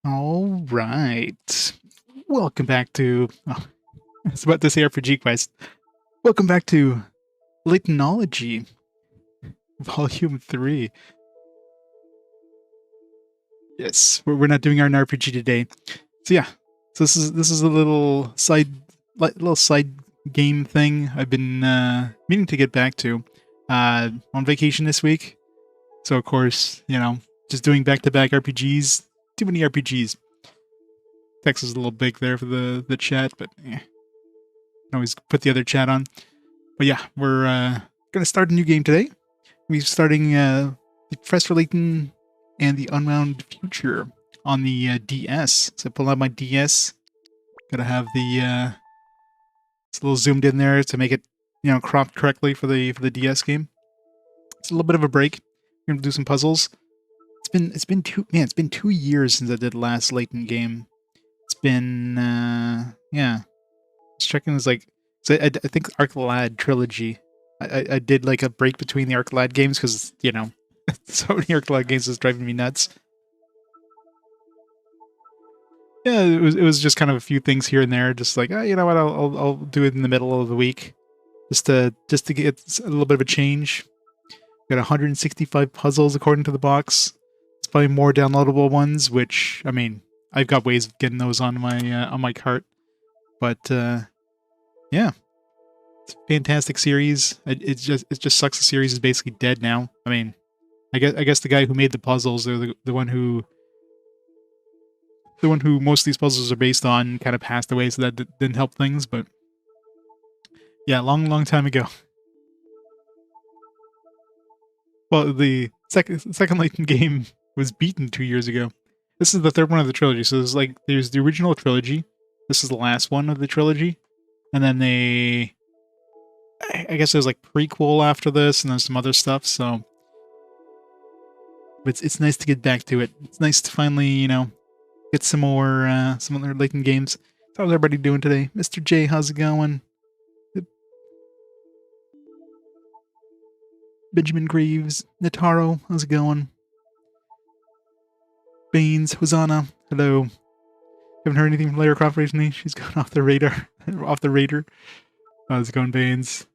All right. Welcome back to. Oh, I was about to say RPG Quest. Welcome back to Laytonology, Volume 3. Yes, we're not doing our RPG today. So yeah, so this is a little side game thing I've been meaning to get back to. On vacation this week, so of course just doing back-to-back RPGs. Too many RPGs. Text is a little big there for the chat, but can always put the other chat on. But yeah, we're gonna start a new game today. We're starting the Professor Layton and the Unwound Future on the DS. So pull out my DS. Gotta have the it's a little zoomed in there to make it cropped correctly for the DS game. It's a little bit of a break. We're gonna do some puzzles. It's been 2 years since I did the last Layton game. It's been yeah. I was checking. It's like so I think Arclad trilogy. I did like a break between the Arclad games because so many Arclad games is driving me nuts. Yeah, it was just kind of a few things here and there, just like you know what, I'll do it in the middle of the week, just to get a little bit of a change. Got 165 puzzles according to the box. It's probably more downloadable ones, which I mean I've got ways of getting those on my cart, but yeah. It's a fantastic series. It just sucks the series is basically dead now. I mean, I guess the guy who made the puzzles, or the one who most of these puzzles are based on, kind of passed away, so that didn't help things. But yeah, long time ago. Well, the second Layton game was beaten 2 years ago. This is the third one of the trilogy. So there's the original trilogy. This is the last one of the trilogy, and then I guess there's like prequel after this, and there's some other stuff. So, but it's nice to get back to it. It's nice to finally, get some other Layton games. How's everybody doing today, Mr. J? How's it going? Benjamin Greaves, Nataro, how's it going? Baines, Hosanna, hello. Haven't heard anything from Lara Croft recently. She's gone off the radar. Off the radar. How's it going, Baines?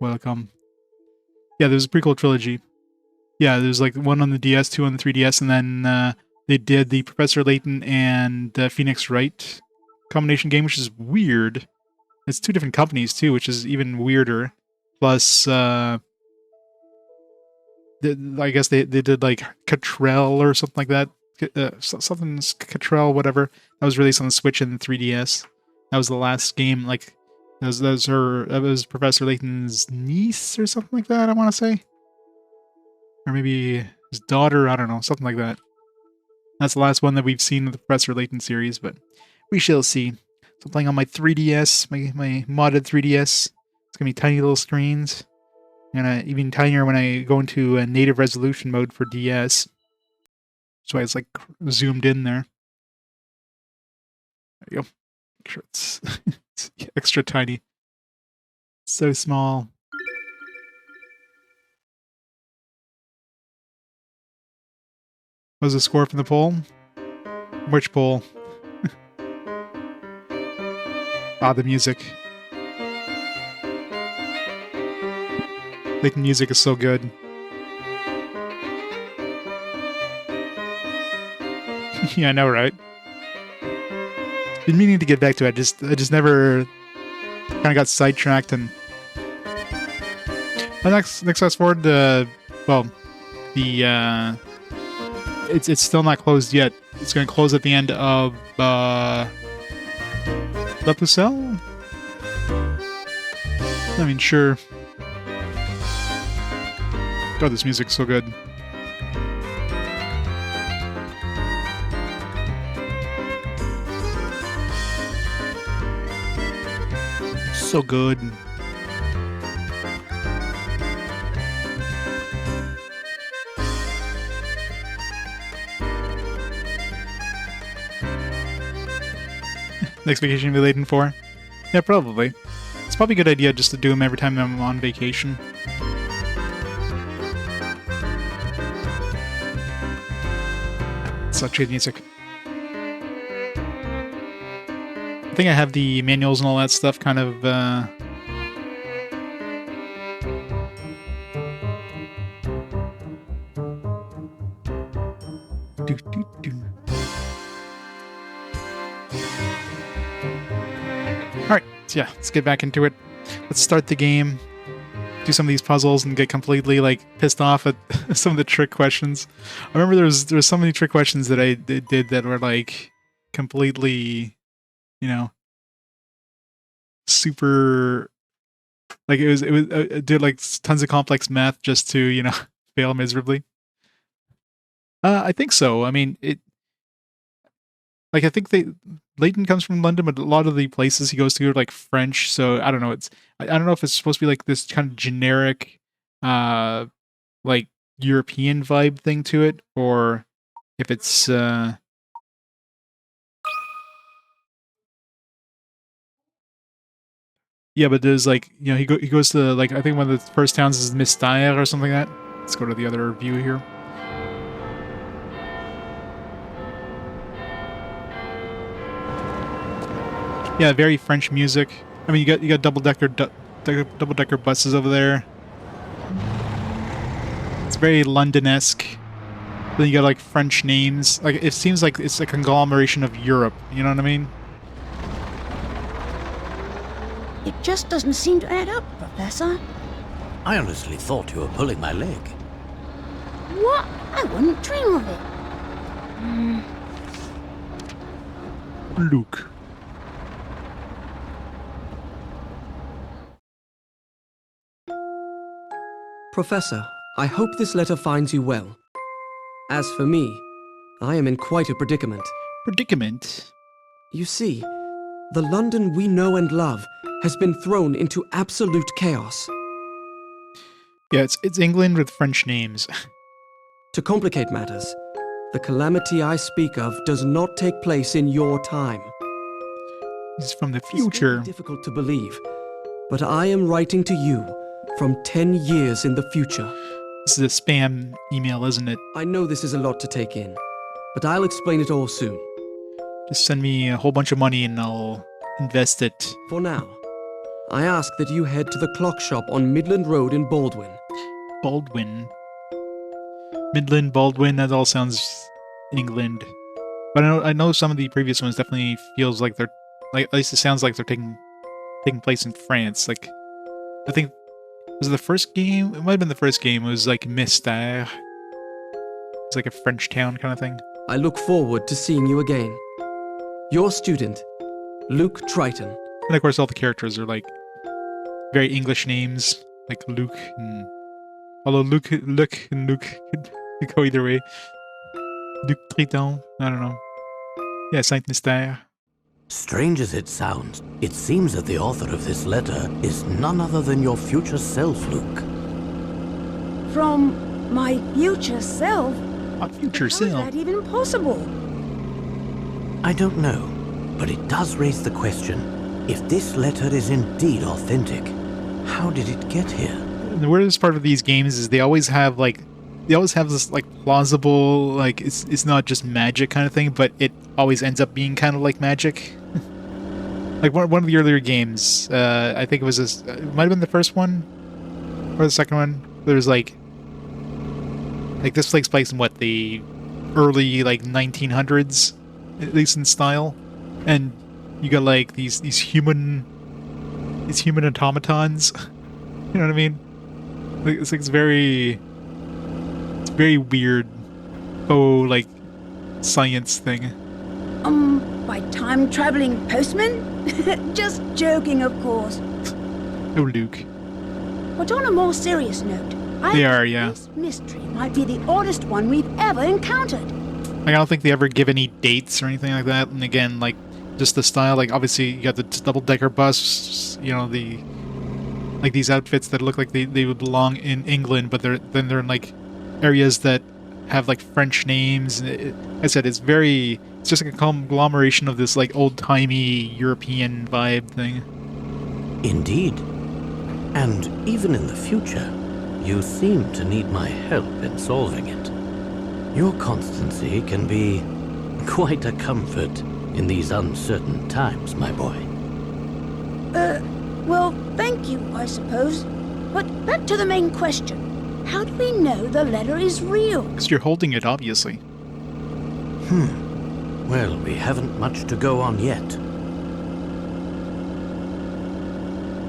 Welcome. Yeah, there's a prequel trilogy. Yeah, there's like one on the DS, two on the 3DS, and then they did the Professor Layton and Phoenix Wright combination game, which is weird. It's two different companies too, which is even weirder. Plus, I guess they did like Cottrell or something like that. Something Cottrell, whatever. That was released on the Switch and the 3DS. That was the last game. Like that was Professor Layton's niece or something like that, I want to say. Or maybe his daughter, I don't know, something like that. That's the last one that we've seen of the Professor Layton series, but we shall see. So I'm playing on my 3DS, my modded 3DS. It's gonna be tiny little screens. And even tinier when I go into a native resolution mode for DS. That's why it's like zoomed in there. There you go. Make sure it's extra tiny. So small. What was the score from the poll? Which poll? The music. The music is so good. Yeah, I know, right? Been meaning to get back to it. I just never kind of got sidetracked, and next fast forward. It's still not closed yet. It's going to close at the end of La Pucelle? I mean, sure. God, this music's so good. So good. Next vacation be Layton for? Yeah, probably. It's probably a good idea just to do them every time I'm on vacation. Such good music. think I have the manuals and all that stuff kind of... Alright, so yeah, let's get back into it. Let's start the game, do some of these puzzles, and get completely, like, pissed off at some of the trick questions. I remember there was so many trick questions that I did that were, like, completely, you know, super... Like, it was I did, like, tons of complex math just to, you know, fail miserably. I think so. I mean, I think Layton comes from London, but a lot of the places he goes to are like French. So I don't know. I don't know if it's supposed to be like this kind of generic, like European vibe thing to it, or if it's yeah. But there's like, you know, he goes to, like, I think one of the first towns is Mystère or something like that. Let's go to the other view here. Yeah, very French music. I mean, you got double decker buses over there. It's very London-esque. Then you got like French names. Like, it seems like it's a conglomeration of Europe. You know what I mean? It just doesn't seem to add up, Professor. I honestly thought you were pulling my leg. What? I wouldn't dream of it. Luke. Professor, I hope this letter finds you well. As for me, I am in quite a predicament. Predicament? You see, the London we know and love has been thrown into absolute chaos. Yeah, it's England with French names. To complicate matters, the calamity I speak of does not take place in your time. It's from the This may future. be difficult to believe, but I am writing to you from 10 years in the future. This is a spam email, isn't it? I know this is a lot to take in, but I'll explain it all soon. Just send me a whole bunch of money and I'll invest it. For now, I ask that you head to the clock shop on Midland Road in Baldwin. Baldwin. Midland, Baldwin, that all sounds England. But I know some of the previous ones definitely feels like they're, like, at least it sounds like they're taking place in France. Like, I think, was it the first game? It might have been the first game. It was like Mystère. It's like a French town kind of thing. I look forward to seeing you again. Your student, Luke Triton. And of course all the characters are like very English names, like Luke and... Although Luke and Luke could go either way. Luke Triton, I don't know. Yeah, Saint Mystère. Strange as it sounds, it seems that the author of this letter is none other than your future self, Luke. From my future self? A future How is self. that even possible? I don't know, but it does raise the question, if this letter is indeed authentic, how did it get here? The weirdest part of these games is they always have this like plausible, like it's not just magic kind of thing, but it always ends up being kind of like magic. Like one of the earlier games, I think it might have been the first one or the second one. There's like this takes place in what, the early like 1900s, at least in style, and you got like these human automatons. You know what I mean? Like, it's very weird, like science thing. By time-traveling postman? Just joking, of course. Oh, Luke. But on a more serious note, They are, yeah. This mystery might be the oddest one we've ever encountered. Like, I don't think they ever give any dates or anything like that. And again, like, just the style. Like, obviously, you got the double-decker bus. You know, like these outfits that look like they would belong in England, but they're in like areas that have like French names. I said it's just like a conglomeration of this like old-timey European vibe thing. Indeed. And even in the future, you seem to need my help in solving it. Your constancy can be quite a comfort in these uncertain times, my boy. Well, thank you, I suppose. But back to the main question. How do we know the letter is real? Because you're holding it, obviously. Well, we haven't much to go on yet.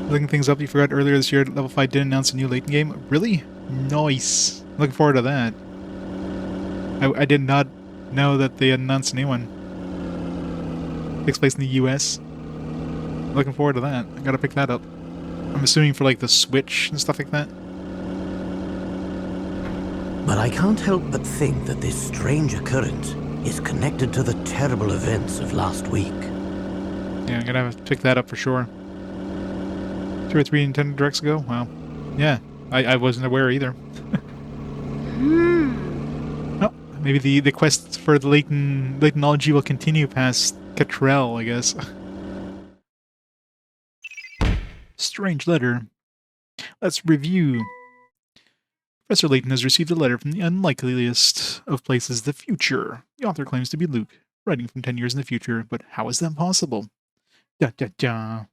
Looking things up, you forgot earlier this year, Level 5 did announce a new Layton game. Really? Nice. Looking forward to that. I did not know that they had announced a new one. Takes place in the US. Looking forward to that. I gotta pick that up. I'm assuming for like the Switch and stuff like that. But I can't help but think that this strange occurrence is connected to the terrible events of last week. Yeah, I'm gonna have to pick that up for sure. 2 or 3 Nintendo Directs ago? Wow. Yeah, I wasn't aware either. Oh, maybe the quest for the Laytonology will continue past Catrell, I guess. Strange letter. Let's review. Professor Layton has received a letter from the unlikeliest of places, the future. The author claims to be Luke, writing from 10 years in the future, but how is that possible? Da da da.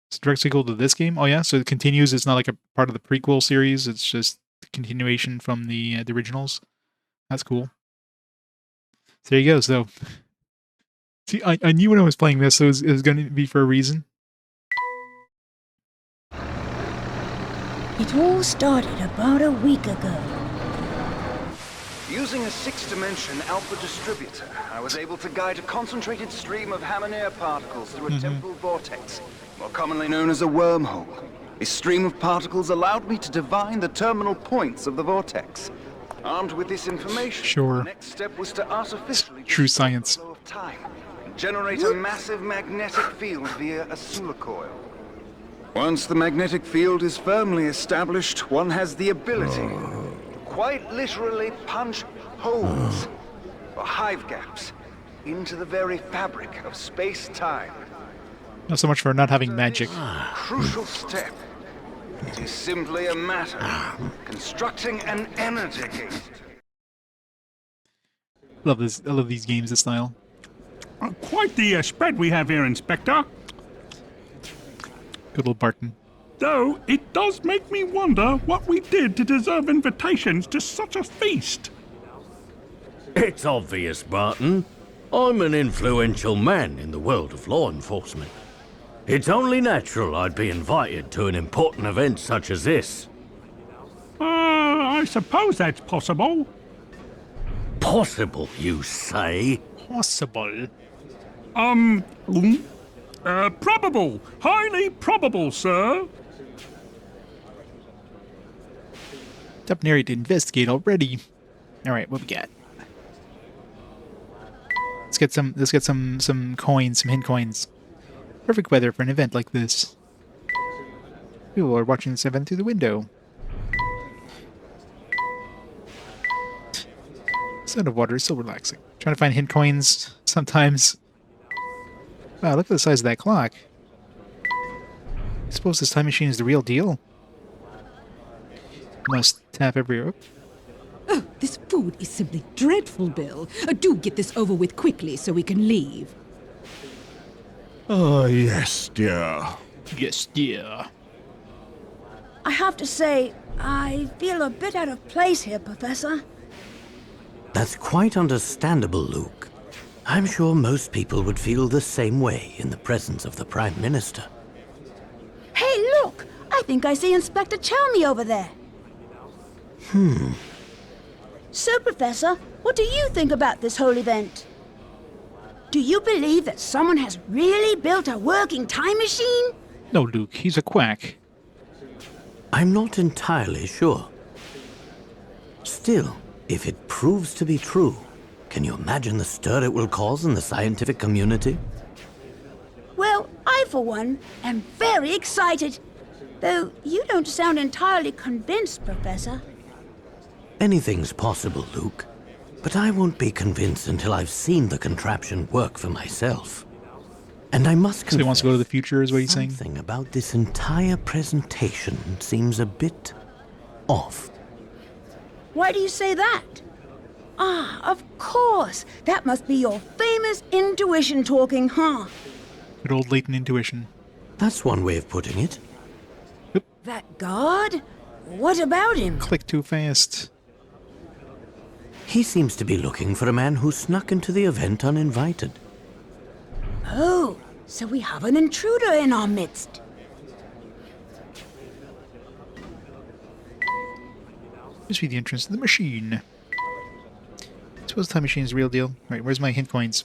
It's a direct sequel to this game? Oh yeah, so it continues. It's not like a part of the prequel series. It's just a continuation from the originals. That's cool. So there you go. So, see, I knew when I was playing this, so it was going to be for a reason. It all started about a week ago. Using a 6-dimension alpha distributor, I was able to guide a concentrated stream of Hammer particles through a temporal vortex, more commonly known as a wormhole. This stream of particles allowed me to divine the terminal points of the vortex. Armed with this information, Sure. the next step was to artificially True disrupt science. the flow of time and generate a massive magnetic field via a Sula coil. Once the magnetic field is firmly established, one has the ability to quite literally punch holes or hive gaps into the very fabric of space-time. Not so much for not having magic. This crucial step. It is simply a matter of constructing an energy gate. Love this. I love these games, this style. Quite the spread we have here, Inspector. Good old Barton. Though it does make me wonder what we did to deserve invitations to such a feast. It's obvious, Barton. I'm an influential man in the world of law enforcement. It's only natural I'd be invited to an important event such as this. I suppose that's possible. Possible, you say? Possible. Probable. Highly probable, sir. Up near to investigate already. All right, what we got? Let's get some coins, some hint coins. Perfect weather for an event like this. People are watching this event through the window. Sound of water is so relaxing. Trying to find hint coins sometimes. Wow, look at the size of that clock. I suppose this time machine is the real deal. Must tap every rope. Oh, this food is simply dreadful, Bill. Do get this over with quickly so we can leave. Oh, yes, dear. Yes, dear. I have to say, I feel a bit out of place here, Professor. That's quite understandable, Luke. I'm sure most people would feel the same way in the presence of the Prime Minister. Hey, look! I think I see Inspector Chalmey over there. So, Professor, what do you think about this whole event? Do you believe that someone has really built a working time machine? No, Luke, he's a quack. I'm not entirely sure. Still, if it proves to be true, can you imagine the stir it will cause in the scientific community? Well, I, for one, am very excited. Though you don't sound entirely convinced, Professor. Anything's possible, Luke. But I won't be convinced until I've seen the contraption work for myself. And I must confess, So he wants to go to the future, is what he's saying? something about this entire presentation seems a bit off. Why do you say that? Ah, of course. That must be your famous this intuition talking, huh? Good old Layton intuition. That's one way of putting it. That guard? What about him? Click too fast. He seems to be looking for a man who snuck into the event uninvited. Oh, so we have an intruder in our midst. This be the entrance to the machine. Suppose time machine's the real deal. Right, where's my hint coins?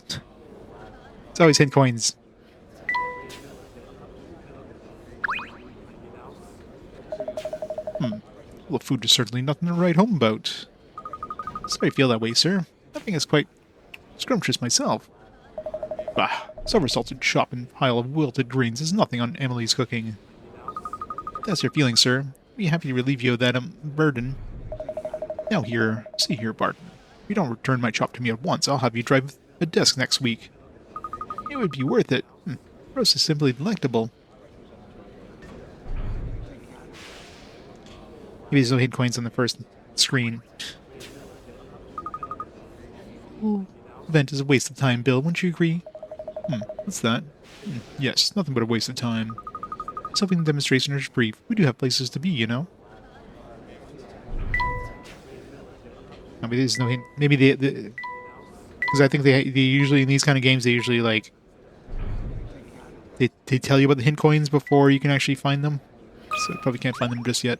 It's always hint coins. Well, food is certainly nothing to write home about. Sorry I feel that way, sir. I think it's quite scrumptious myself. Bah, silver-salted chop and pile of wilted grains is nothing on Emily's cooking. If that's your feeling, sir. I'd be happy to relieve you of that burden. Now here, see here, Barton. If you don't return my chop to me at once, I'll have you drive a desk next week. It would be worth it. Roast is simply delectable. Maybe there's no hit coins on the first screen. Well, event is a waste of time, Bill. Wouldn't you agree? What's that? Yes, nothing but a waste of time. Something the demonstration is brief. We do have places to be, you know. Maybe there's no hint. Maybe because I think they usually in these kind of games they usually like they tell you about the hint coins before you can actually find them. So I probably can't find them just yet.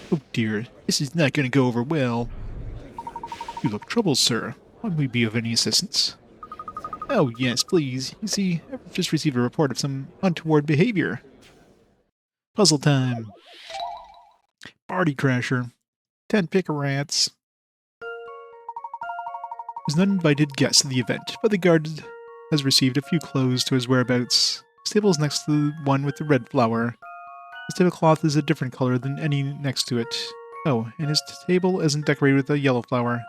Oh dear, this is not going to go over well. You look troubled, sir. Might we be of any assistance? Oh yes, please. You see, I've just received a report of some untoward behavior. Puzzle time. Party crasher. 10 pick-a-rats. There's an uninvited guest at the event, but the guard has received a few clues to his whereabouts. His table is next to the one with the red flower. His tablecloth is a different color than any next to it. Oh, and his table isn't decorated with a yellow flower.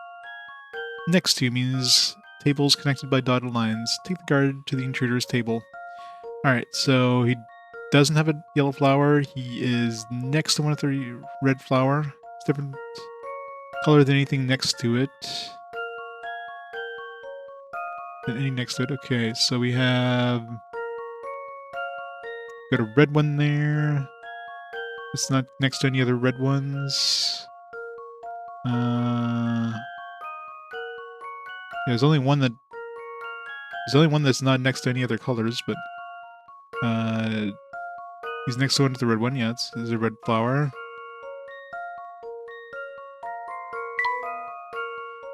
Next to means tables connected by dotted lines. Take the guard to the intruder's table. Alright, so he doesn't have a yellow flower. He is next to one with the red flower. It's different color than anything next to it. Than any next to it. Okay, so we have... got a red one there. It's not next to any other red ones. Yeah, there's only one that... there's only one that's not next to any other colors, but... he's next to one with the red one, yeah, there's a red flower.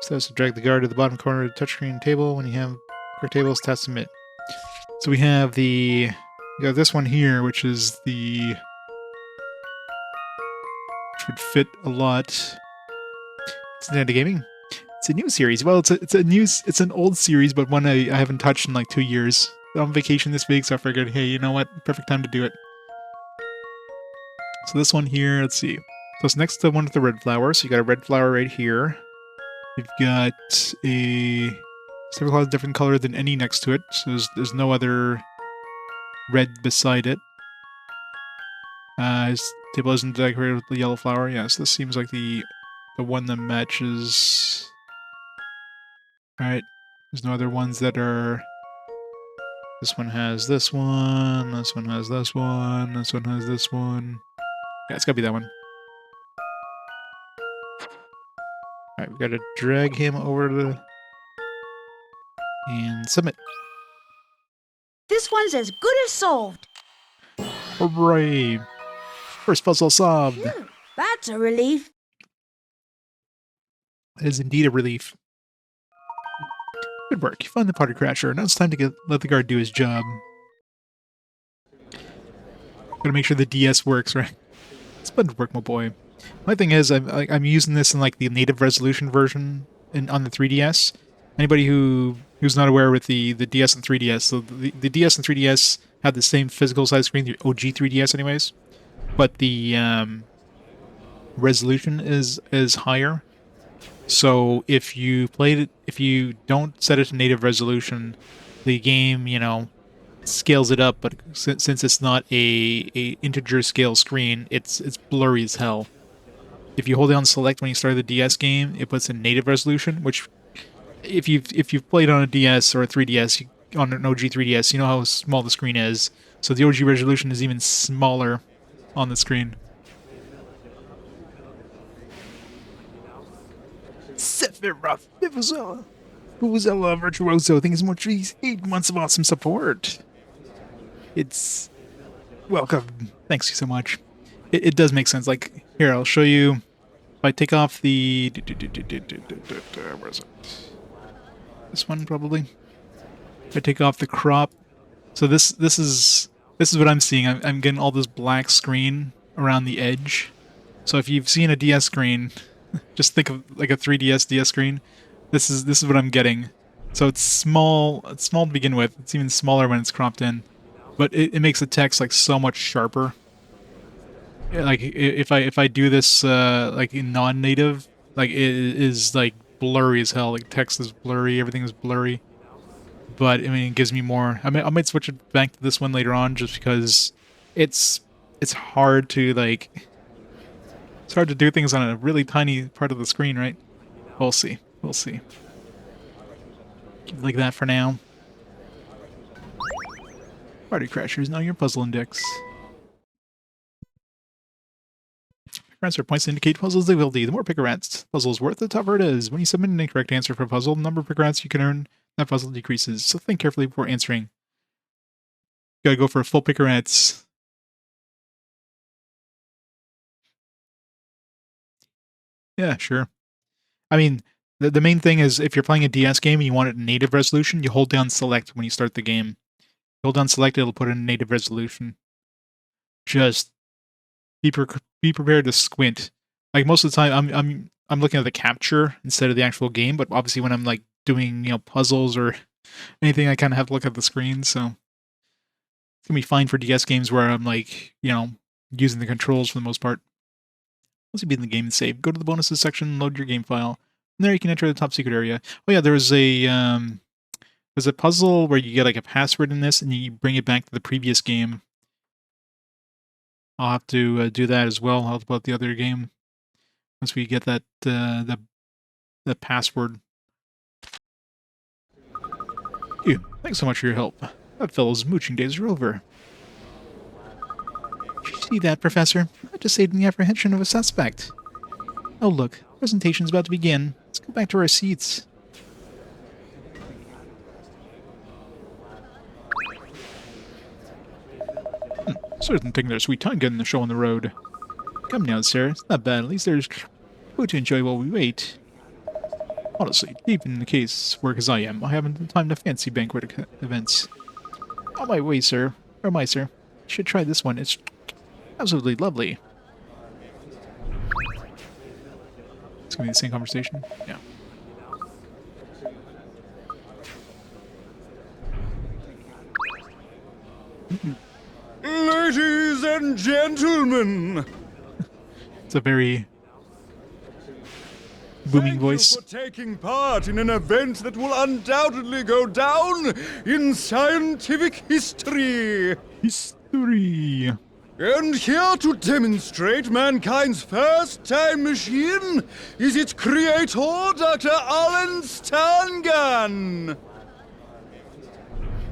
So that's to drag the guard to the bottom corner of the touchscreen table. When you have your tables, tap submit. So we have the... we got this one here, which is the... which would fit a lot. It's Nintendo Gaming. It's a new series. Well, it's an old series, but one I haven't touched in like 2 years. I'm on vacation this week, so I figured, hey, you know what? Perfect time to do it. So this one here, let's see. So it's next to the one with the red flower. So you got a red flower right here. You've got a tablecloth different color than any next to it. So there's no other red beside it. His table isn't decorated with the yellow flower. Yes, this seems like the one that matches. Alright. There's no other ones that are... this one has this one, this one has this one, this one has this one. Yeah, it's gotta be that one. Alright, we gotta drag him over to the... and submit. This one's as good as solved. Hooray! First puzzle solved! Phew, that's a relief. That is indeed a relief. Good work. You found the party crasher. Now it's time to let the guard do his job. Gotta make sure the DS works, right? It's fun to work, my boy. My thing is, I'm using this in like the native resolution version on the 3DS. Anybody who's not aware with the DS and 3DS, so the DS and 3DS have the same physical size screen, the OG 3DS anyways, but the resolution is higher. So if you don't set it to native resolution, the game, you know, scales it up, but since it's not a integer scale screen, it's blurry as hell. if you hold down select when you start the DS game, it puts in native resolution, which if you've played on a DS or a 3DS, on an OG 3DS, you know how small the screen is. So the OG resolution is even smaller on the screen. Sephiroth, Vuvuzela Virtuoso, thank you so much for these 8 months of awesome support. It's welcome. Thanks you so much. It does make sense. Like, here, I'll show you. If I take off the... Where is it? This one, probably. If I take off the crop. So this is what I'm seeing. I'm getting all this black screen around the edge. So if you've seen a DS screen, just think of like a 3DS DS screen. This is what I'm getting. So it's small. It's small to begin with. It's even smaller when it's cropped in, but it makes the text like so much sharper. Like if I do this like in non-native, like it is like blurry as hell. Like text is blurry, everything is blurry. But I mean, it gives me more. I might switch it back to this one later on, just because it's hard to like. It's hard to do things on a really tiny part of the screen, right? We'll see. We'll see. Keep it like that for now. Party Crashers, know your puzzle index. Picarats are points to indicate puzzles difficulty. The more picarats puzzle's worth, the tougher it is. When you submit an incorrect answer for a puzzle, the number of picarats you can earn that puzzle decreases. So think carefully before answering. Gotta go for a full picarats. Yeah, sure. I mean, the main thing is if you're playing a DS game and you want it in native resolution, you hold down select when you start the game. Hold down select, it'll put it in native resolution. Just be prepared to squint. Like most of the time, I'm looking at the capture instead of the actual game. But obviously, when I'm like doing puzzles or anything, I kind of have to look at the screen. So it's gonna be fine for DS games where I'm like using the controls for the most part. Once you be in the game and save, go to the bonuses section, load your game file. And there you can enter the top secret area. Oh yeah, there's a puzzle where you get like a password in this, and you bring it back to the previous game. I'll have to do that as well. I'll have to put the other game once we get that the password. Thanks so much for your help. That fellow's mooching days are over. Did you see that, Professor? I just saved the apprehension of a suspect. Oh look, the presentation's about to begin. Let's go back to our seats. Certain think there's sweet time getting the show on the road. Come now, sir. It's not bad. At least there's food to enjoy while we wait. Honestly, deep in the case, work as I am, I haven't the time to fancy banquet events. On my way, sir. Or my sir. You should try this one. It's absolutely lovely. It's gonna be the same conversation? Yeah. Ladies and gentlemen! It's a very booming voice. Thank you for taking part in an event that will undoubtedly go down in scientific history. History. And here to demonstrate mankind's first time machine is its creator, Dr. Alan Stahngun.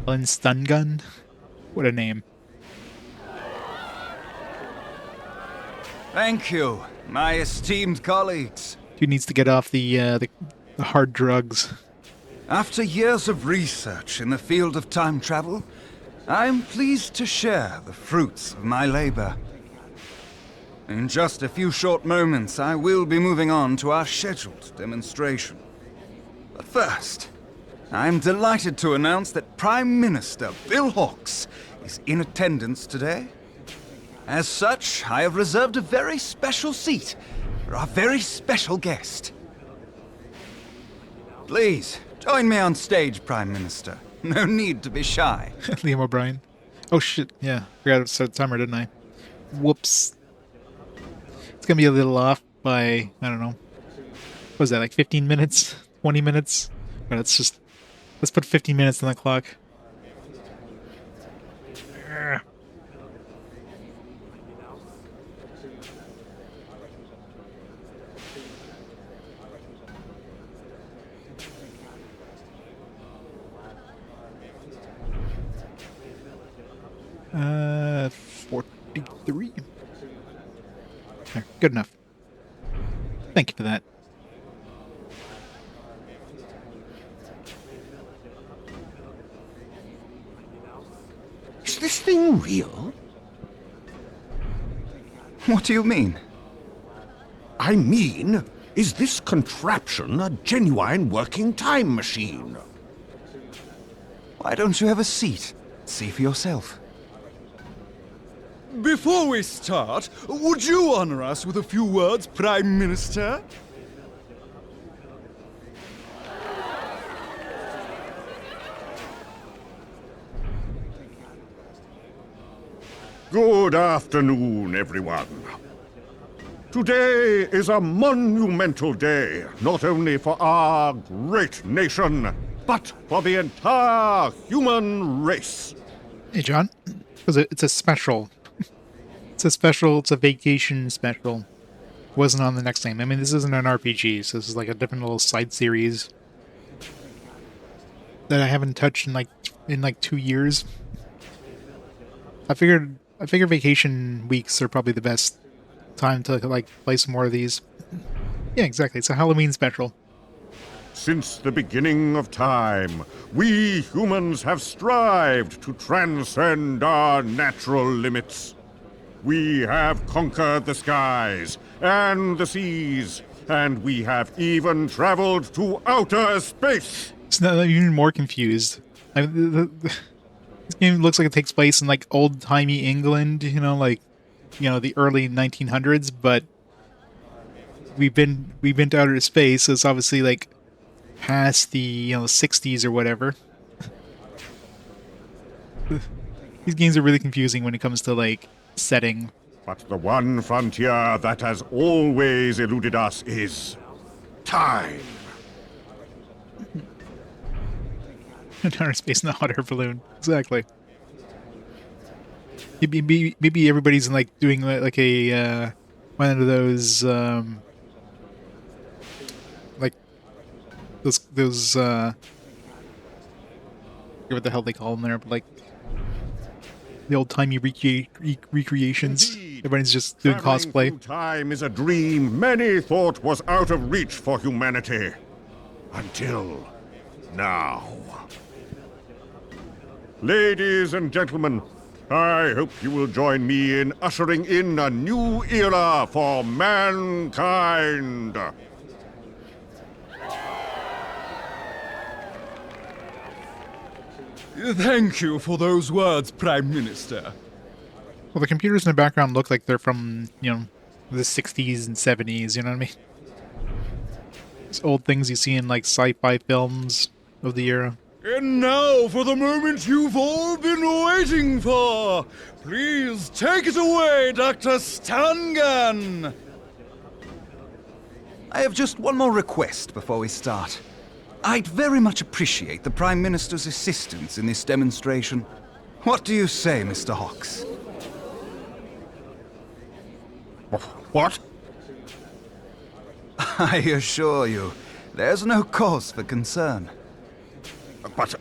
Alan Stahngun? What a name. Thank you, my esteemed colleagues. Dude needs to get off the hard drugs. After years of research in the field of time travel, I'm pleased to share the fruits of my labor. In just a few short moments, I will be moving on to our scheduled demonstration. But first, I'm delighted to announce that Prime Minister Bill Hawks is in attendance today. As such, I have reserved a very special seat for our very special guest. Please, join me on stage, Prime Minister. No need to be shy. Liam O'Brien. Oh shit, yeah. Forgot to start the timer, didn't I? Whoops. It's gonna be a little off by, I don't know. What was that, like 15 minutes? 20 minutes? But let's put 15 minutes on the clock. 43. There, good enough. Thank you for that. Is this thing real? What do you mean? I mean, is this contraption a genuine working time machine? Why don't you have a seat? See for yourself. Before we start, would you honor us with a few words, Prime Minister? Good afternoon, everyone. Today is a monumental day, not only for our great nation, but for the entire human race. Hey, John. It's a special. It's a vacation special. Wasn't on the next game. I mean, this isn't an RPG, so this is like a different little side series that I haven't touched in like 2 years. I figured vacation weeks are probably the best time to like play some more of these. Yeah, exactly. It's a Halloween special. Since the beginning of time, we humans have strived to transcend our natural limits. We have conquered the skies and the seas, and we have even traveled to outer space. It's not even more confused. This game looks like it takes place in like old-timey England, the early 1900s, but we've been to outer space, so it's obviously like past the 60s or whatever. These games are really confusing when it comes to like setting. But the one frontier that has always eluded us is time. In outer space in a hot air balloon. Exactly. Maybe everybody's like doing like a one of those like those I forget what the hell they call them there, but like the old timey recreations. Indeed. Everybody's just doing Traveling cosplay. through time is a dream many thought was out of reach for humanity. Until now. Ladies and gentlemen, I hope you will join me in ushering in a new era for mankind. Thank you for those words, Prime Minister. Well, the computers in the background look like they're from, the 60s and 70s, you know what I mean? These old things you see in, like, sci-fi films of the era. And now for the moment you've all been waiting for. Please take it away, Dr. Stahngun. I have just one more request before we start. I'd very much appreciate the Prime Minister's assistance in this demonstration. What do you say, Mr. Hawks? What? I assure you, there's no cause for concern. But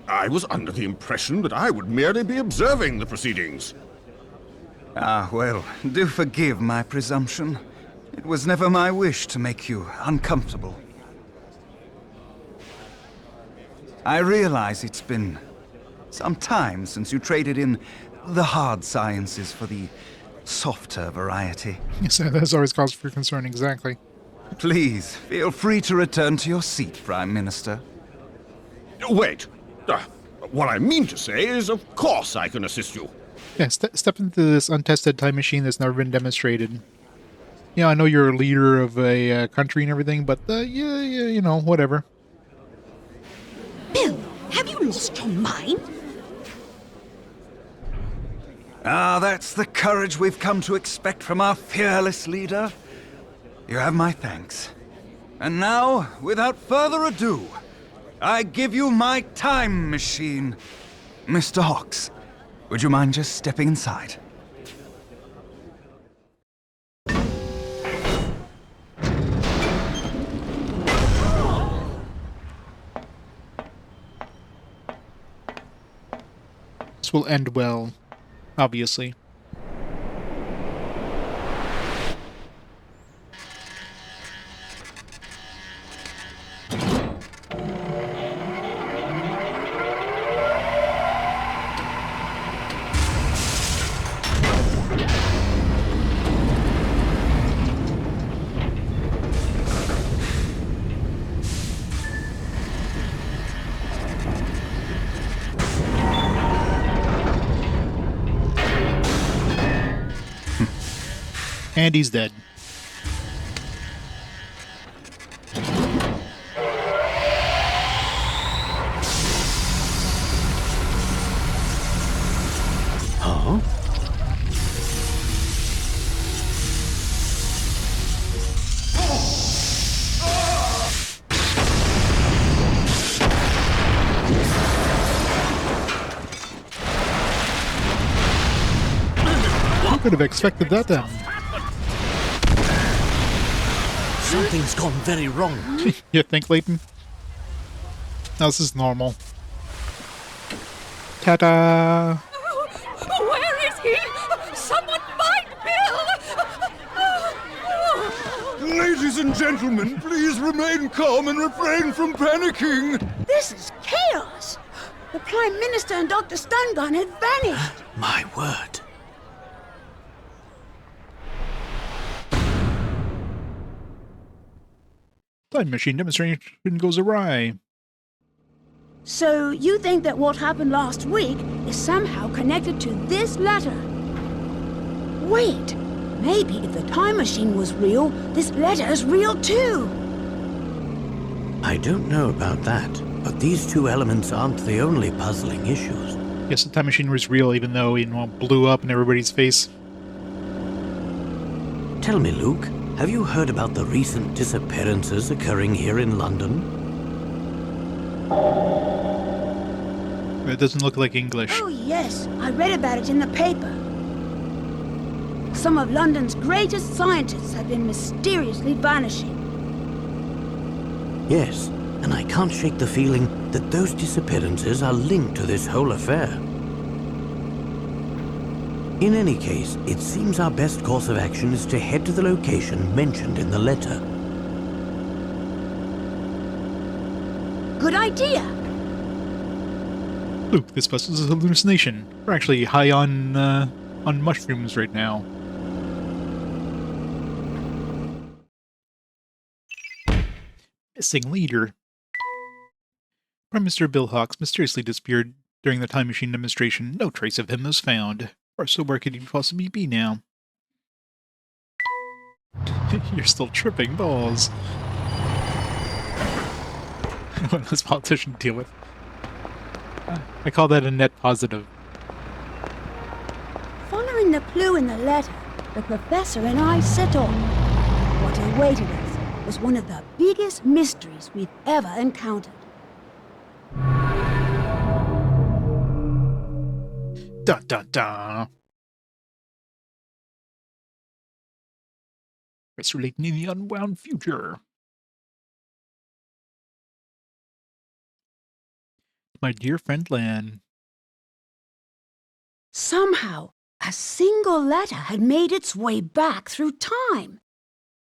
I was under the impression that I would merely be observing the proceedings. Ah, well, do forgive my presumption. It was never my wish to make you uncomfortable. I realize it's been some time since you traded in the hard sciences for the softer variety. Yes, that's always cause for concern, exactly. Please, feel free to return to your seat, Prime Minister. Wait. What I mean to say is, of course I can assist you. Yeah, step into this untested time machine that's never been demonstrated. Yeah, I know you're a leader of a country and everything, but yeah, whatever. Bill, have you lost your mind? Ah, that's the courage we've come to expect from our fearless leader. You have my thanks. And now, without further ado, I give you my time machine. Mr. Hawks, would you mind just stepping inside? This will end well. obviously. And he's dead. Huh? Who could have expected that to happen? Something's gone very wrong. You think, Layton? No, this is normal. Ta-da! Where is he? Someone find Bill! Ladies and gentlemen, please remain calm and refrain from panicking. This is chaos! The Prime Minister and Dr. Stahngun had vanished! My word. Time machine demonstration goes awry. So you think that what happened last week is somehow connected to this letter? Wait! Maybe if the time machine was real, this letter is real too! I don't know about that, but these two elements aren't the only puzzling issues. Yes, the time machine was real, even though it blew up in everybody's face. Tell me, Luke, have you heard about the recent disappearances occurring here in London? It doesn't look like English. Oh yes, I read about it in the paper. Some of London's greatest scientists have been mysteriously vanishing. Yes, and I can't shake the feeling that those disappearances are linked to this whole affair. In any case, it seems our best course of action is to head to the location mentioned in the letter. Good idea! Luke, this bus is a hallucination. We're actually high on mushrooms right now. Missing leader. Prime Minister Bill Hawks mysteriously disappeared during the time machine demonstration. No trace of him was found. Or so where could he possibly be now? You're still tripping balls. What does this politician deal with? I call that a net positive. Following the clue in the letter, the professor and I set off. What awaited us was one of the biggest mysteries we've ever encountered. Dun dun dun. Professor Layton in the Unwound future. My dear friend Lan. Somehow, a single letter had made its way back through time.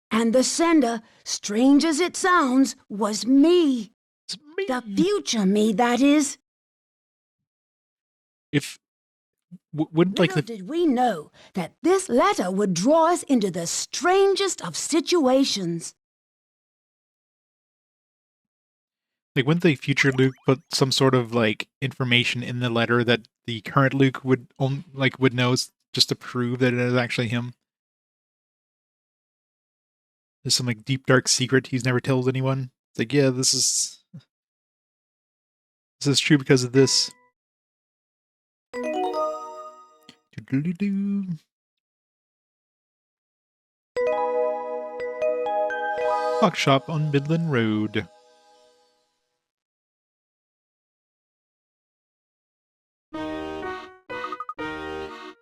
And the sender, strange as it sounds, was me. It's me. The future me, that is. If wouldn't like Little the did we know that this letter would draw us into the strangest of situations. like wouldn't the future Luke put some sort of like information in the letter that the current Luke would would know just to prove that it is actually him? There's some like deep dark secret he's never told anyone. It's like, yeah, this is true because of this. Doodly-doo. Clock shop on Midland Road.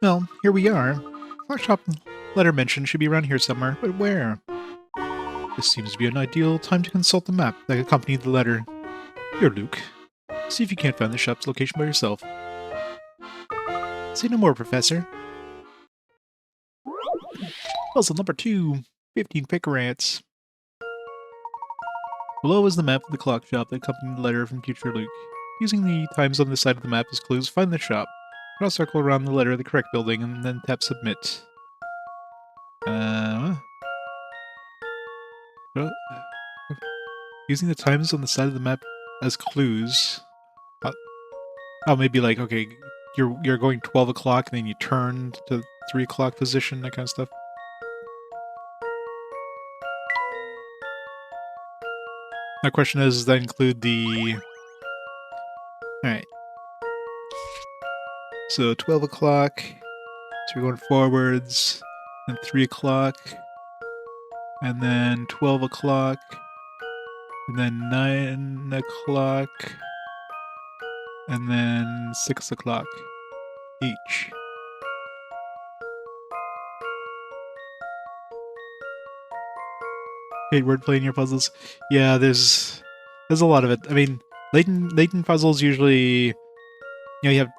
Well, here we are. Clock shop letter mentioned should be around here somewhere, but where? This seems to be an ideal time to consult the map that accompanied the letter. Here, Luke. See if you can't find the shop's location by yourself. Say no more, Professor. Puzzle number 2, 15 picker ants. Below is the map of the clock shop that accompanied the letter from future Luke. Using the times on the side of the map as clues, find the shop. Draw a circle around the letter of the correct building, and then tap submit. Using the times on the side of the map as clues. Oh, maybe like, okay, you're going 12 o'clock, and then you turn to 3 o'clock position, that kind of stuff. My question is, does that include the... Alright. So 12 o'clock, so we're going forwards, then 3 o'clock, and then 12 o'clock, and then 9 o'clock, and then 6 o'clock each. Hate wordplay in your puzzles. Yeah, there's a lot of it. I mean, Layton puzzles usually, you have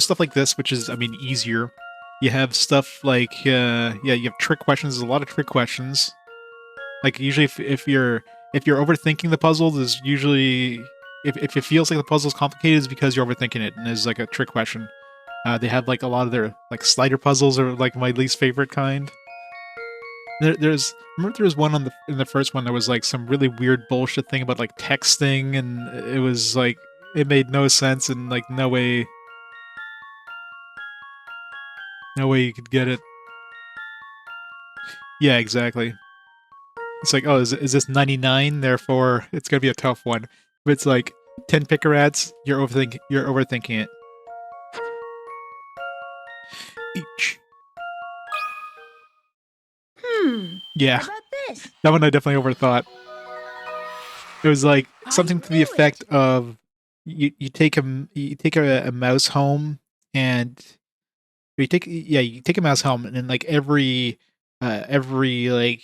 stuff like this, which is, I mean, easier. You have stuff like yeah, you have trick questions. There's a lot of trick questions. Like usually, if you're overthinking the puzzle, there's usually if it feels like the puzzle's complicated, it's because you're overthinking it, and there's like a trick question. They have like a lot of their like slider puzzles are like my least favorite kind. There's remember there was one in the first one. There was like some really weird bullshit thing about like texting, and it was like it made no sense, and like no way you could get it. Yeah, exactly. It's like, oh, is this 99? Therefore, it's gonna be a tough one. But it's like 10 picker rats. You're overthinking it. Each. Yeah, How about this? that one I definitely overthought. It was like something to the effect of you take a mouse home, and you take a mouse home, and then like every like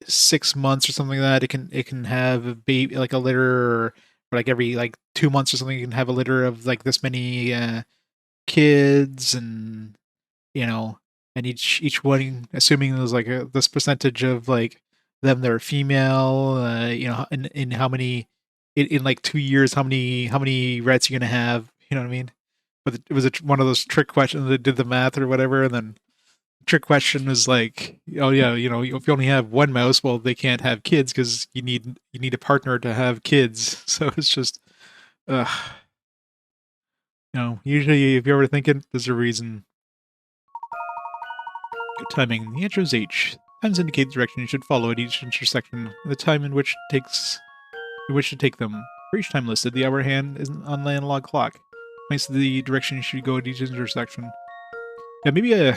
6 months or something like that, it can have a baby, like a litter, or like every like 2 months or something, you can have a litter of like this many kids, and you know, and each one, assuming there's like this percentage of like them that are female, in how many in like 2 years, how many rats you're gonna have, you know what I mean? But it was one of those trick questions that did the math or whatever, and then trick question was like, oh yeah, if you only have one mouse, well, they can't have kids because you need a partner to have kids. So it's just, uh, usually if you're ever thinking, there's a reason. Good timing. The answer is H. Times indicate the direction you should follow at each intersection, and the time in which to take them. For each time listed, the hour hand is on the analog clock. Points to the direction you should go at each intersection. Yeah, maybe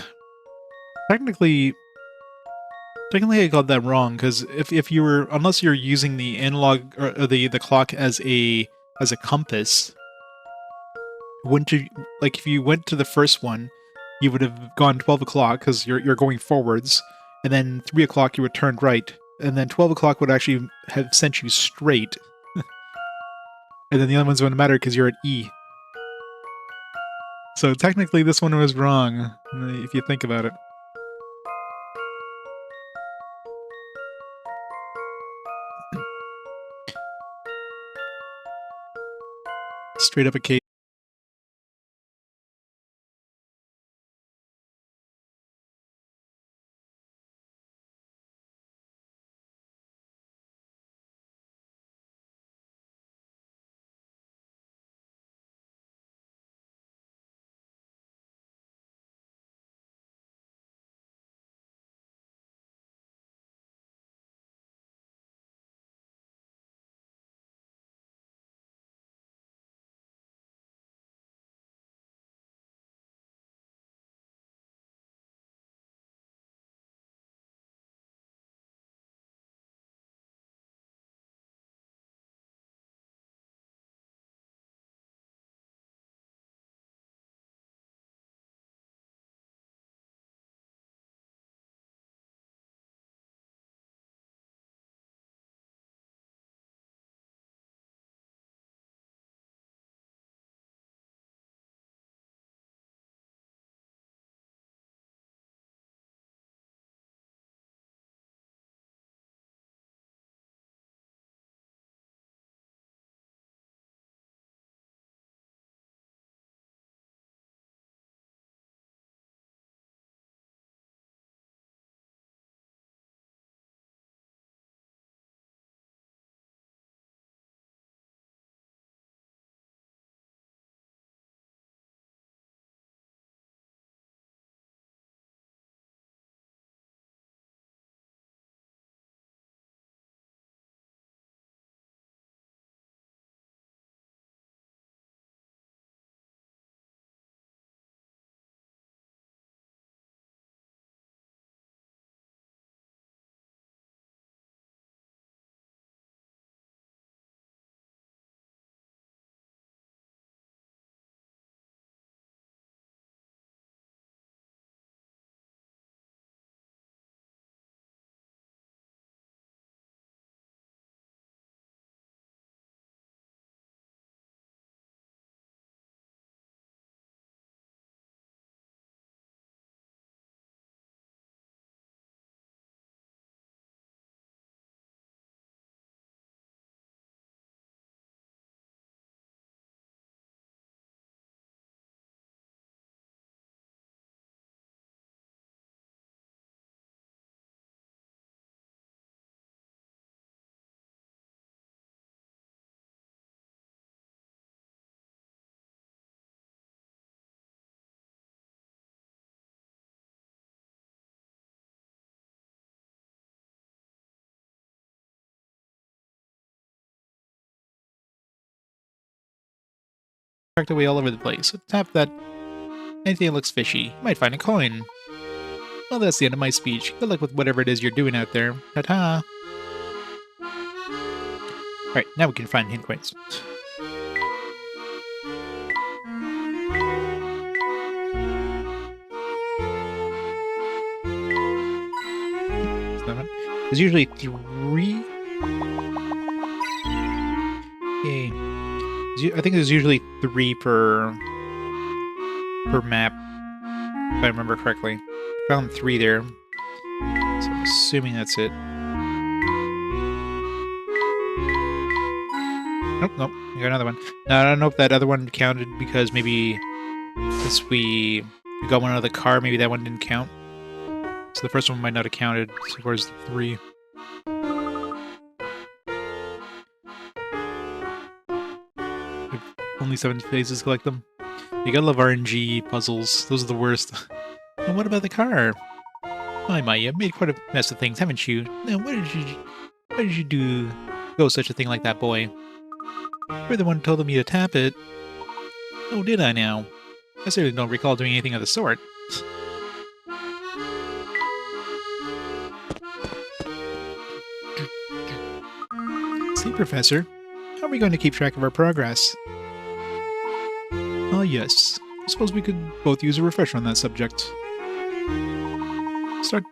technically I got that wrong, because if you were, unless you're using the analog or the clock as a compass, wouldn't you, like if you went to the first one, you would have gone 12 o'clock because you're going forwards, and then 3 o'clock you would turn right, and then 12 o'clock would actually have sent you straight, and then the other ones wouldn't matter because you're at E. So technically this one was wrong, if you think about it. Straight up a case. tucked away all over the place. So tap that. Anything that looks fishy. You might find a coin. Well, that's the end of my speech. Good luck with whatever it is you're doing out there. Ta-ta! Alright, now we can find hint coins. There's usually 3. Okay. I think there's usually 3 per map, if I remember correctly. Found 3 there, so I'm assuming that's it. Nope, I got another one. Now I don't know if that other one counted because maybe since we got one out of the car, maybe that one didn't count. So the first one might not have counted as far as the 3. Only 7 phases to collect them. You gotta love RNG puzzles. Those are the worst. And what about the car? My, you've made quite a mess of things, haven't you? Now, why did you go such a thing like that, boy? You're the one who told me to tap it. Oh, did I now? I certainly don't recall doing anything of the sort. See, Professor, how are we going to keep track of our progress? Ah, yes. I suppose we could both use a refresher on that subject.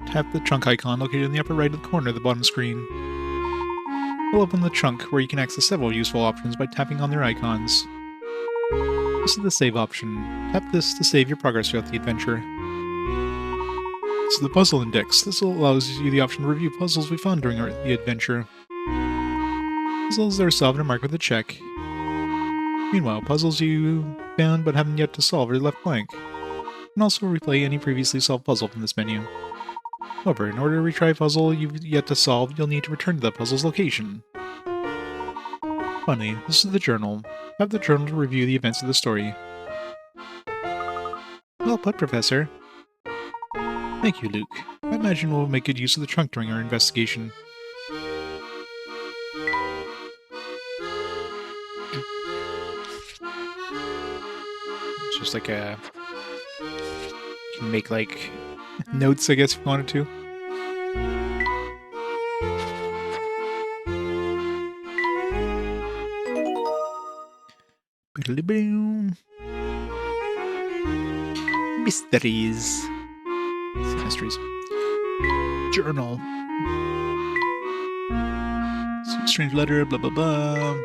Tap the trunk icon located in the upper right of the corner of the bottom screen. We'll open the trunk where you can access several useful options by tapping on their icons. This is the save option. Tap this to save your progress throughout the adventure. This is the puzzle index. This allows you the option to review puzzles we found during the adventure. Puzzles that are solved are marked with a check. Meanwhile, puzzles you found but haven't yet to solve are left blank. You can also replay any previously solved puzzle from this menu. However, in order to retry a puzzle you've yet to solve, you'll need to return to that puzzle's location. Finally, this is the journal. Have the journal to review the events of the story. Well put, Professor. Thank you, Luke. I imagine we'll make good use of the trunk during our investigation. It's just like a... You can make, like, notes, I guess, if you wanted to. Mysteries. Mysteries. Journal. Strange letter, blah blah blah.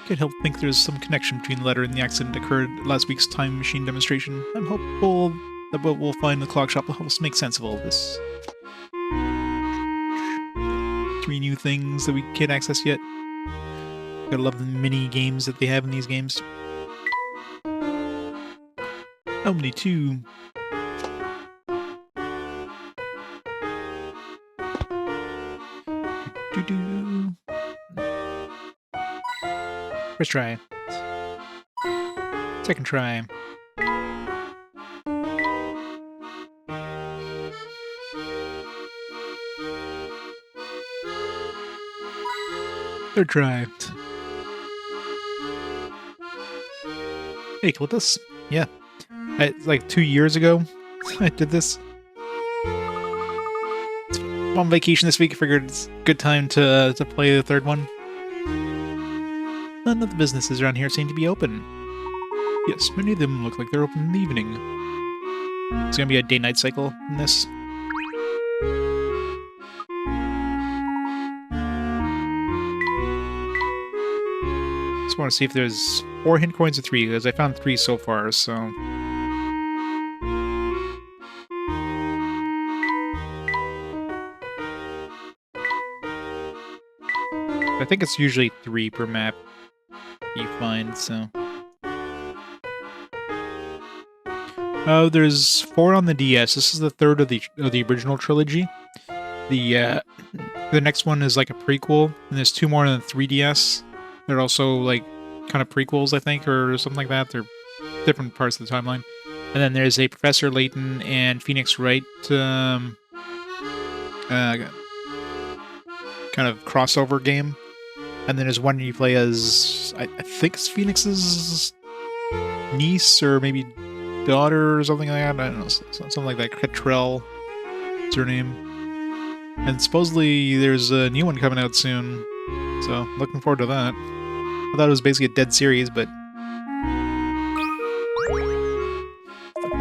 Can't help think there's some connection between the letter and the accident that occurred at last week's time machine demonstration. I'm hopeful that what we'll find in the clock shop will help us make sense of all of this. 3 new things that we can't access yet. Gotta love the mini games that they have in these games. Only 2. Do-do. First try. Second try. Third try. Hey, Clippus. Yeah. Like 2 years ago, I did this. On vacation this week, I figured it's a good time to play the third one. None of the businesses around here seem to be open. Yes, many of them look like they're open in the evening. It's gonna be a day-night cycle in this. Just want to see if there's 4 hint coins or 3, because I found 3 so far, so... I think it's usually 3 per map you find, so... Oh, there's 4 on the DS. This is the 3rd of the original trilogy. The next one is like a prequel, and there's 2 more on the 3DS. They're also like kind of prequels, I think, or something like that. They're different parts of the timeline. And then there's a Professor Layton and Phoenix Wright kind of crossover game. And then there's one you play as, I think it's Phoenix's niece or maybe daughter or something like that. I don't know, something like that. Catrell is her name. And supposedly there's a new one coming out soon, so looking forward to that. I thought it was basically a dead series, but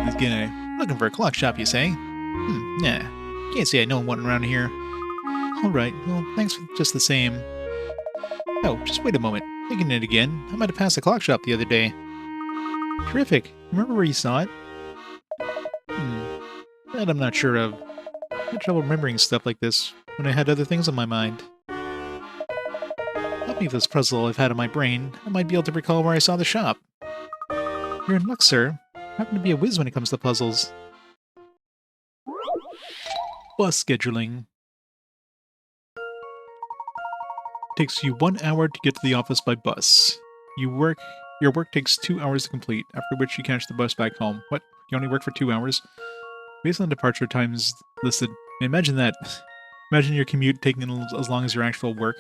this guy looking for a clock shop, you say? Nah, can't say I know one around here. All right, well, thanks just the same. Oh, just wait a moment. Thinking it again, I might have passed the clock shop the other day. Terrific. Remember where you saw it? That I'm not sure of. I had trouble remembering stuff like this when I had other things on my mind. Help me with this puzzle I've had in my brain. I might be able to recall where I saw the shop. You're in luck, sir. I happen to be a whiz when it comes to puzzles. Bus scheduling. Takes you 1 hour to get to the office by bus. Your work takes 2 hours to complete, after which you catch the bus back home. What? You only work for 2 hours? Based on departure times listed. Imagine that. Imagine your commute taking as long as your actual work.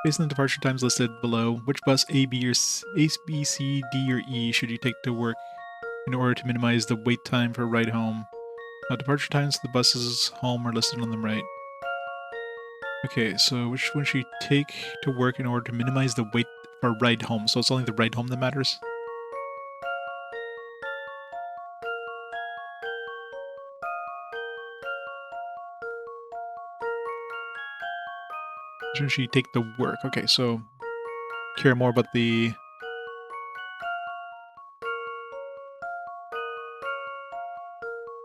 Based on the departure times listed below, which bus A, B, C, D, or E should you take to work in order to minimize the wait time for a ride home? Departure times for the buses home are listed on the right. Okay, so which one should you take to work in order to minimize the wait for a ride home? So it's only the ride home that matters? Which one should you take to work? Okay, so care more about the...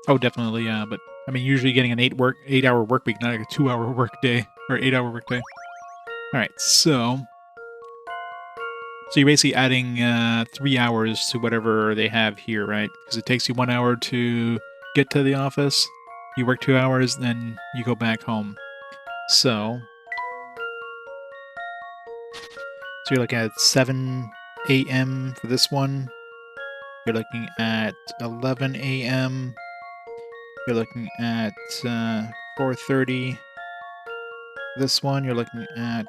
Oh, definitely, yeah, but I mean, usually getting an 8-hour work week, not like a 2-hour work day, or 8-hour work day. Alright, so you're basically adding 3 hours to whatever they have here, right? Because it takes you 1 hour to get to the office, you work 2 hours, then you go back home. So you're looking at 7 a.m. for this one. You're looking at 11 a.m. You're looking at 4:30. This one, you're looking at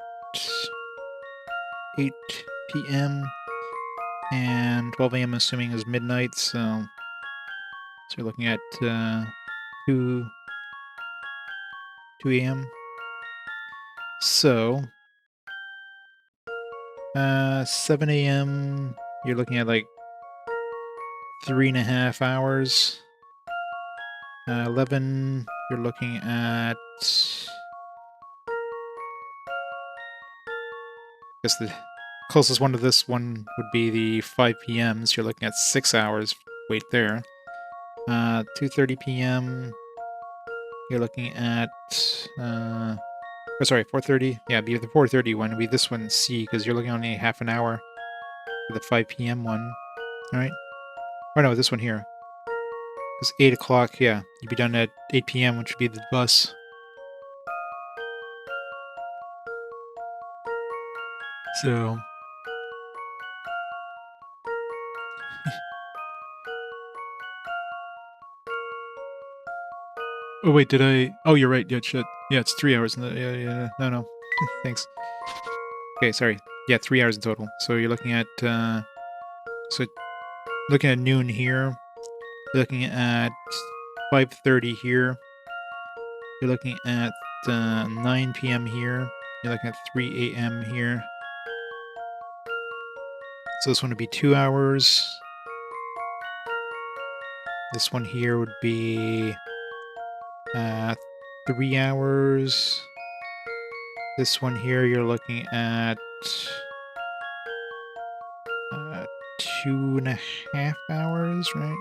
8 p.m. and 12 a.m. assuming is midnight, so you're looking at 2 a.m. So 7 a.m. you're looking at like 3.5 hours. 11 you're looking at, I guess the closest one to this one would be the 5 p.m. So you're looking at 6 hours wait there. 2:30 p.m. You're looking at 4:30. Yeah, be the 4:30 one. Be this one C because you're looking only half an hour for the 5 p.m. one. All right. Or no, this one here. It's 8 o'clock. Yeah, you'd be done at 8 p.m., which would be the bus. So. Oh wait, did I? Oh, you're right. Yeah, shit. Yeah, it's 3 hours. Yeah. No. Thanks. Okay, sorry. Yeah, 3 hours in total. So you're looking at looking at noon here. You're looking at 5:30 here. You're looking at 9 p.m. here. You're looking at 3 a.m. here. So this one would be 2 hours. This one here would be 3 hours. This one here, you're looking at 2.5 hours, right?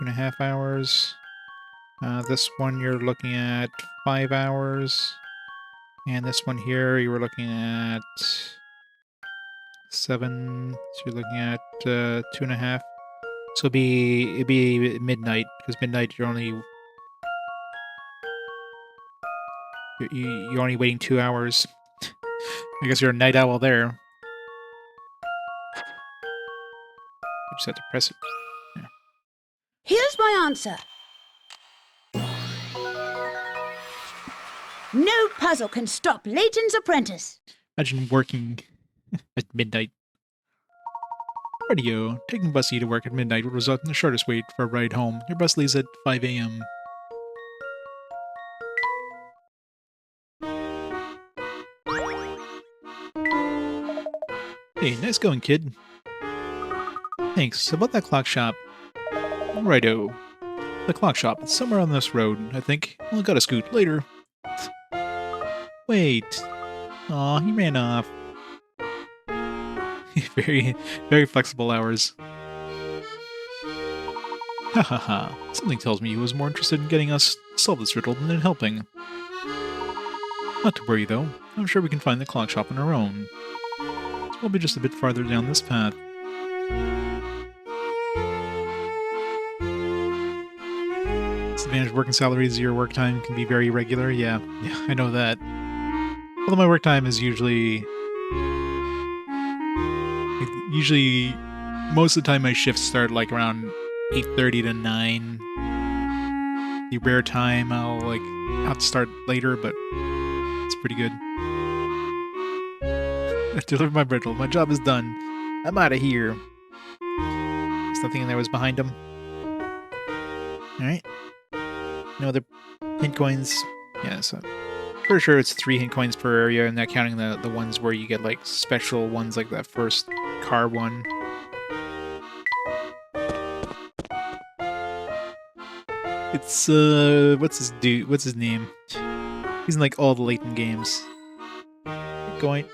2.5 hours. This one you're looking at 5 hours. And this one here, you were looking at 7. So you're looking at 2.5. So it'd be midnight, because midnight you're only waiting 2 hours. I guess you're a night owl there. You just have to press it. Yeah. Here's my answer. No puzzle can stop Layton's apprentice. Imagine working at midnight. Radio. Taking bus E to work at midnight would result in the shortest wait for a ride home. Your bus leaves at 5 a.m. Hey, nice going, kid. Thanks. About that clock shop. Righto. The clock shop. It's somewhere on this road, I think. Well, gotta scoot. Later. Wait. Aw, he ran off. Very, very flexible hours. Ha ha ha. Something tells me he was more interested in getting us to solve this riddle than in helping. Not to worry, though. I'm sure we can find the clock shop on our own. We'll be just a bit farther down this path. Disadvantage working salary, 0 work time can be very irregular. Yeah, I know that. Although my work time is usually most of the time my shifts start like around 8:30 to 9. The rare time I'll like have to start later, but it's pretty good. I delivered my riddle. My job is done. I'm out of here. There's nothing in there was behind him. Alright. No other hint coins. Yeah, so pretty sure it's 3 hint coins per area, and not counting the ones where you get like special ones like that first car one. It's what's his name? He's in like all the Layton games. Keep going.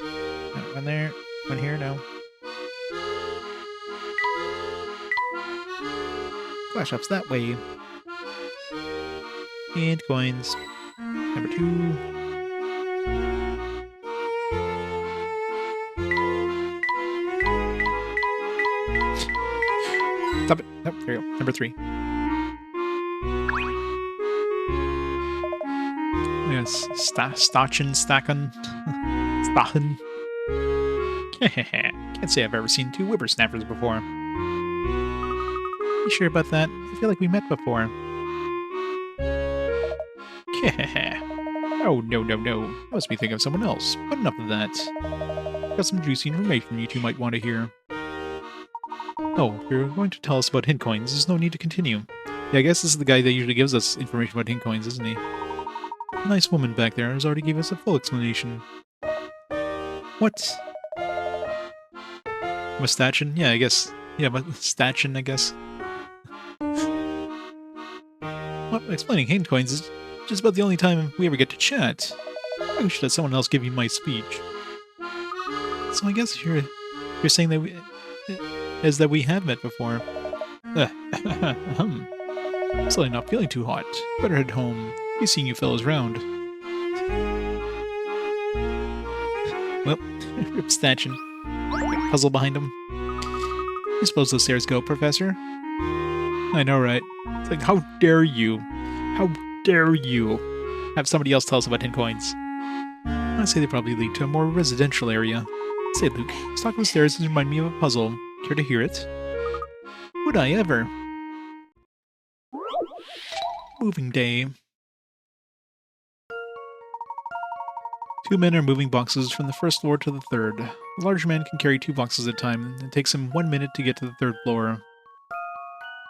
No, one there. One here, no. Flash ups that way. And coins. Number 2. Stop it. Nope, there you go. Number 3. Yes, Stahngun. Stahngun. Can't say I've ever seen 2 whippersnappers before. You sure about that? I feel like we met before. Oh, no. I must be thinking of someone else. But enough of that. Got some juicy information you two might want to hear. Oh, you're going to tell us about hint coins. There's no need to continue. Yeah, I guess this is the guy that usually gives us information about hint coins, isn't he? A nice woman back there has already gave us a full explanation. What? Mustachin? Yeah, I guess. Yeah, Mustachin, I guess. Well, explaining hint coins is just about the only time we ever get to chat. I should let someone else give you my speech. So I guess you're saying that we have met before. Suddenly not feeling too hot. Better head home. Be seeing you fellas round. Well, rip Stanchion. Puzzle behind him. I suppose those stairs go, Professor? I know, right? It's like, how dare you? How dare you have somebody else tell us about hint coins? I say they probably lead to a more residential area. Say, Luke, this talk of the stairs remind me of a puzzle. Care to hear it? Would I ever? Moving day. 2 men are moving boxes from the first floor to the third. A large man can carry 2 boxes at a time, and it takes him 1 minute to get to the 3rd floor. A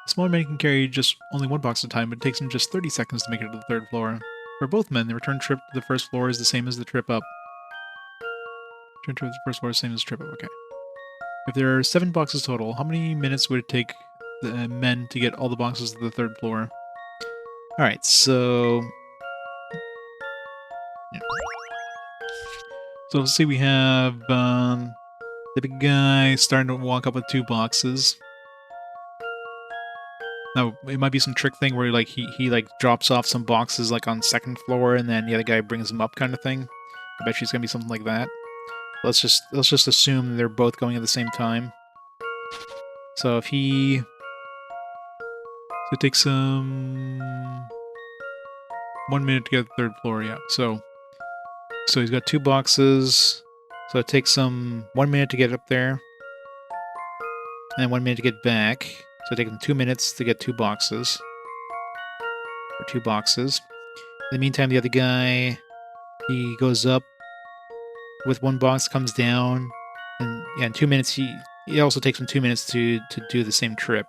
small man can carry just only 1 box at a time, but it takes him just 30 seconds to make it to the 3rd floor. For both men, the return trip to the 1st floor is the same as the trip up. Return trip to the 1st floor is the same as the trip up, okay. If there are 7 boxes total, how many minutes would it take the men to get all the boxes to the 3rd floor? Alright, so... yeah. So let's see, we have the big guy starting to walk up with 2 boxes. Now, it might be some trick thing where like he like drops off some boxes like on 2nd floor and then the other guy brings them up kind of thing. I bet she's gonna be something like that. Let's just assume they're both going at the same time. So if he... so it takes 1 minute to get to the 3rd floor, yeah. So he's got 2 boxes. So it takes him 1 minute to get up there. And 1 minute to get back. So it takes him 2 minutes to get 2 boxes. Or 2 boxes. In the meantime, the other guy, he goes up with 1 box, comes down, and yeah, in 2 minutes it also takes him 2 minutes to do the same trip.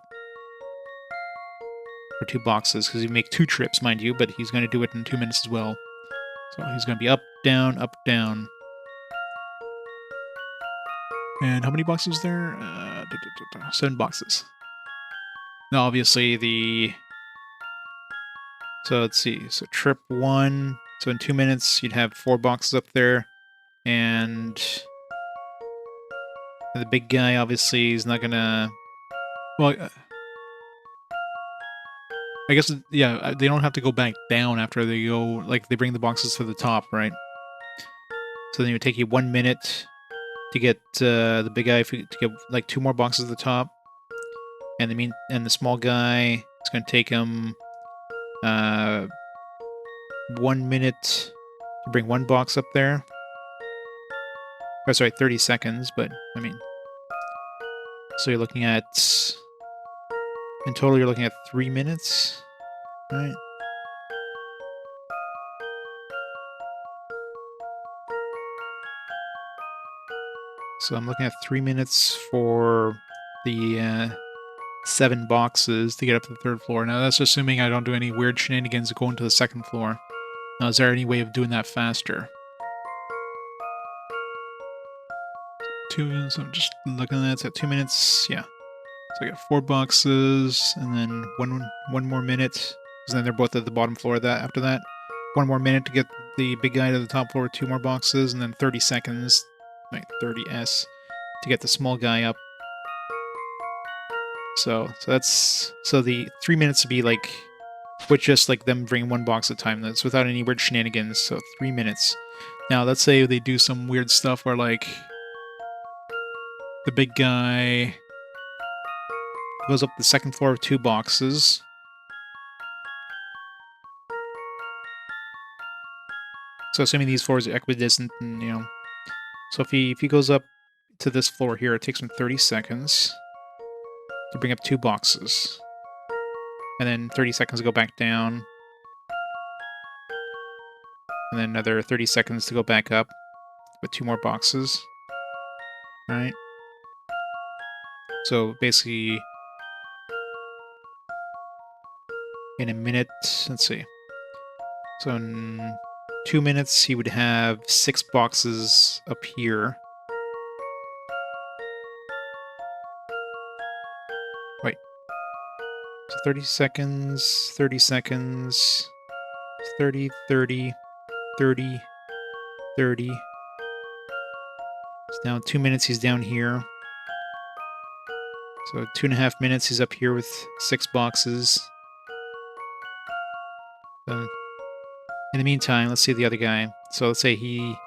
For 2 boxes, because you make 2 trips, mind you, but he's going to do it in 2 minutes as well. So he's going to be up, down, up, down. And how many boxes there? 7 boxes. Now, obviously, so let's see. So trip 1. So in 2 minutes, you'd have 4 boxes up there. And the big guy, obviously, is not going to... Well, I guess, yeah, they don't have to go back down after they go... Like, they bring the boxes to the top, right? So then it would take you 1 minute to get the big guy to get like 2 more boxes at the top, and the small guy, it's going to take him 1 minute to bring 1 box up there. Oh, sorry, 30 seconds, but I mean, so you're looking at in total you're looking at 3 minutes, right? So I'm looking at 3 minutes for the 7 boxes to get up to the 3rd floor. Now that's assuming I don't do any weird shenanigans going to the 2nd floor. Now is there any way of doing that faster? So I'm just looking at that. It's at 2 minutes. Yeah. So I got 4 boxes, and then one more minute. Because then they're both at the bottom floor. After that, 1 more minute to get the big guy to the top floor with 2 more boxes, and then 30 seconds, like 30s, to get the small guy up. So the 3 minutes would be like with just like them bringing 1 box at a time. That's without any weird shenanigans. So 3 minutes. Now let's say they do some weird stuff where like the big guy goes up the 2nd floor with 2 boxes. So assuming these floors are equidistant, and so if he goes up to this floor here, it takes him 30 seconds to bring up 2 boxes, and then 30 seconds to go back down, and then another 30 seconds to go back up with 2 more boxes. All right. So basically, in a minute, let's see. So in 2 minutes, he would have 6 boxes up here. Wait. So 30 seconds, 30 seconds, 30, 30, 30, 30. So now 2 minutes, he's down here. So 2.5 minutes, he's up here with 6 boxes. In the meantime, let's see the other guy. So let's say he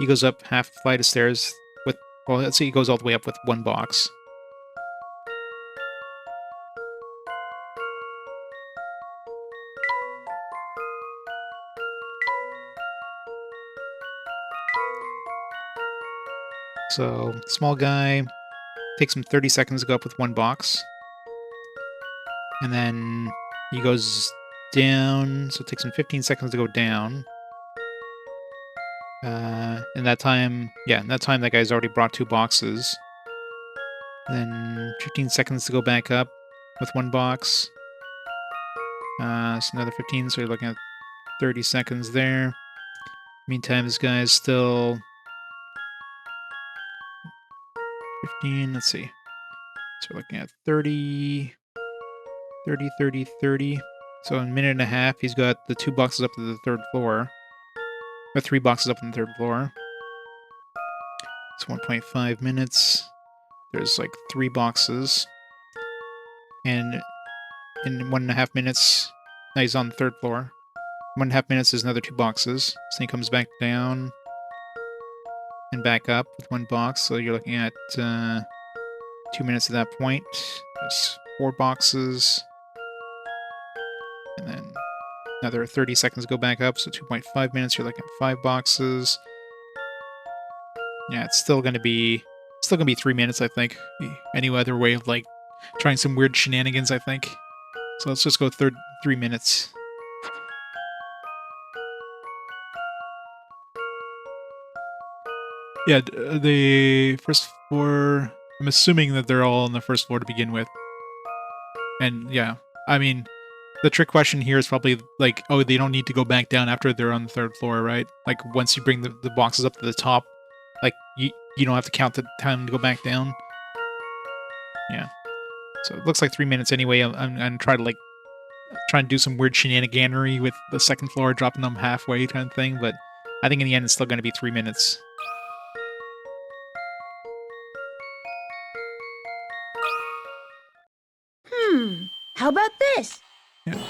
goes up half a flight of stairs with, well, let's say he goes all the way up with 1 box. So small guy takes him 30 seconds to go up with 1 box. And then he goes down, so it takes him 15 seconds to go down. In that time, that guy's already brought 2 boxes. And then 15 seconds to go back up with 1 box. So another 15, so you're looking at 30 seconds there. Meantime, this guy is still 15, let's see. So we're looking at 30, 30, 30, 30. So in a minute and a half, he's got the 2 boxes up to the 3rd floor. Or 3 boxes up on the 3rd floor. It's 1.5 minutes. There's like 3 boxes. And in 1.5 minutes, now he's on the 3rd floor. 1.5 minutes is another 2 boxes. So he comes back down and back up with 1 box. So you're looking at 2 minutes at that point. There's 4 boxes. And then another 30 seconds to go back up. So 2.5 minutes, you're looking at 5 boxes. Yeah, it's still gonna be 3 minutes, I think. Any other way of like trying some weird shenanigans, I think. So let's just go 3 minutes. Yeah, the first floor I'm assuming that they're all on the first floor to begin with. And yeah, I mean, the trick question here is probably like, oh, they don't need to go back down after they're on the third floor, right? Like once you bring the boxes up to the top, like you don't have to count the time to go back down. Yeah. So it looks like 3 minutes anyway. I'm gonna try to do some weird shenaniganery with the second floor, dropping them halfway kind of thing, but I think in the end it's still gonna be 3 minutes. How about this? Yeah.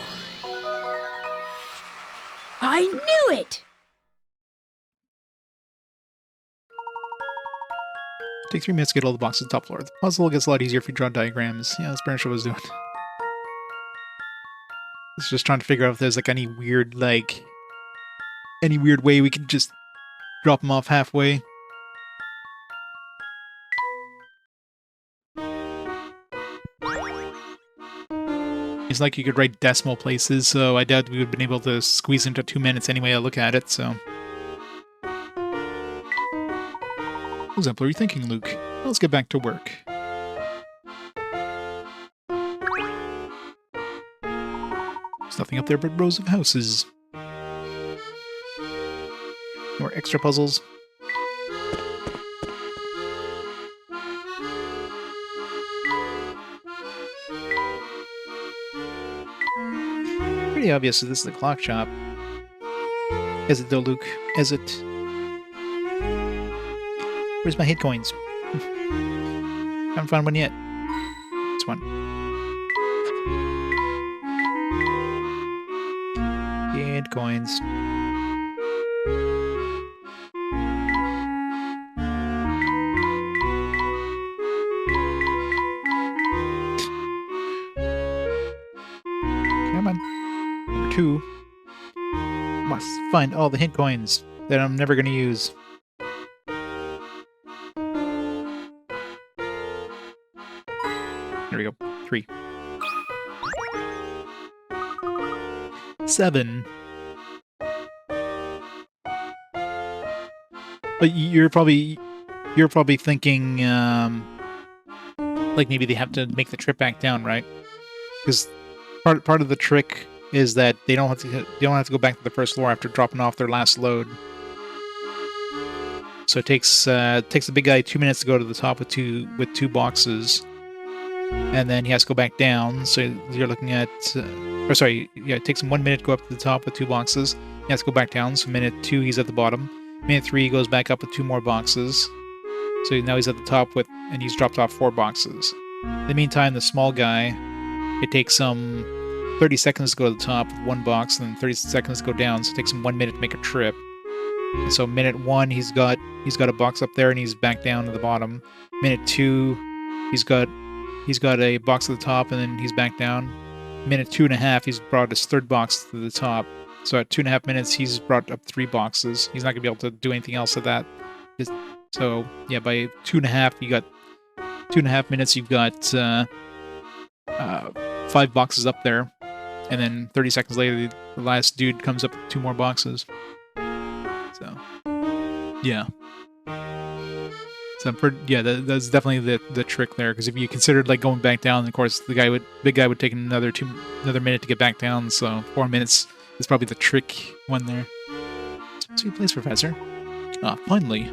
I knew it! Take 3 minutes to get all the boxes to the top floor. The puzzle gets a lot easier if you draw diagrams. Yeah, that's pretty much what I was doing. It's just trying to figure out if there's like any weird way we could just drop them off halfway. It's like you could write decimal places, so I doubt we would have been able to squeeze into 2 minutes anyway I look at it, so. What example are you thinking, Luke? Well, let's get back to work. There's nothing up there but rows of houses. More extra puzzles. Pretty obvious that this is the clock shop. Is it though, Luke? Is it? Where's my hit coins? Haven't found one yet. This one. Hit coins. Come on. Number 2. Must find all the hint coins that I'm never going to use. There we go. 3. 7. But you're probably thinking like maybe they have to make the trip back down, right? Because part of the trick is that they don't have to go back to the first floor after dropping off their last load. So it takes the big guy 2 minutes to go to the top with two boxes, and then he has to go back down. So you're looking at, it takes him 1 minute to go up to the top with 2 boxes. He has to go back down. So minute 2 he's at the bottom. Minute 3 he goes back up with 2 more boxes. So now he's at the top and he's dropped off 4 boxes. In the meantime, the small guy, it takes him 30 seconds to go to the top with 1 box, and then 30 seconds to go down. So it takes him 1 minute to make a trip. And so minute 1 he's got a box up there and he's back down to the bottom. Minute 2 he's got a box at the top and then he's back down. Minute 2.5 he's brought his 3rd box to the top. So at 2.5 minutes he's brought up 3 boxes. He's not gonna be able to do anything else with that. So yeah, by 2.5 minutes you've got 5 boxes up there, and then 30 seconds later the last dude comes up with 2 more boxes. So yeah. So that's definitely the trick there, because if you considered like going back down, of course the big guy would take another minute to get back down. So 4 minutes is probably the trick one there. Sweet place, Professor. Ah, finally.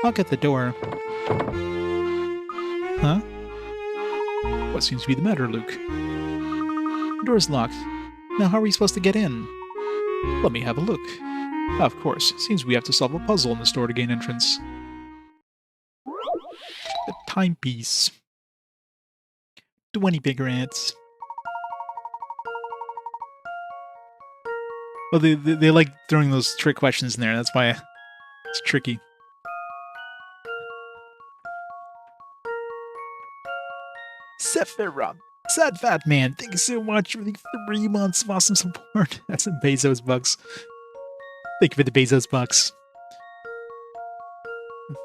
I'll get the door. Huh? What seems to be the matter, Luke? The door's locked. Now how are we supposed to get in? Let me have a look. Of course, it seems we have to solve a puzzle in the store to gain entrance. The timepiece. 20 bigger ants. Well, they like throwing those trick questions in there. That's why it's tricky. Sephiroth. Sad Fat Man, thank you so much for the 3 months of awesome support. That's some Bezos bucks. Thank you for the Bezos bucks.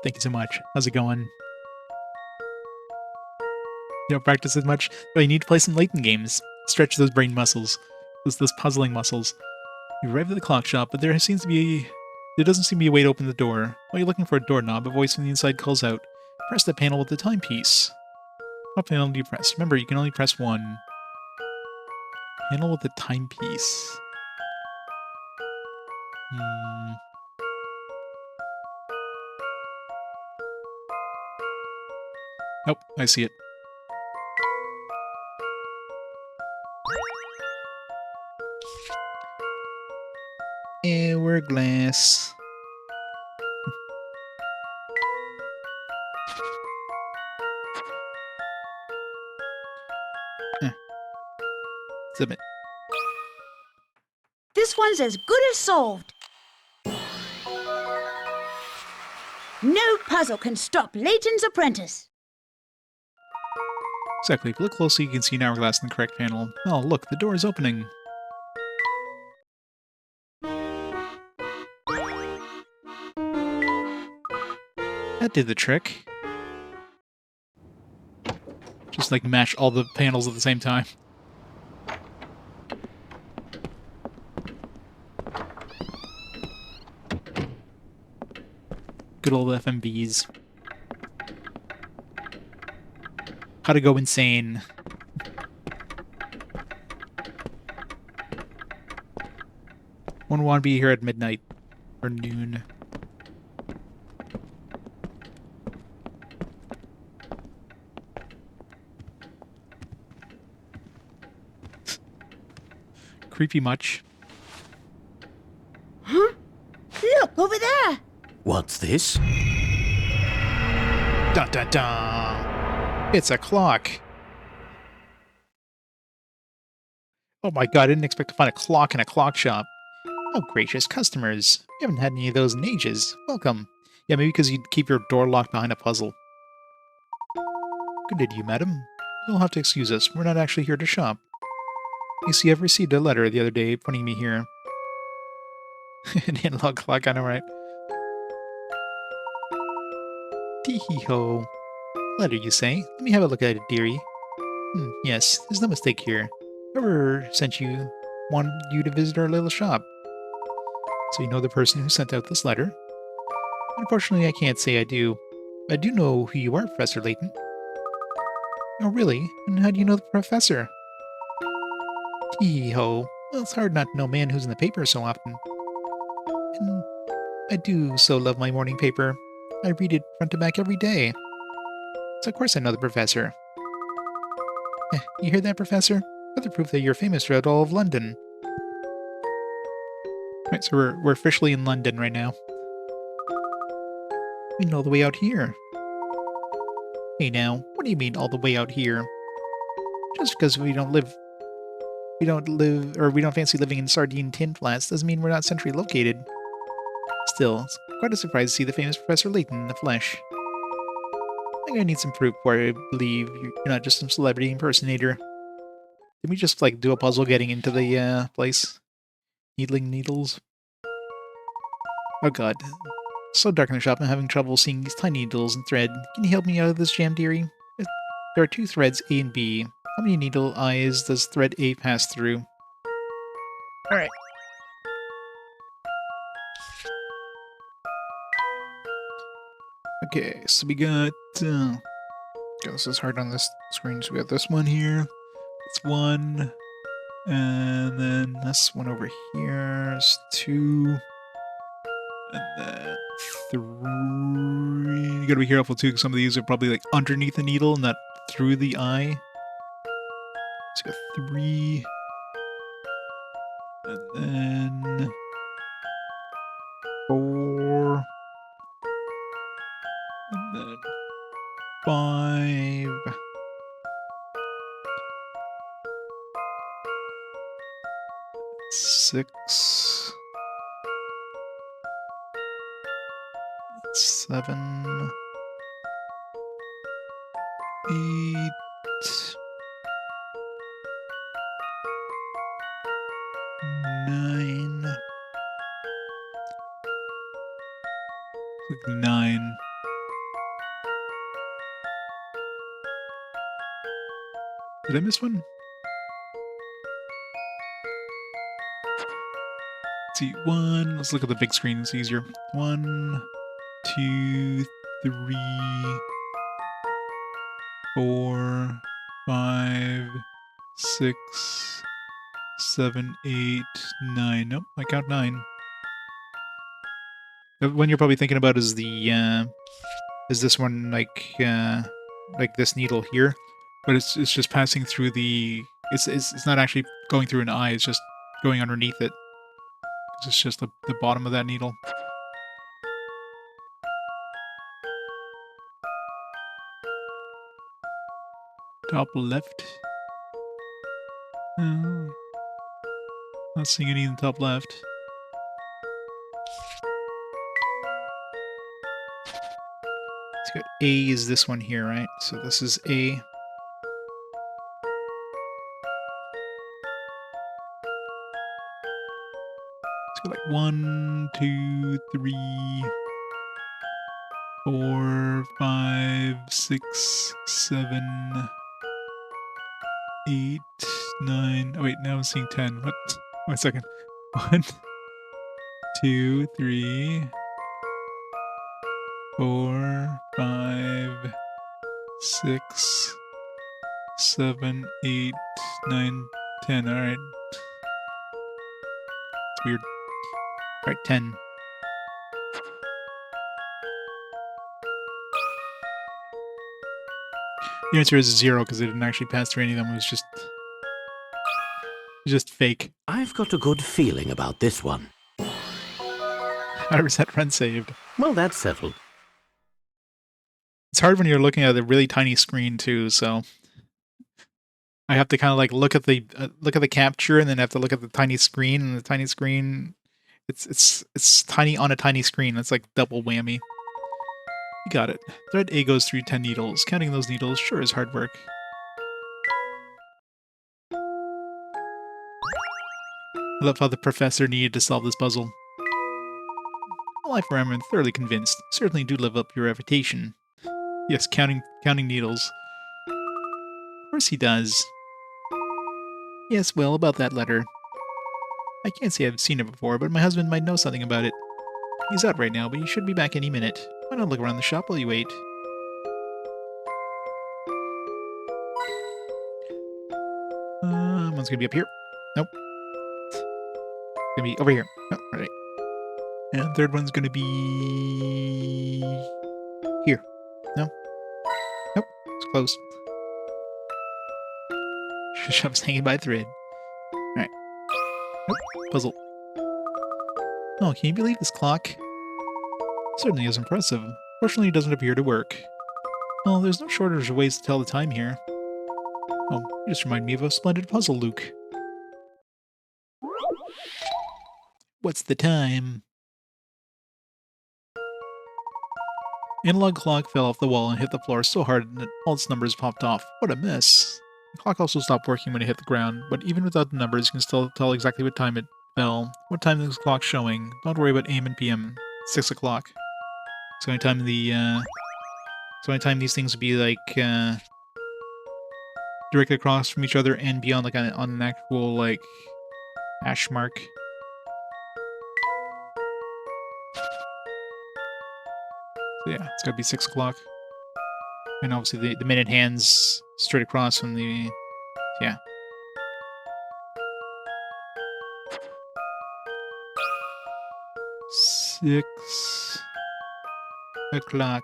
Thank you so much. How's it going? You don't practice as much? Well, you need to play some Layton games. Stretch those brain muscles. Those puzzling muscles. You arrive at the clock shop, but there doesn't seem to be a way to open the door. While you're looking for a doorknob, a voice from the inside calls out, Press the panel with the timepiece. What panel do you press? Remember, you can only press one. Panel with the timepiece. Oh, I see it. Hourglass. Submit. This one's as good as solved. No puzzle can stop Layton's apprentice. Exactly. If you look closely, you can see an hourglass in the correct panel. Oh, look, the door is opening. That did the trick. Just like mash all the panels at the same time. Good old FMVs. How to go insane. Wouldn't want to be here at midnight or noon. Creepy much. Huh? Look, over there! What's this? Dun dun dun! It's a clock! Oh my god, I didn't expect to find a clock in a clock shop. Oh, gracious customers. We haven't had any of those in ages. Welcome. Yeah, maybe because you'd keep your door locked behind a puzzle. Good day to you, madam. You'll have to excuse us. We're not actually here to shop. You see, I've received a letter the other day pointing me here. An analog clock, I know, right? Tee-hee-ho. Letter, you say? Let me have a look at it, dearie. Yes, there's no mistake here. Whoever sent you wanted you to visit our little shop. So you know the person who sent out this letter? Unfortunately, I can't say I do. I do know who you are, Professor Layton. Oh, really? And how do you know the professor? Tee-ho. Well, it's hard not to know a man who's in the paper so often. And I do so love my morning paper. I read it front to back every day. So of course I know the professor. You hear that, Professor? Further proof that you're famous throughout all of London. Right, so we're officially in London right now. We know all the way out here. Hey now, what do you mean all the way out here? Just because we don't fancy living in sardine tin flats doesn't mean we're not centrally located. Still, it's quite a surprise to see the famous Professor Layton in the flesh. I think I need some proof before I believe you're not just some celebrity impersonator. Did we just, like, do a puzzle getting into the, place? Needling needles? Oh god. It's so dark in the shop, I'm having trouble seeing these tiny needles and thread. Can you help me out of this jam, dearie? There are two threads, A and B. How many needle eyes does thread A pass through? Alright. Okay, so we got... God, this is hard on this screen, so we got this one here. It's one. And then this one over here is two. And then three. You gotta be careful too, because some of these are probably like underneath the needle, not through the eye. So we got three. And then four. And then 5. 6. 7. 8. 9. 9. Did I miss one? Let's see, 1. Let's look at the big screen, it's easier. 1, 2, 3, 4, 5, 6, 7, 8, 9. Nope, I count 9. The one you're probably thinking about is is this one like this needle here, but it's just passing through the. It's not actually going through an eye. It's just going underneath it. 'Cause it's just the bottom of that needle. Top left. Oh, not seeing any in the top left. It's got A is this one here, right? So this is A. Let's go like 1, 2, 3, 4, 5, 6, 7, 8, 9. Oh wait, now I'm seeing 10. What? 1 second. 1, 2, 3, 4, 5, 6, 7, 8, 9, 10. Alright. It's weird. Alright, 10. The answer is 0 because it didn't actually pass through any of them. It was just fake. I've got a good feeling about this one. 100% run saved. Well, that's settled. It's hard when you're looking at a really tiny screen too, so I have to kind of like look at the capture and then have to look at the tiny screen, and the tiny screen it's tiny on a tiny screen. It's like double whammy. You got it. Thread A goes through 10 needles. Counting those needles sure is hard work. I love how the professor needed to solve this puzzle. Well, I for am thoroughly convinced. Certainly do live up your reputation. Yes, counting needles. Of course he does. Yes, well, about that letter. I can't say I've seen it before, but my husband might know something about it. He's out right now, but he should be back any minute. Why not look around the shop while you wait? One's gonna be up here. Nope. Gonna be over here. Oh, right. And third one's gonna be here. No. Nope. It's close. Shop's hanging by a thread. Alright. Nope. Puzzle. Oh, can you believe this clock? Certainly is impressive. Fortunately, it doesn't appear to work. Well, there's no shortage of ways to tell the time here. Oh, you just remind me of a splendid puzzle, Luke. What's the time? Analog clock fell off the wall and hit the floor so hard that all its numbers popped off. What a mess. The clock also stopped working when it hit the ground, but even without the numbers, you can still tell exactly what time it fell. What time is the clock showing? Don't worry about AM and PM. 6 o'clock. So anytime these things would be like directly across from each other and beyond, like on an actual like hash mark. So yeah, it's gotta be 6 o'clock. And obviously the minute hands straight across from the yeah. Six o'clock.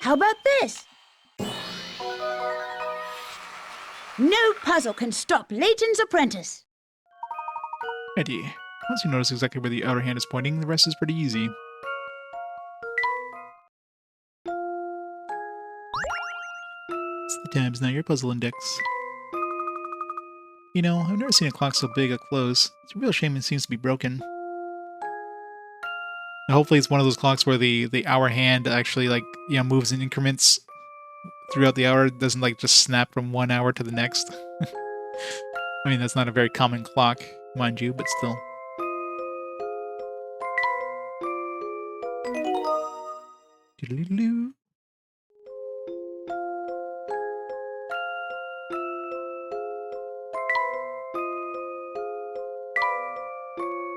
How about this? No puzzle can stop Layton's apprentice. Ready. Once you notice exactly where the outer hand is pointing, the rest is pretty easy. It's the times now, your puzzle index. You know, I've never seen a clock so big up close. It's a real shame it seems to be broken. Now, hopefully it's one of those clocks where the hour hand actually, like, you know, moves in increments throughout the hour. It doesn't, like, just snap from one hour to the next. I mean, that's not a very common clock, mind you, but still. Doodle-doo.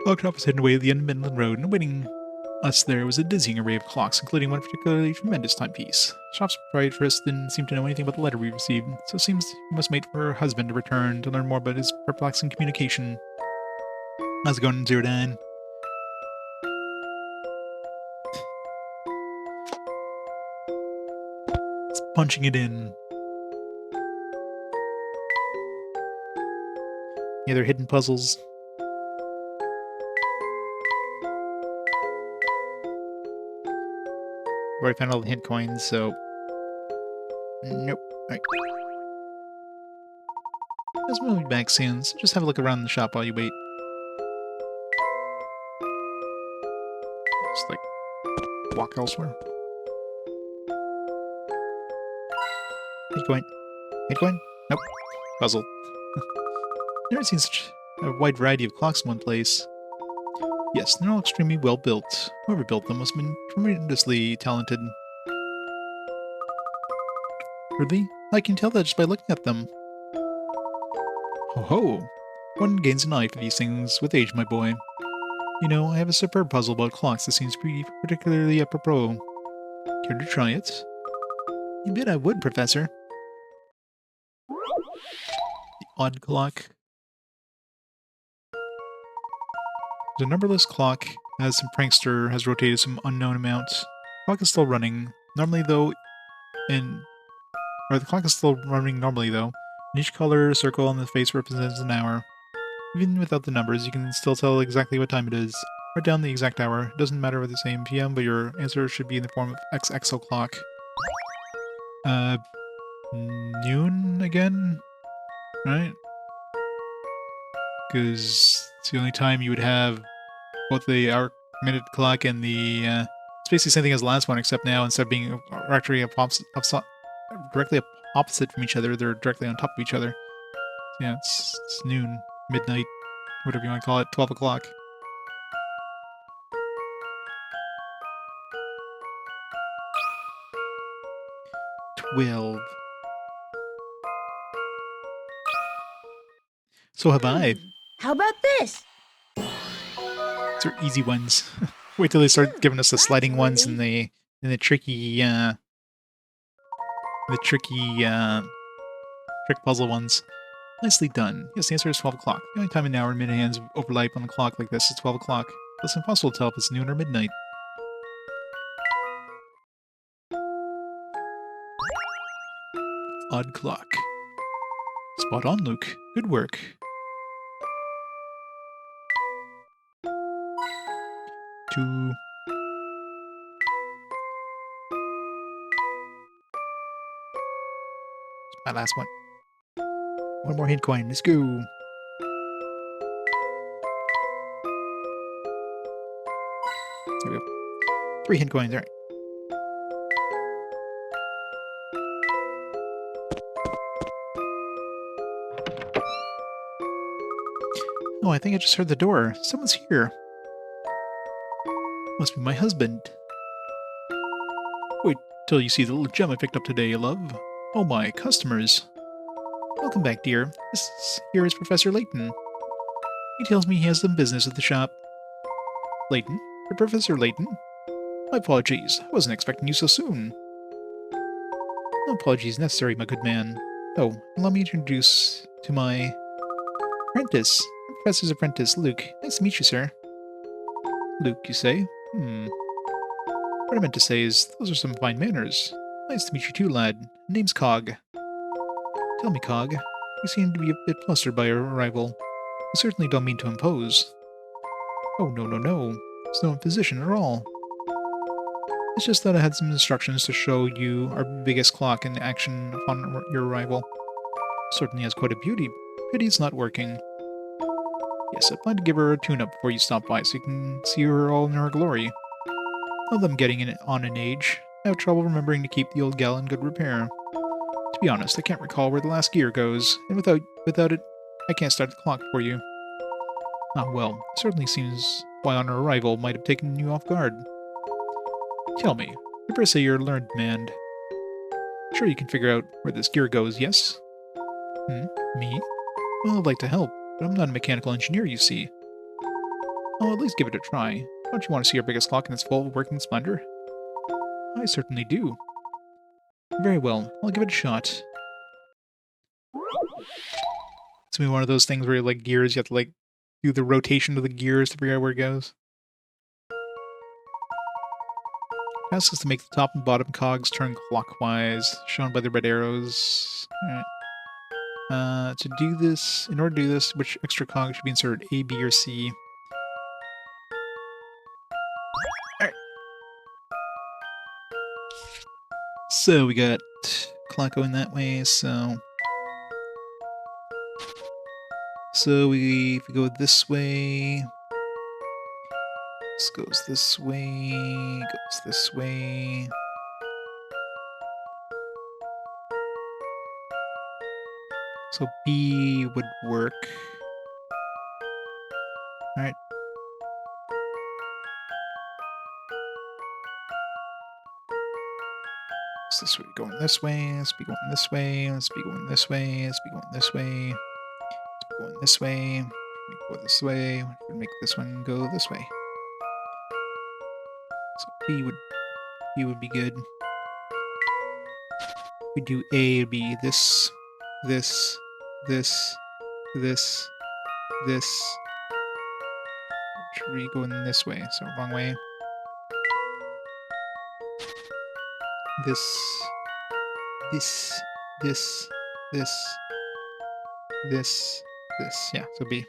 Clock shop is hidden away at the end of Midland Road and waiting Us there was a dizzying array of clocks, including one particularly tremendous timepiece. Shop's proprietress didn't seem to know anything about the letter we received, so it seems we must wait for her husband to return to learn more about his perplexing communication. How's it going, Zero Dan? It's punching it in. Yeah, they're hidden puzzles. Where I found all the hint coins, so... Nope. Alright. We'll be back soon, so just have a look around the shop while you wait. Just, like, walk elsewhere. Hint coin. Hint coin? Nope. Puzzle. Never seen such a wide variety of clocks in one place. Yes, they're all extremely well built. Whoever built them must have been tremendously talented. Really? I can tell that just by looking at them. Ho ho! One gains an eye for these things with age, my boy. You know, I have a superb puzzle about clocks that seems particularly apropos. Care to try it? You bet I would, Professor. The odd clock. The numberless clock, as some prankster has rotated some unknown amount. The clock is still running. The clock is still running normally though. And each color circle on the face represents an hour. Even without the numbers, you can still tell exactly what time it is. Write down the exact hour. It doesn't matter whether it's AM, PM, but your answer should be in the form of XX o'clock. Noon again? Right? Because it's the only time you would have both the hour minute clock and the it's basically the same thing as the last one, except now instead of being directly opposite from each other, they're directly on top of each other. So yeah, it's noon, midnight, whatever you want to call it, 12 o'clock. So have I. How about this? These are easy ones. Wait till they start giving us the sliding ones and the tricky trick puzzle ones. Nicely done. Yes, the answer is 12 o'clock. The only time an hour and minute hands overlap on a clock like this is 12 o'clock. It's impossible to tell if it's noon or midnight. Odd clock. Spot on, Luke. Good work. Two. It's my last one. One more hint coin. Let's go. There we go. 3 hint coins. All right. Oh, I think I just heard the door. Someone's here. Must be my husband. Wait till you see the little gem I picked up today, love. Oh my, customers. Welcome back, dear. Here is Professor Layton. He tells me he has some business at the shop. Layton? You're Professor Layton? My apologies. I wasn't expecting you so soon. No apologies necessary, my good man. Oh, allow me to introduce to my apprentice. Professor's apprentice, Luke. Nice to meet you, sir. Luke, you say? What I meant to say is, those are some fine manners. Nice to meet you too, lad. Name's Cog. Tell me, Cog, you seem to be a bit flustered by our arrival. You certainly don't mean to impose. Oh, no. It's no imposition at all. It's just that I had some instructions to show you our biggest clock in action upon your arrival. Certainly has quite a beauty. Pity it's not working. Yes, I plan to give her a tune-up before you stop by so you can see her all in her glory. Now that I'm getting on in age, I have trouble remembering to keep the old gal in good repair. To be honest, I can't recall where the last gear goes, and without it, I can't start the clock for you. Ah, well, it certainly seems why on her arrival might have taken you off guard. Tell me, you better say you're a learned man. Sure you can figure out where this gear goes, yes? Me? Well, I'd like to help, but I'm not a mechanical engineer, you see. I'll at least give it a try. Don't you want to see our biggest clock in its full working splendor? I certainly do. Very well, I'll give it a shot. It's gonna be one of those things where, like, gears, you have to, like, do the rotation of the gears to figure out where it goes. Task is to make the top and bottom cogs turn clockwise, shown by the red arrows. Alright. To do this, in order to do this, which extra cog should be inserted, A, B, or C? Alright. So we got clock going that way, so if we go this way, this goes this way, goes this way. So B would work. Alright. So this way, going this way, let's be going this way, let's be going this way, let's be going this way, let's be going this way, go this way, make this one go this way. So B would be good. We do A, it'd be this, this, this, this, this. Should we go in this way? So wrong way. This, this, this, this, this, this. Yeah, so B.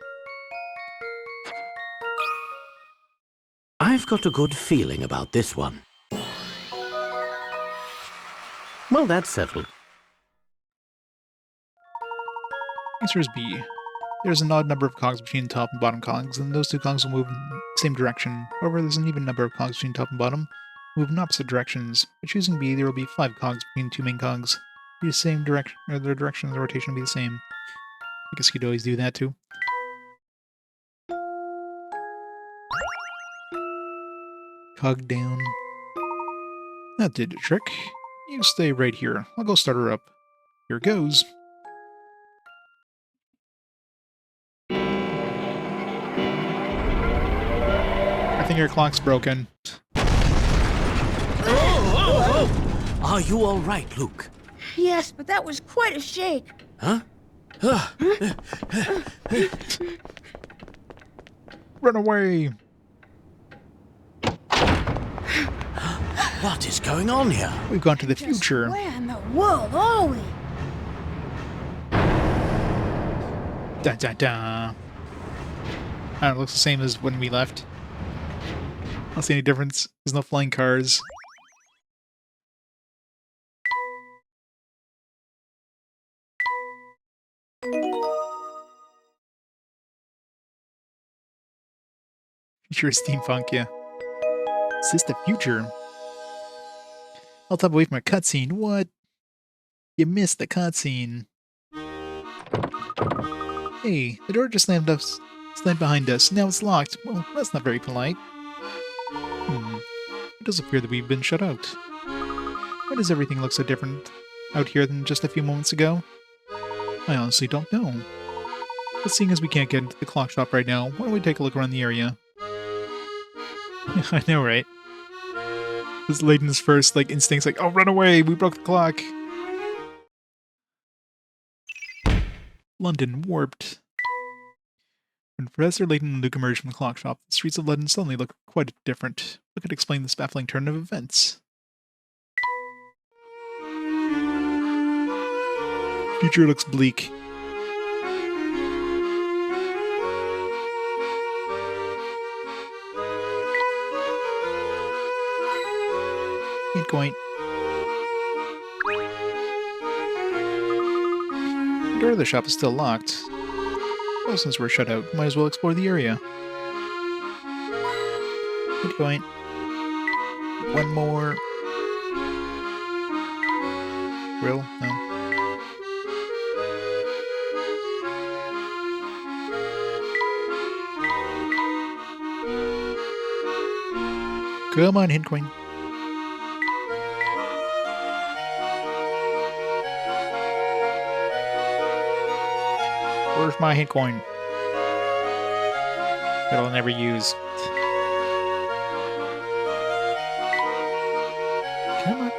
I've got a good feeling about this one. Well, that's settled. Answer is B. There's an odd number of cogs between top and bottom cogs, and those two cogs will move in the same direction. However, there's an even number of cogs between top and bottom, move in opposite directions. By choosing B, there will be 5 cogs between two main cogs. Be the same direction, or the direction of the rotation will be the same. I guess you could always do that too. Cog down. That did the trick. You stay right here. I'll go start her up. Here goes. I think your clock's broken. Are you all right, Luke? Yes, but that was quite a shake. Huh? Run away! What is going on here? We've gone to the future. Where in the world are we? Da da da. It looks the same as when we left. I don't see any difference. There's no flying cars. Future is steampunk, yeah. Is this the future? I'll tap away from a cutscene. What? You missed the cutscene. Hey, the door just slammed behind us. Now it's locked. Well, that's not very polite. It does appear that we've been shut out. Why does everything look so different out here than just a few moments ago? I honestly don't know. But seeing as we can't get into the clock shop right now, why don't we take a look around the area? I know, right? This is Layton's first, like, instincts, like, oh, run away! We broke the clock! London warped. When Professor Layton and Luke emerged from the clock shop, the streets of London suddenly looked quite different. What could explain this baffling turn of events? Future looks bleak. Ain't going. The door of the shop is still locked. Well, since we're shut out, might as well explore the area. Keep going. One more. Grill? No. Come on, hint coin. Where's my hint coin? That I'll never use. Come on.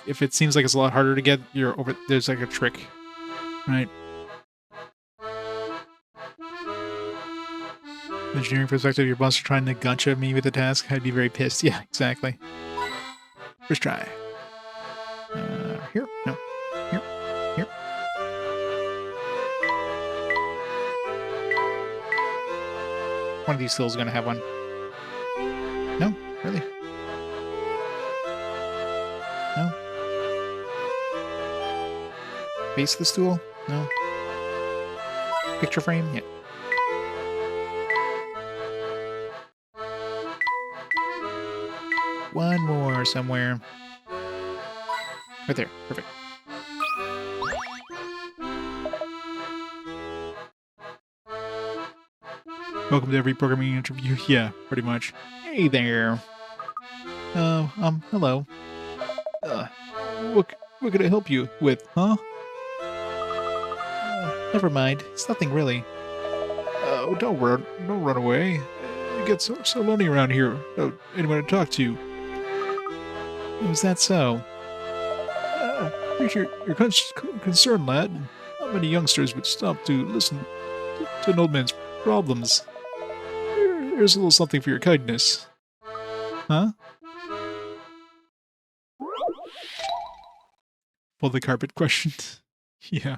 if it seems like it's a lot harder to get, you're over. There's like a trick, right? Engineering perspective, your boss are trying to gotcha me with the task. I'd be very pissed. Yeah, exactly. First try. Here? No. Here? Here? One of these skills is going to have one. No? Really? No? Base of the stool? No? Picture frame? Yeah. One more somewhere. Right there. Perfect. Welcome to every programming interview. Yeah, pretty much. Hey there. Hello. What could I help you with, huh? Never mind. It's nothing really. Oh, don't run away. It gets so lonely around here. Without anyone to talk to. Is that so? Appreciate your concern, lad. Not many youngsters would stop to listen to an old man's problems. Here's a little something for your kindness. Huh? Pull the carpet question. Yeah.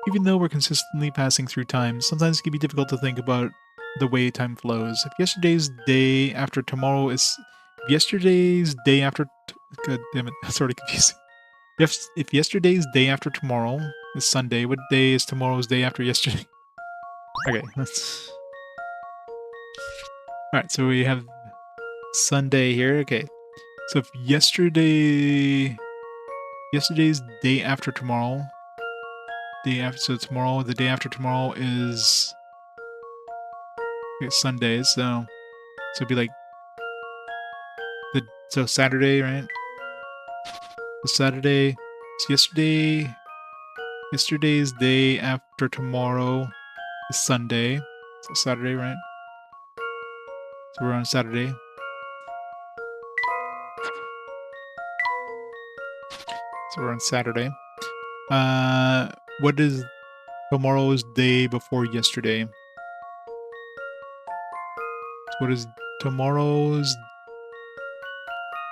Even though we're consistently passing through time, sometimes it can be difficult to think about the way time flows. If yesterday's day after tomorrow is... If yesterday's day after... God damn it, that's already confusing. If yesterday's day after tomorrow is Sunday, what day is tomorrow's day after yesterday? Okay, let's... Alright, so we have Sunday here. Okay, so if yesterday's day after tomorrow... So tomorrow, the day after tomorrow is... Okay, Sunday, so it'd be like... So Saturday, right? So Saturday... So yesterday's day after tomorrow is Sunday. So Saturday, right? So we're on Saturday. So we're on Saturday. What is tomorrow's day before yesterday? So what is tomorrow's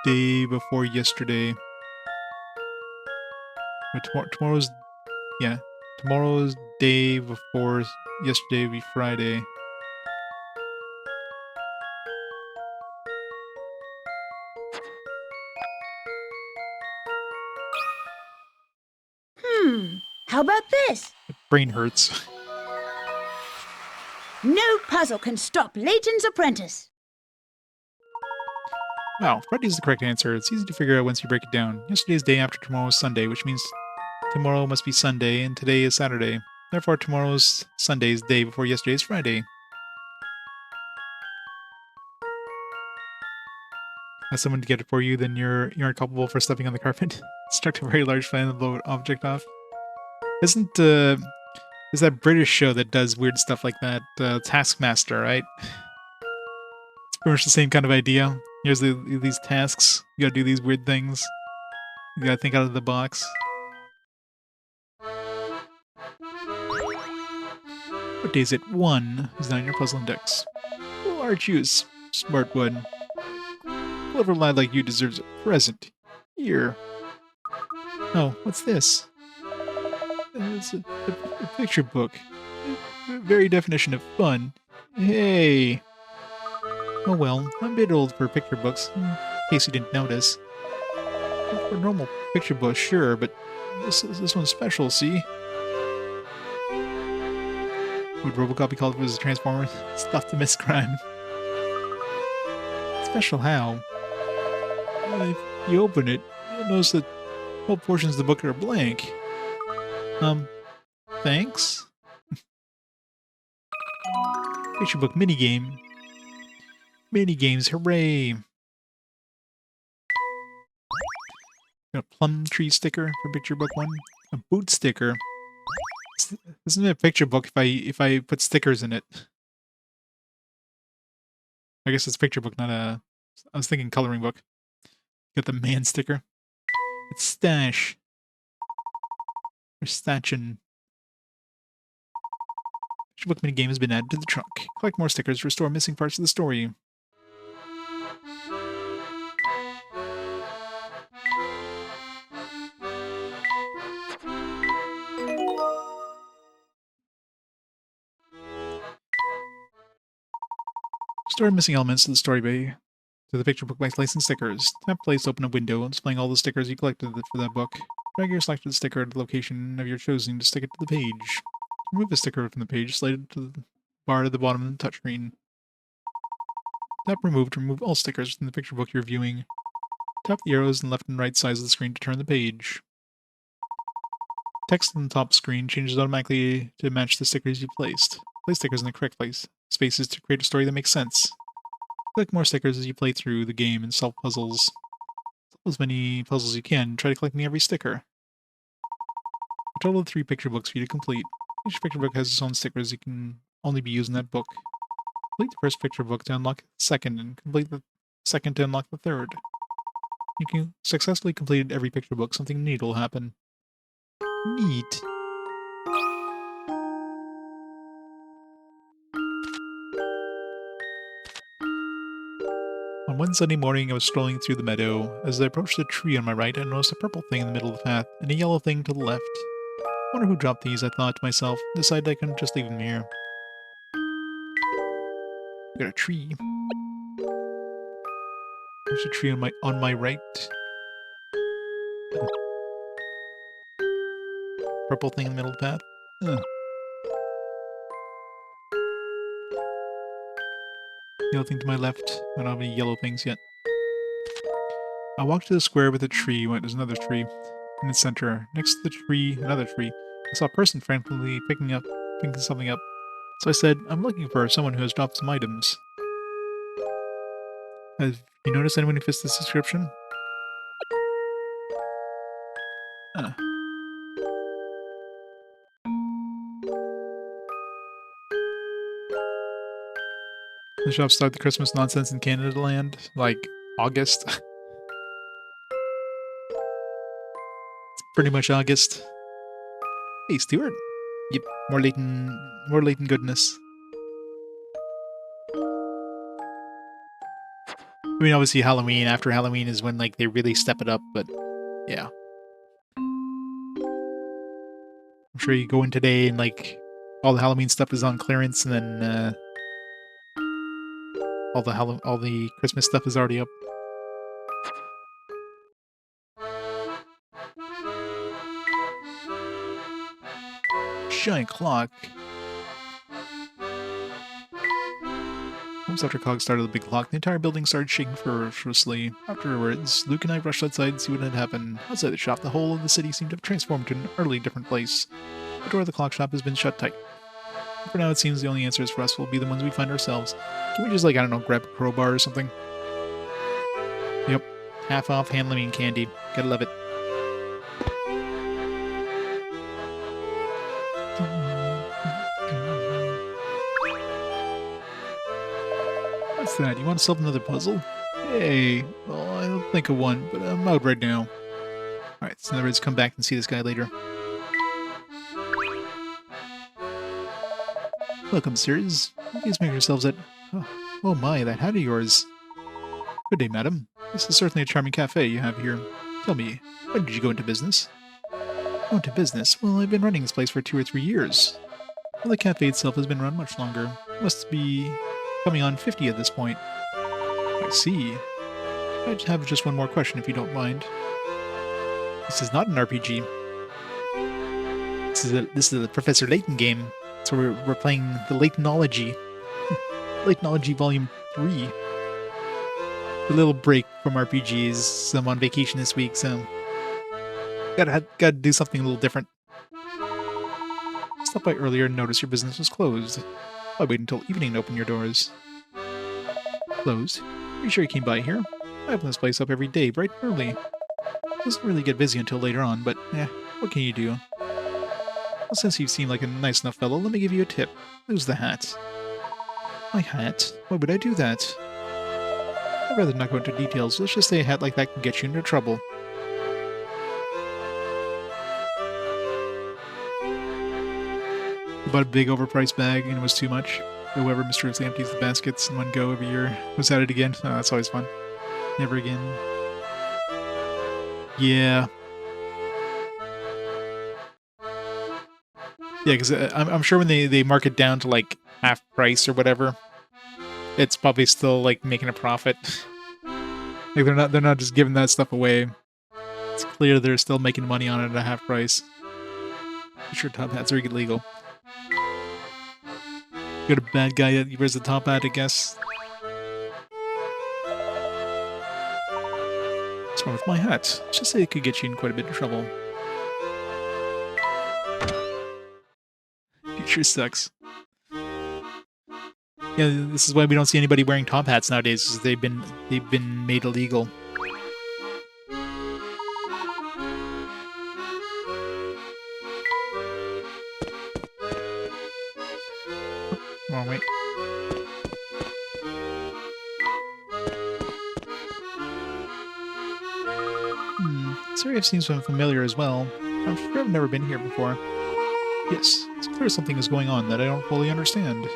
day before yesterday? Tomorrow's... Yeah. Tomorrow's day before yesterday would be Friday. How about this? Brain hurts. No puzzle can stop Layton's apprentice. Wow, Friday's the correct answer. It's easy to figure out once you break it down. Yesterday's day after tomorrow is Sunday, which means tomorrow must be Sunday, and today is Saturday. Therefore, tomorrow's Sunday's day before yesterday's Friday. Ask someone to get it for you, then you're culpable for stepping on the carpet. Struck a very large fan and blow an object off. There's that British show that does weird stuff like that, Taskmaster, right? It's pretty much the same kind of idea. Here's these tasks. You gotta do these weird things. You gotta think out of the box. What day is it? 1 is on your puzzle index. Oh, aren't you a smart one? A clever lad like you deserves a present. Here. Oh, what's this? It's a picture book. Very definition of fun. Hey! Oh well, I'm a bit old for picture books, in case you didn't notice. For a normal picture book, sure, but this one's special, see? Would Robocop be called if it was a Transformer? Stuff to miss crime. Special how? If you open it, you'll notice that whole portions of the book are blank. Thanks? Picture book minigame. Minigames, hooray! Got a plum tree sticker for picture book 1. A boot sticker. This isn't a picture book if I put stickers in it. I guess it's a picture book, not a... I was thinking coloring book. Got the man sticker. It's Stash. Or Stachin. Picture book minigame has been added to the trunk. Collect more stickers to restore missing parts of the story. Restore missing elements to the story bay. To the picture book by slicing stickers. Tap place to open a window displaying all the stickers you collected for that book. Drag your selected sticker to the location of your choosing to stick it to the page. Remove the sticker from the page, slide it to the bar at the bottom of the touchscreen. Tap remove to remove all stickers from the picture book you're viewing. Tap the arrows on the left and right sides of the screen to turn the page. Text on the top screen changes automatically to match the stickers you placed. Place stickers in the correct spaces to create a story that makes sense. Collect more stickers as you play through the game and solve puzzles. Solve as many puzzles as you can, try collecting every sticker. A total of 3 picture books for you to complete. Each picture book has its own stickers that can only be used in that book. Complete the first picture book to unlock the second, and complete the second to unlock the third. You can successfully completed every picture book, something neat will happen. Neat. On one Sunday morning, I was strolling through the meadow. As I approached the tree on my right, I noticed a purple thing in the middle of the path, and a yellow thing to the left. Wonder who dropped these, I thought to myself. Decided I couldn't just leave them here. I got a tree. There's a tree on my right. Purple thing in the middle of the path. Ugh. Yellow thing to my left. I don't have any yellow things yet. I walked to the square with a tree. There's another tree in the center. Next to the tree, another tree. I saw a person frantically picking something up. So I said, I'm looking for someone who has dropped some items. Have you noticed anyone who fits this description? The shop started the Christmas nonsense in Canada land, like August. It's pretty much August. Hey, Stuart. Yep, more Layton goodness. I mean, obviously Halloween, after Halloween is when, like, they really step it up, but, yeah. I'm sure you go in today and, like, all the Halloween stuff is on clearance, and then, all the Christmas stuff is already up. Giant clock. Once after Cog started the big clock, the entire building started shaking ferociously. Afterwards, Luke and I rushed outside to see what had happened. Outside the shop, the whole of the city seemed to have transformed to an utterly different place. The door of the clock shop has been shut tight. For now, it seems the only answers for us will be the ones we find ourselves. Can we just, like, I don't know, grab a crowbar or something? Yep. Half off Halloween candy. Gotta love it. What's that? You want to solve another puzzle? Hey, well, I don't think of one, but I'm out right now. Alright, so in other words, come back and see this guy later. Welcome, sirs. Please make yourselves at... Oh my, that hat of yours. Good day, madam. This is certainly a charming cafe you have here. Tell me, when did you go into business? Go into business? Well, I've been running this place for 2 or 3 years. Well, the cafe itself has been run much longer. Must be coming on 50 at this point. I see. I have just one more question if you don't mind. This is not an RPG. This is a Professor Layton game. So we're playing the Laytonology. Laytonology Volume 3. A little break from RPGs. I'm on vacation this week, so gotta do something a little different. Stopped by earlier and noticed your business was closed. Why wait until evening to open your doors? Closed? Are you sure you came by here? I open this place up every day, bright and early. It doesn't really get busy until later on, but what can you do? Well, since you seem like a nice enough fellow, let me give you a tip. Lose the hat. My hat? Why would I do that? I'd rather not go into details. Let's just say a hat like that can get you into trouble. I bought a big overpriced bag and it was too much. Whoever mysteriously empties the baskets in one go every year was at it again. Oh, that's always fun. Never again. Yeah. Yeah, because I'm sure when they mark it down to like half price or whatever, it's probably still like making a profit. Like they're not just giving that stuff away. It's clear they're still making money on it at a half price. I'm sure top hats are illegal. You got a bad guy that wears the top hat, I guess. What's wrong with my hat? Let's just say it could get you in quite a bit of trouble. It sure sucks. Yeah, this is why we don't see anybody wearing top hats nowadays, because they've been made illegal. Wrong way. This area seems familiar as well. I'm sure I've never been here before. Yes, it's clear something is going on that I don't fully understand.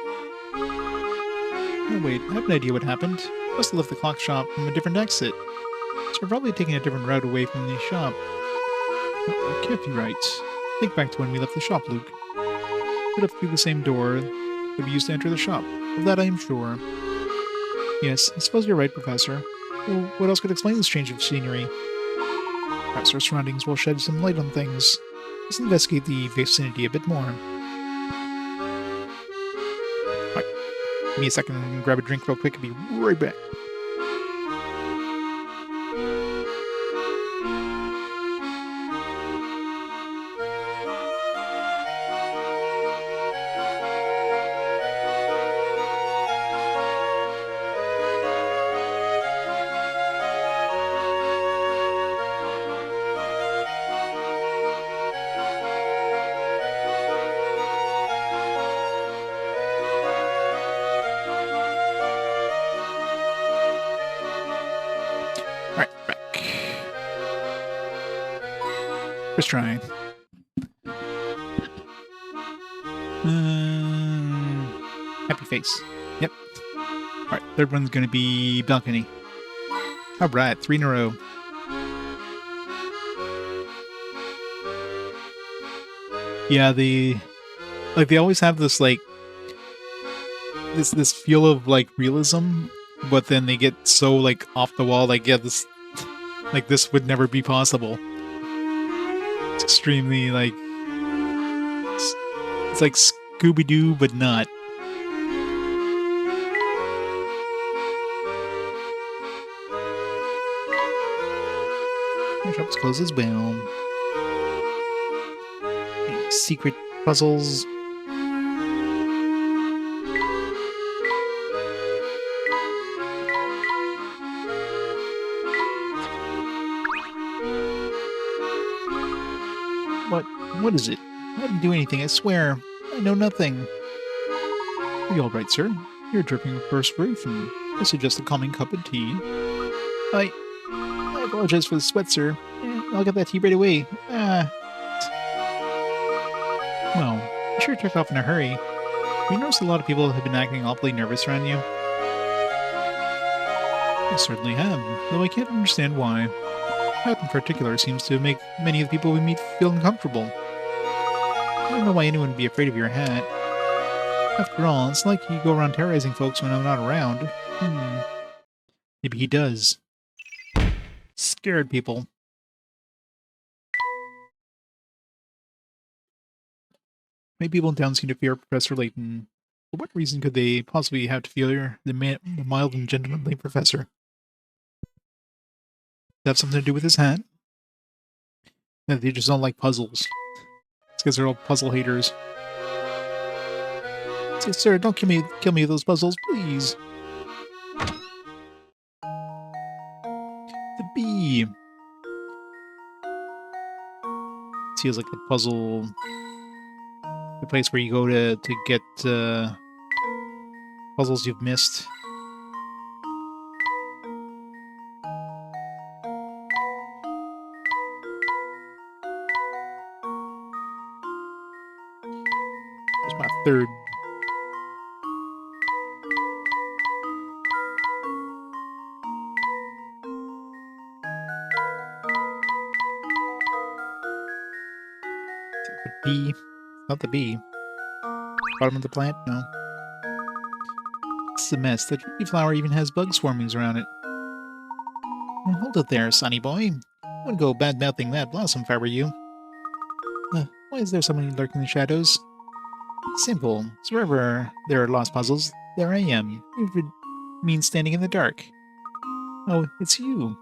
Oh wait, I have an idea what happened. Must have left the clock shop from a different exit. So we're probably taking a different route away from the shop. Oh, that can't be right. Think back to when we left the shop, Luke. We left through the same door that we used to enter the shop. Of that I am sure. Yes, I suppose you're right, Professor. Well, what else could explain this change of scenery? Perhaps our surroundings will shed some light on things. Let's investigate the vicinity a bit more. Right. Give me a second and grab a drink real quick and be right back. First try. Happy face. Yep. Alright, third one's gonna be balcony. Alright, 3 in a row. Yeah, they always have this this feel of like realism, but then they get so like off the wall, like, yeah, this would never be possible. It's extremely like it's like Scooby-Doo, but not. My shop's closed as well. Secret puzzles. What is it? I didn't do anything, I swear. I know nothing. Are you alright, sir? You're dripping with perspiration. I suggest a calming cup of tea. I apologize for the sweat, sir. I'll get that tea right away. Well, you sure took off in a hurry. Have you noticed a lot of people have been acting awfully nervous around you? I certainly have, though I can't understand why. That in particular seems to make many of the people we meet feel uncomfortable. I don't know why anyone would be afraid of your hat. After all, it's like you go around terrorizing folks when I'm not around. Maybe he does. Scared people. Many people in town seem to fear Professor Layton. For what reason could they possibly have to fear the mild and gentlemanly professor? Does that have something to do with his hat? No, they just don't like puzzles. It's because they're all puzzle haters. Say, sir, don't kill me with those puzzles, please. The bee. Feels like the puzzle, the place where you go to get puzzles you've missed. third. The bee. Not the bee. Bottom of the plant? No. It's a mess. The tree flower even has bug swarmings around it. Now, hold it there, sonny boy. I wouldn't go bad-mouthing that blossom if I were you. Why is there somebody lurking in the shadows? Simple. So wherever there are lost puzzles, there I am. It would mean standing in the dark. Oh, it's you.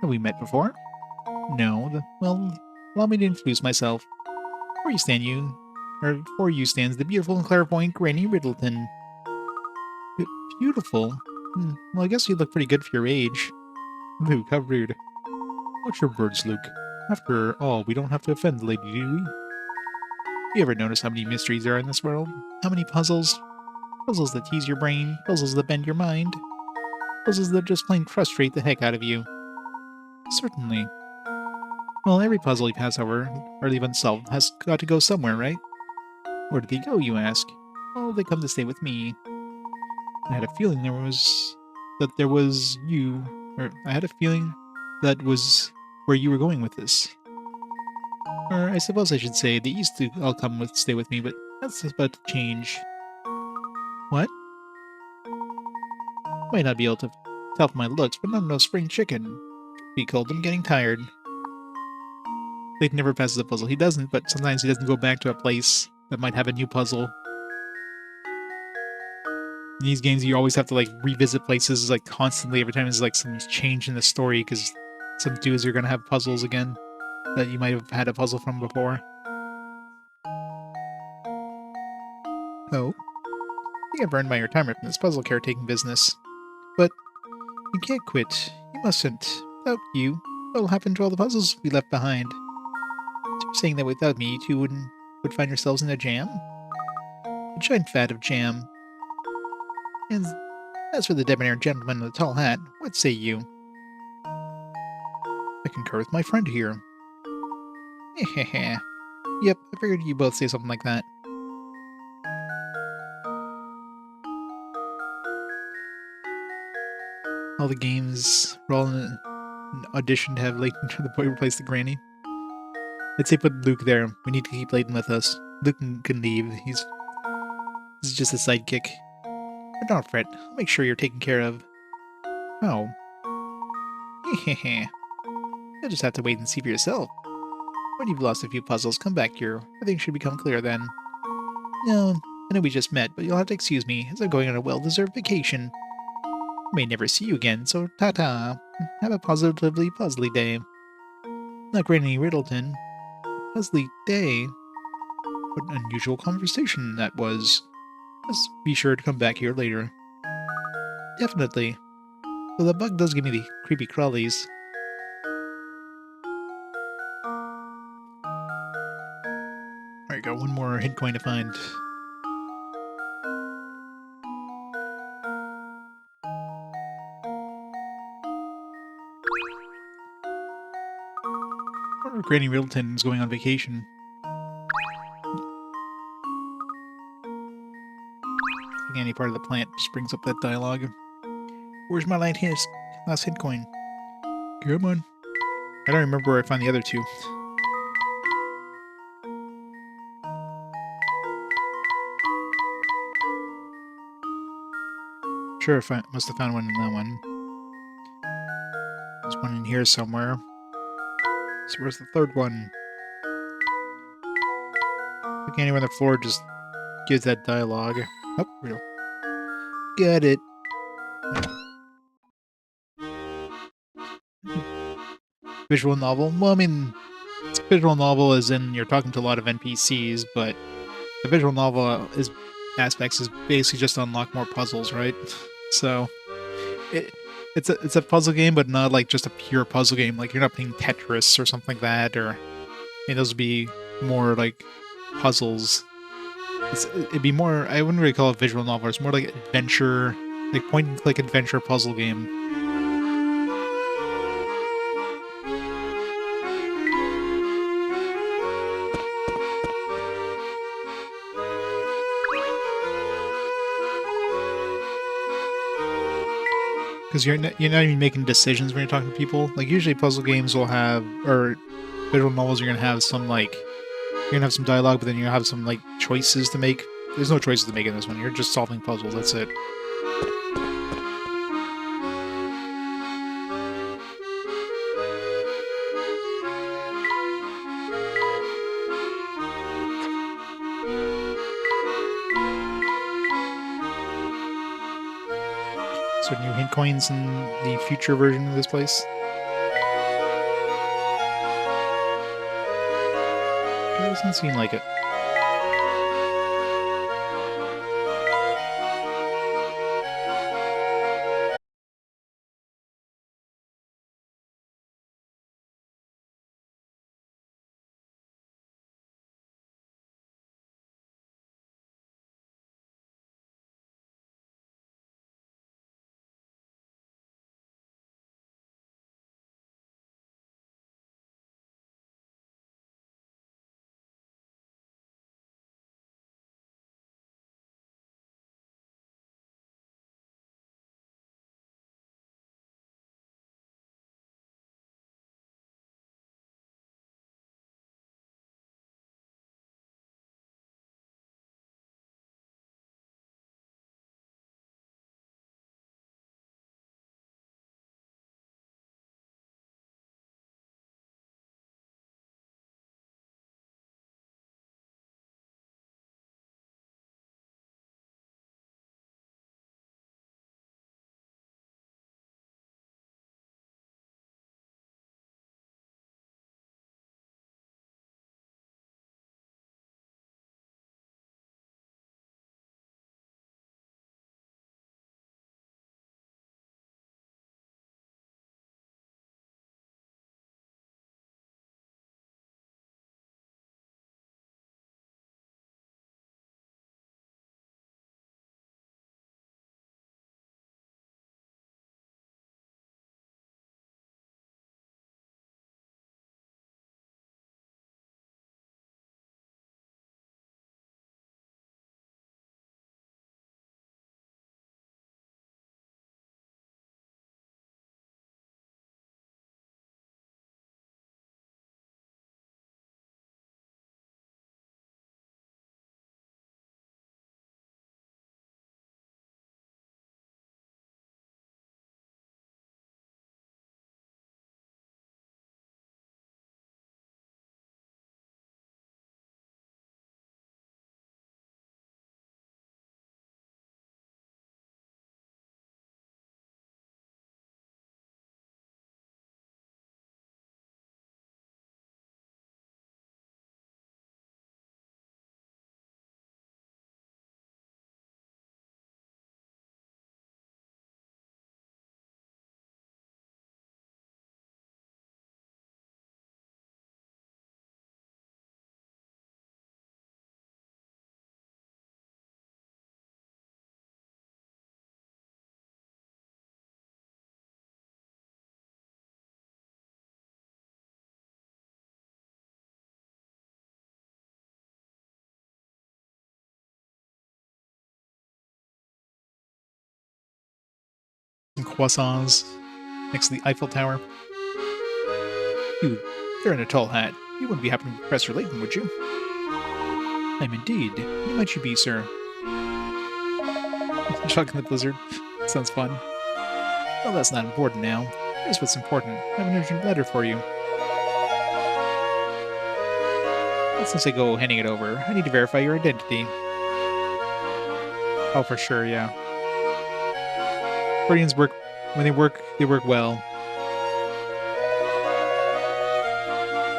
Have we met before? No. Well, allow me to introduce myself. Before you stands the beautiful and clairvoyant Granny Riddleton. Beautiful? Well, I guess you look pretty good for your age. Luke, how rude. Watch your words, Luke. After all, we don't have to offend the lady, do we? You ever notice how many mysteries there are in this world? How many puzzles? Puzzles that tease your brain, puzzles that bend your mind, puzzles that just plain frustrate the heck out of you. Certainly. Well, every puzzle you pass over or leave unsolved has got to go somewhere, right? Where did they go, you ask? Well, they come to stay with me. I had a feeling that was where you were going with this. Or I suppose I should say they used to all stay with me, but that's about to change. What? Might not be able to tell from my looks, but I'm no spring chicken. Be cold, I'm getting tired. Layton never passes a puzzle. He doesn't, but sometimes he doesn't go back to a place that might have a new puzzle. In these games, you always have to like revisit places like constantly every time there's like some change in the story because some dudes are gonna have puzzles again that you might have had a puzzle from before. Oh, I think I've earned my retirement from this puzzle caretaking business. But you can't quit. You mustn't. Without you, what will happen to all the puzzles we left behind? So you're saying that without me, you two would find yourselves in a jam? A giant vat of jam. And as for the debonair gentleman in the tall hat, what say you? I concur with my friend here. Hehehe. Yep, I figured you both say something like that. All the games were all in an audition to have Layton the boy replace the granny. I'd say put Luke there. We need to keep Layton with us. Luke can leave. He's just a sidekick. But don't fret. I'll make sure you're taken care of. Oh. Hehehe. You'll just have to wait and see for yourself. When you've lost a few puzzles, come back here. Everything should become clear then. No, I know we just met, but you'll have to excuse me, as I'm going on a well-deserved vacation. I may never see you again, so ta-ta. Have a positively puzzly day. Not Granny Riddleton. Puzzly day? What an unusual conversation that was. Just be sure to come back here later. Definitely. So the bug does give me the creepy crawlies. Alright, got one more hit coin to find. I wonder if Granny Riddleton is going on vacation. I think any part of the plant just brings up that dialogue. Where's my last hit coin? Come on. I don't remember where I found the other two. Sure, I must have found one in that one. There's one in here somewhere. So where's the third one? I think anywhere on the floor just gives that dialogue. Oh, real. Got it. Visual novel? Well, I mean, it's a visual novel as in you're talking to a lot of NPCs, but the visual novel aspects is basically just to unlock more puzzles, right? So, it's a puzzle game, but not like just a pure puzzle game. Like you're not playing Tetris or something like that, or those would be more like puzzles. It'd be more. I wouldn't really call it visual novel. It's more like adventure, like point and click adventure puzzle game. because you're not even making decisions when you're talking to people. Like usually puzzle games will have, or visual novels, you're gonna have some like you're gonna have some dialogue, but then you're gonna have some like choices to make. There's no choices to make in this one. You're just solving puzzles. That's it. So new hint coins in the future version of this place. It doesn't seem like it. Some croissants next to the Eiffel Tower. You, you're in a tall hat. You wouldn't be happening to Professor Layton, would you? I'm indeed. Who might you be, sir? Shock in the blizzard. Sounds fun. Well, that's not important now. Here's what's important. I have an urgent letter for you. But since I go handing it over, I need to verify your identity. Oh, for sure, yeah. Guardians work... When they work well.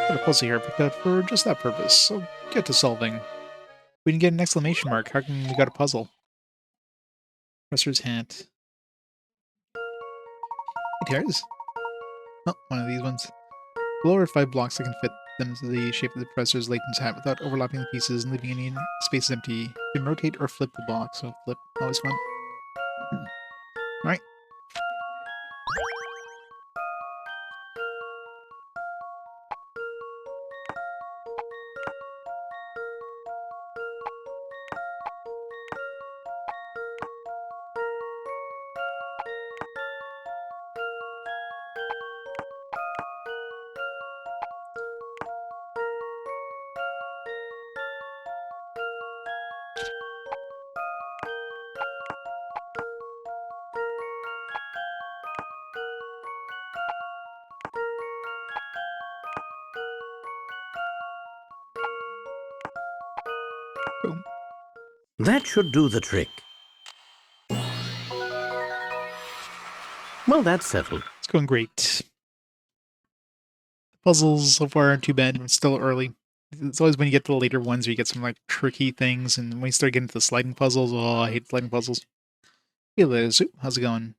Got a puzzle here picked out for just that purpose, so get to solving. We didn't get an exclamation mark. How come we got a puzzle? Professor's hat. Guitars? Oh, one of these ones. Below are 5 blocks that can fit them to the shape of the Professor's Layton's hat without overlapping the pieces and leaving any spaces empty. You can rotate or flip the box, so flip, always fun. Alright. Boom. That should do the trick. Well, that's settled. It's going great. Puzzles so far aren't too bad. It's still early. It's always when you get to the later ones where you get some like tricky things, and when you start getting to the sliding puzzles, oh, I hate sliding puzzles. Hey, Liz, how's it going?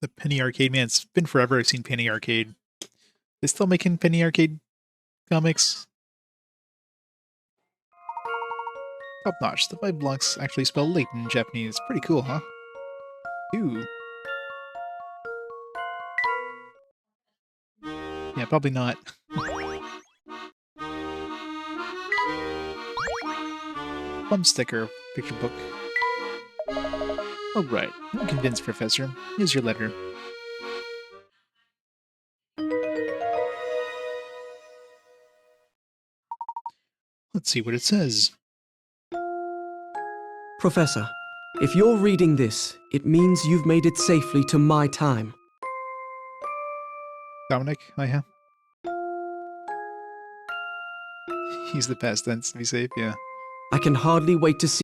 The Penny Arcade, man, it's been forever I've seen Penny Arcade. They still making Penny Arcade comics? Top notch. The 5 blocks actually spell Layton in Japanese. Pretty cool, huh? Ooh. Yeah, probably not. Bump sticker, picture book. Alright, I'm convinced, Professor. Here's your letter. Let's see what it says. Professor, if you're reading this, it means you've made it safely to my time. Dominic, I have. Use the past tense to be safe, yeah. I can hardly wait to see.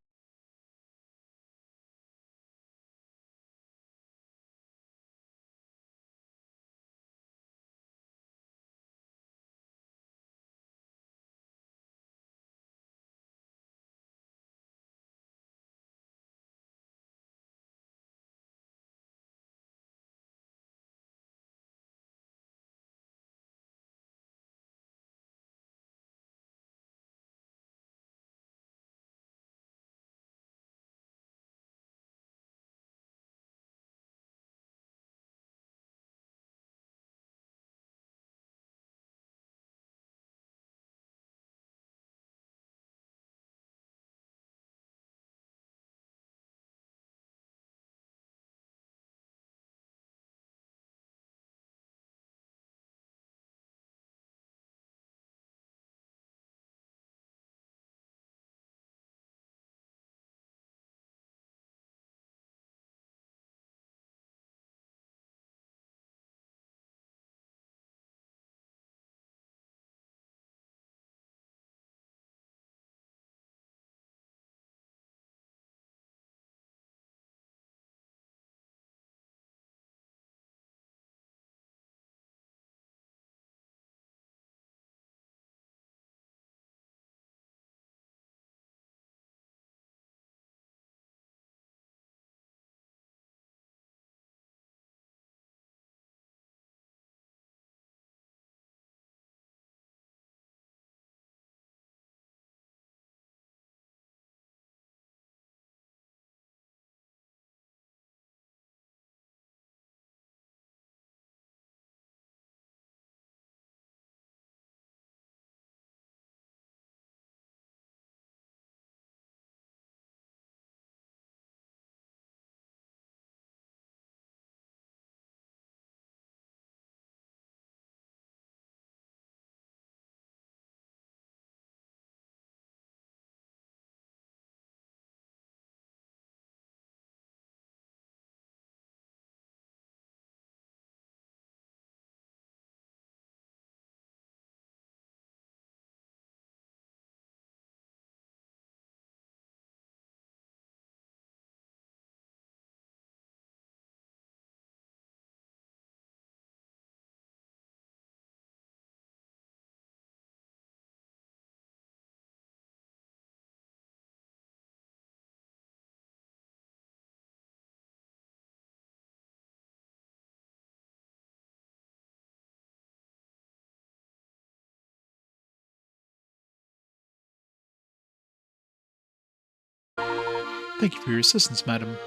Thank you for your assistance, madam.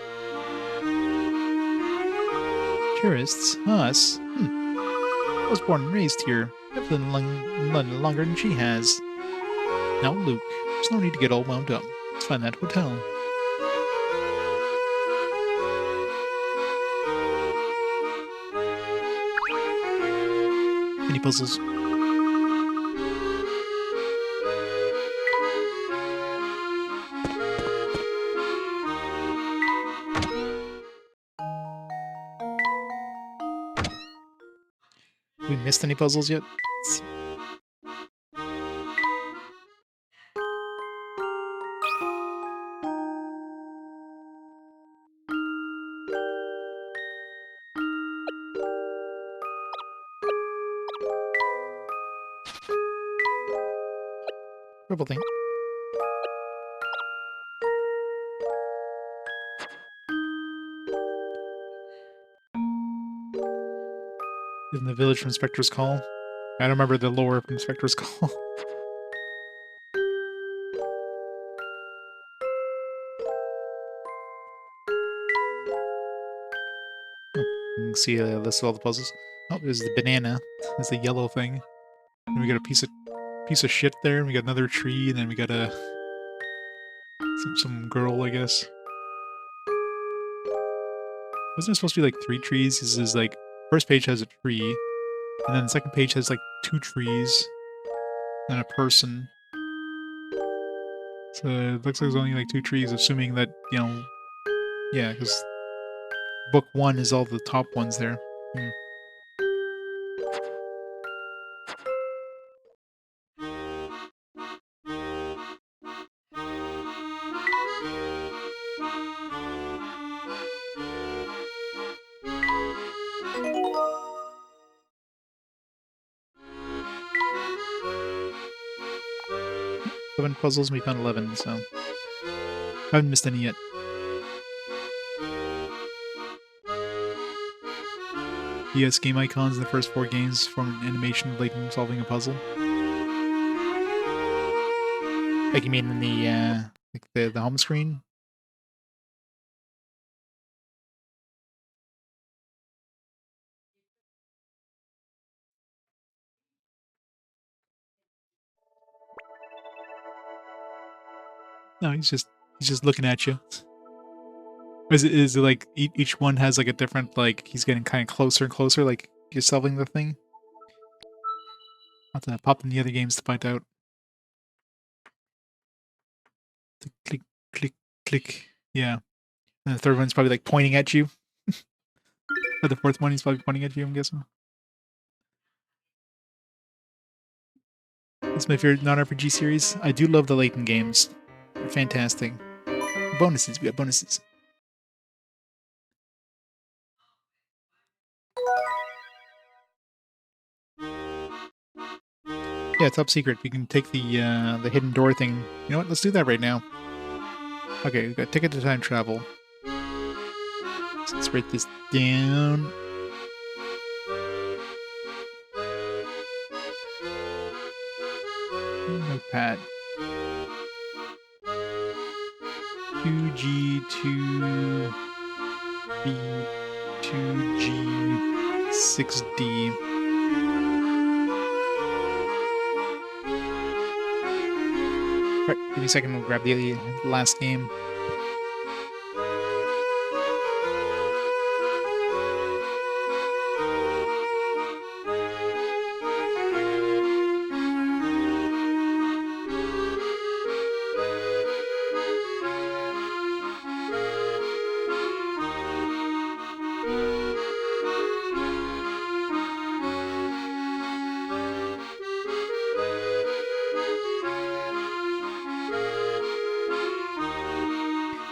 Tourists? Us? I was born and raised here. I've lived in London longer than she has. Now, Luke, there's no need to get all wound up. Let's find that hotel. Any puzzles? We missed any puzzles yet? Purple thing. In the village from Spectre's Call. I don't remember the lore from Spectre's Call. You can see a list of all the puzzles. Oh, there's the banana. There's the yellow thing. And we got a piece of shit there. And we got another tree, and then we got a some girl, I guess. Wasn't there supposed to be like 3 trees? This is like first page has a tree, and then the second page has like 2 trees, and a person. So it looks like there's only like 2 trees, assuming that, you know, yeah, because book 1 is all the top ones there. Hmm. 11 puzzles, and we found 11, so haven't missed any yet. Yes, game icons in the first 4 games form an animation of Layton solving a puzzle. Like you mean in the like the home screen? No, he's just looking at you. Is it like each one has like a different, like he's getting kind of closer and closer, like you're solving the thing? I'll have to pop in the other games to find out. Click, click, click. Yeah. And the third one's probably like pointing at you. Or the fourth one he's probably pointing at you, I'm guessing. It's my favorite non-RPG series. I do love the Layton games. They're fantastic. Bonuses, we got bonuses. Yeah, top secret. We can take the hidden door thing. You know what? Let's do that right now. Okay, we've got ticket to time travel. So let's write this down. Notepad. 2G, 2B, 2G, 6D. Alright, give me a second, we'll grab the last game.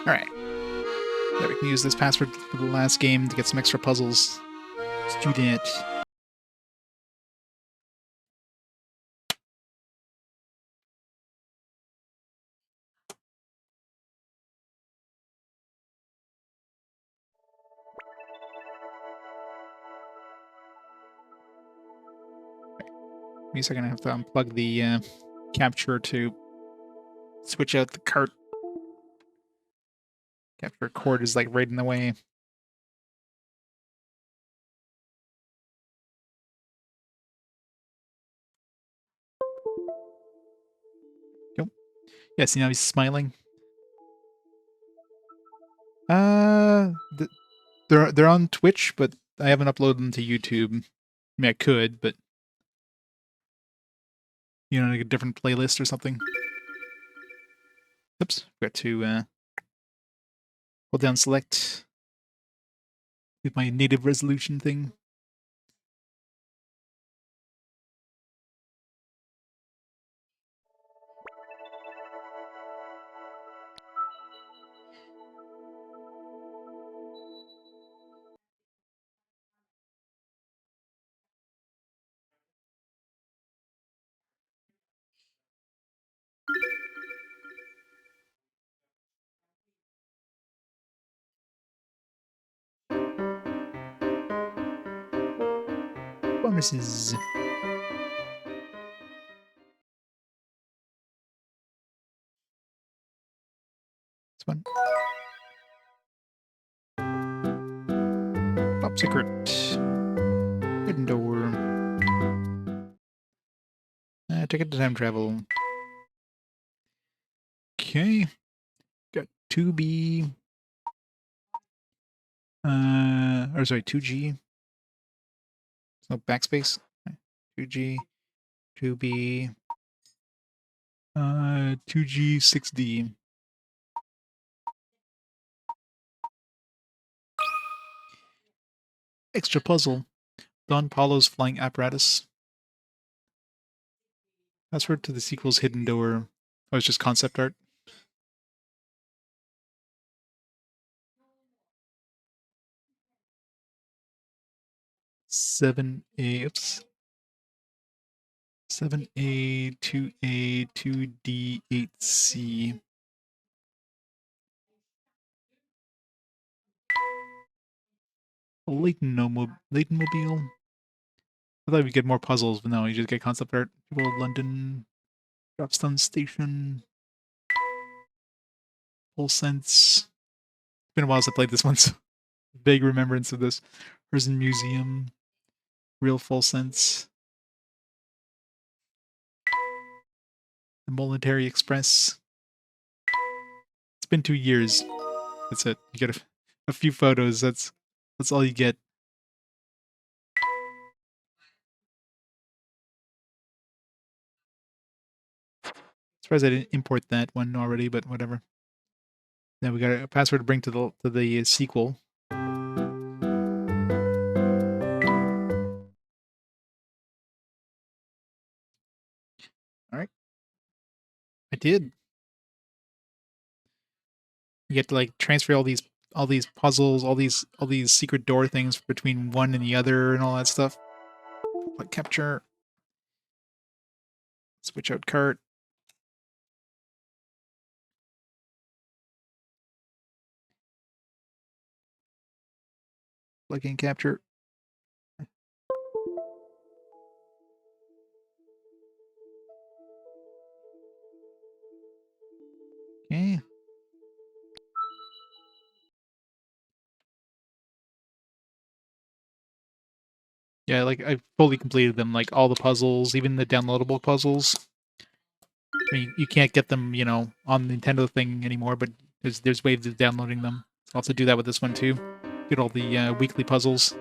Alright. Yeah, we can use this password for the last game to get some extra puzzles. Let's do that. Give me a second, I have to unplug the capture to switch out the cart. Capture cord is like right in the way. Go. Yeah, see now he's smiling. They're on Twitch, but I haven't uploaded them to YouTube. I mean, I could, but you know, like a different playlist or something. Oops, got to hold down select with my native resolution thing. bonuses. This one. Top secret. Hidden door. Ticket to time travel. Okay. Got 2B. Or sorry, 2G. No backspace. 2G. 2B. 2G, 6D. Extra puzzle. Don Paulo's flying apparatus. Password to the sequel's hidden door. Oh, it's just concept art. Seven A. Oops. 7A, 2A, 2D, 8C. Laytonomobile. I thought we'd get more puzzles, but no, you just get concept art. People London, Dropstone Station, Full Sense. It's been a while since I played this one, so vague remembrance of this. Prison Museum, Real Full Sense, The Military Express. It's been 2 years. That's it. You get a few photos. That's all you get. Surprised I didn't import that one already, but whatever. Now we got a password to bring to the sequel. All right, I did. You get to like transfer all these puzzles, all these secret door things between one and the other, and all that stuff. Like capture, switch out cart. Plug in capture. Okay. Yeah, like I fully completed them, like all the puzzles, even the downloadable puzzles. I mean, you can't get them, you know, on the Nintendo thing anymore, but there's ways of downloading them. I'll have to do that with this one too. Get all the weekly puzzles.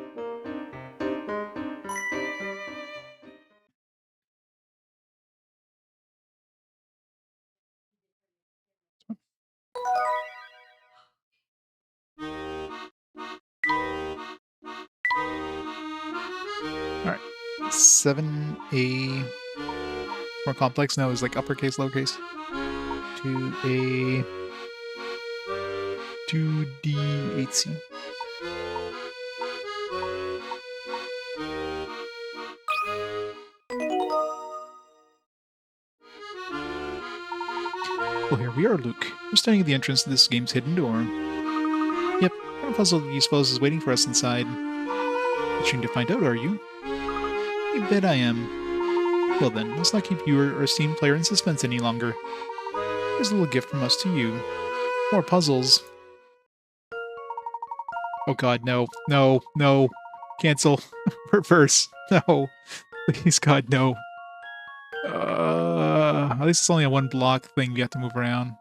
Alright. 7A. More complex now is like uppercase, lowercase. 2A. 2D, 8C. Well, here we are, Luke. We're standing at the entrance to this game's hidden door. Yep, what kind of puzzle do you suppose is waiting for us inside? Itching to find out, are you? You bet I am. Well then, let's not keep you or our esteemed player in suspense any longer. Here's a little gift from us to you. More puzzles. Oh god, no. No, no. Cancel. Reverse. No. Please, god, no. At least it's only a one block thing we have to move around.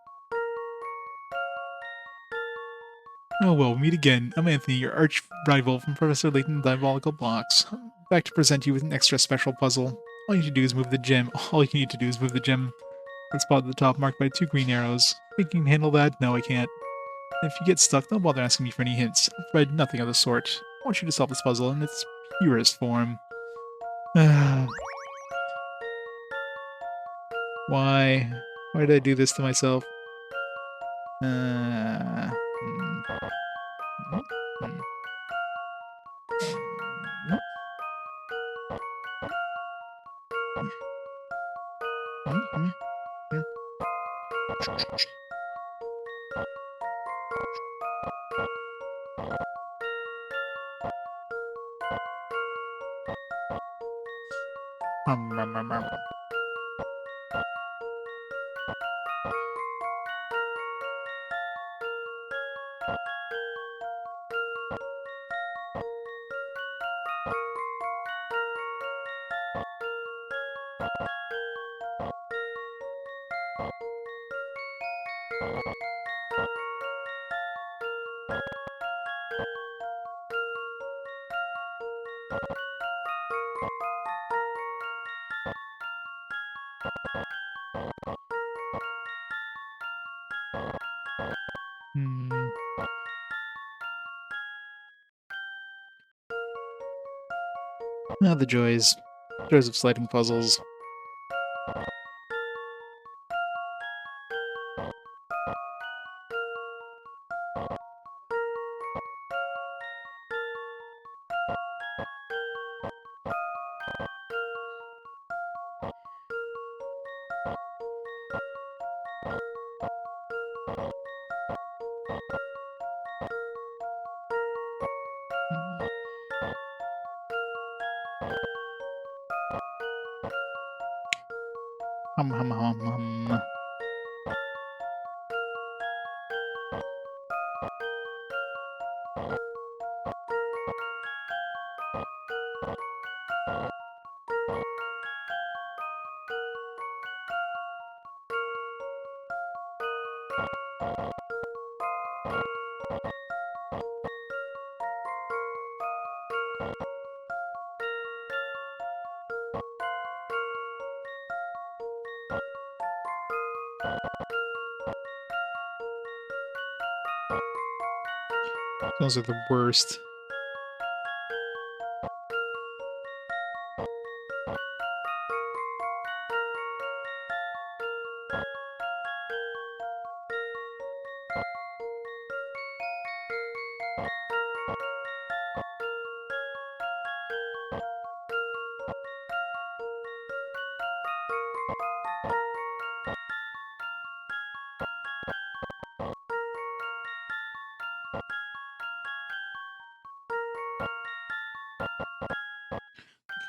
Oh well, we'll meet again. I'm Anthony, your arch rival from Professor Layton's Diabolical Blocks. I'm back to present you with an extra special puzzle. All you need to do is move the gem. All you need to do is move the gem. That spot at the top marked by 2 green arrows. Think you can handle that? No, I can't. If you get stuck, don't bother asking me for any hints. I'll provide nothing of the sort. I want you to solve this puzzle in its purest form. Why? Why did I do this to myself? Um, um, um, um. Hmm. Ah, the joys. Joys of sliding puzzles. Hum, hum, hum, hum. Those are the worst.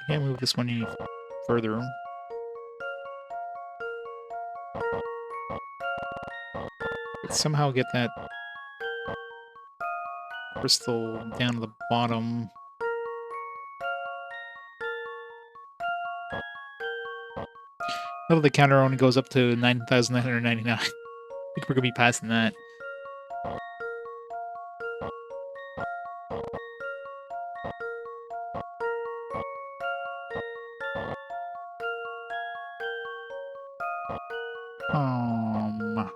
Can't move this one any further. But somehow get that crystal down to the bottom. Level the counter only goes up to 9,999. I think we're gonna be passing that. Um,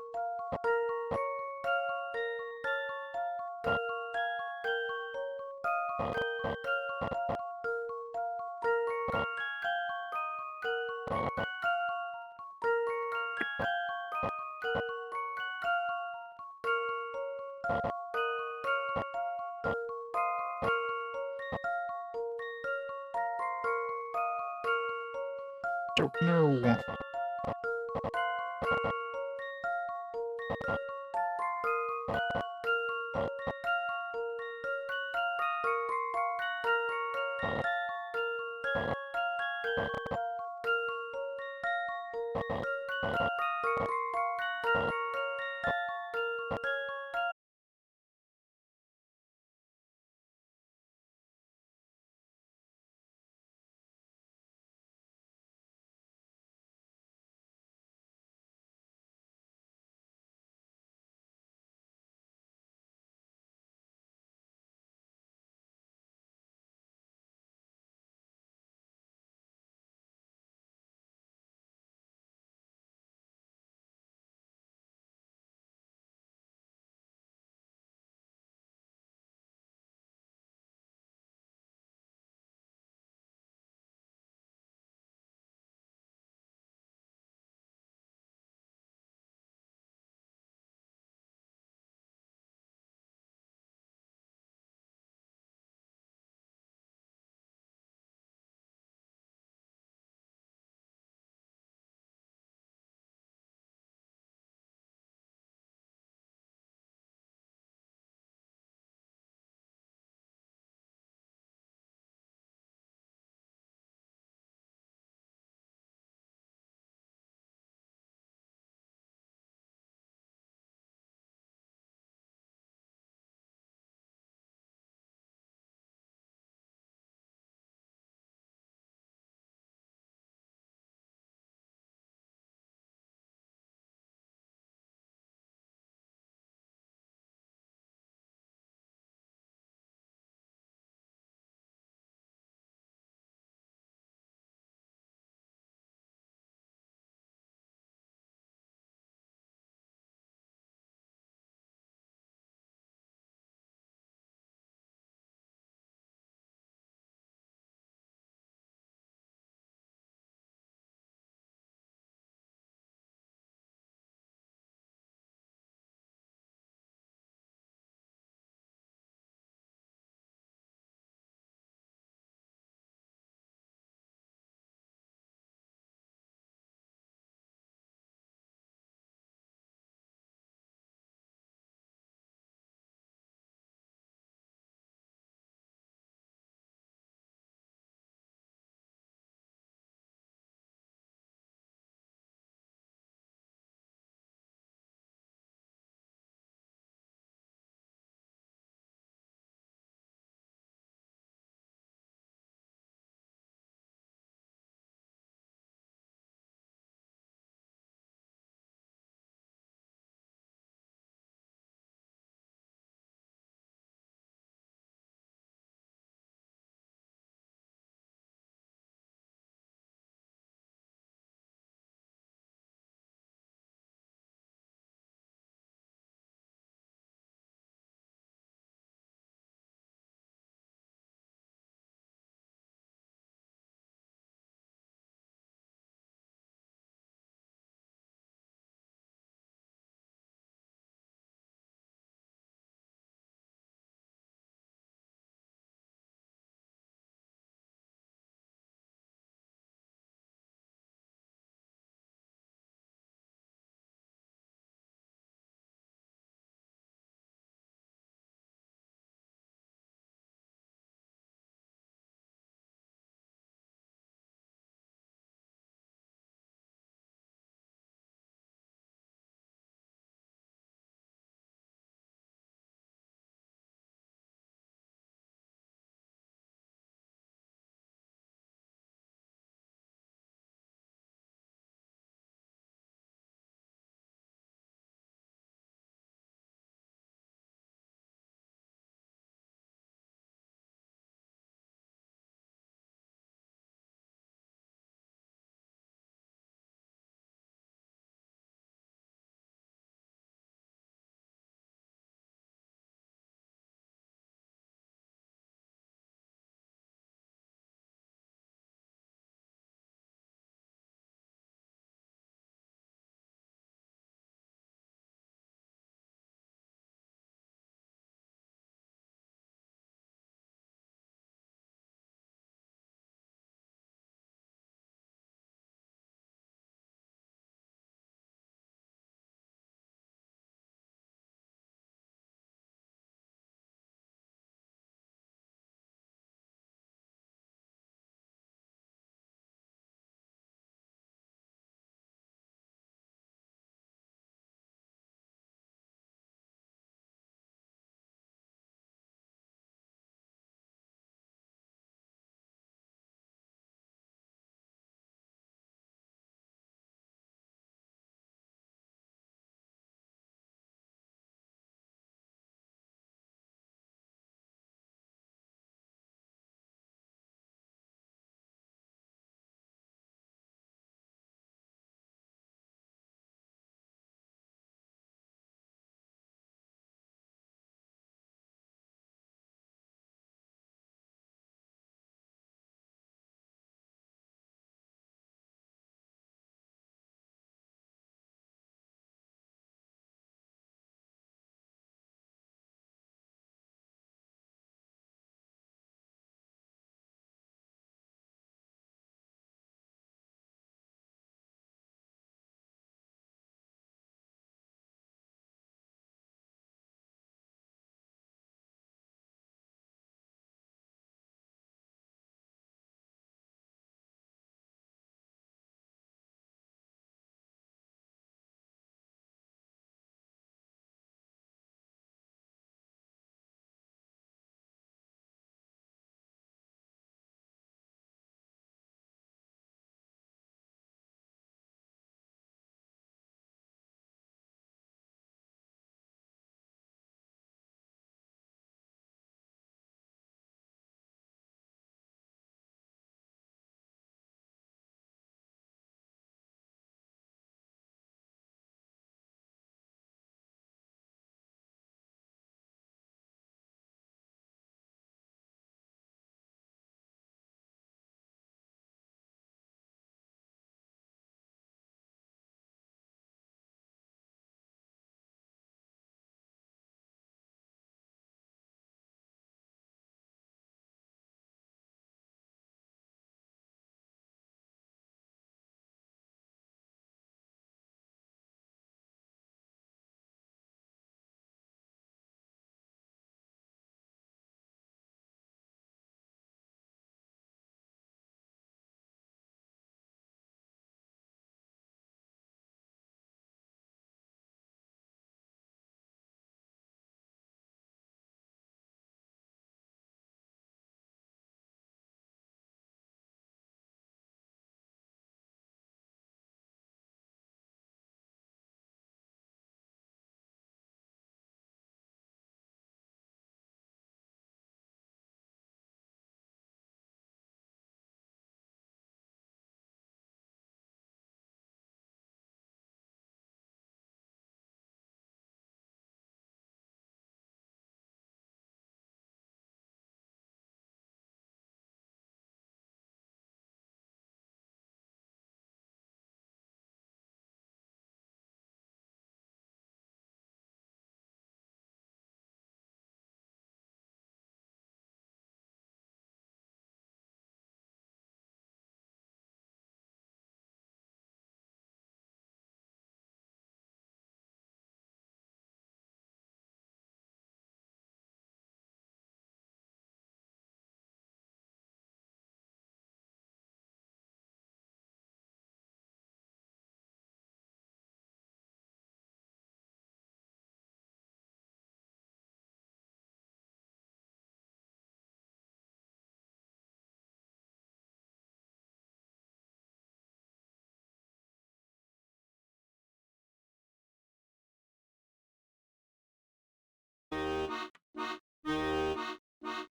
don't know.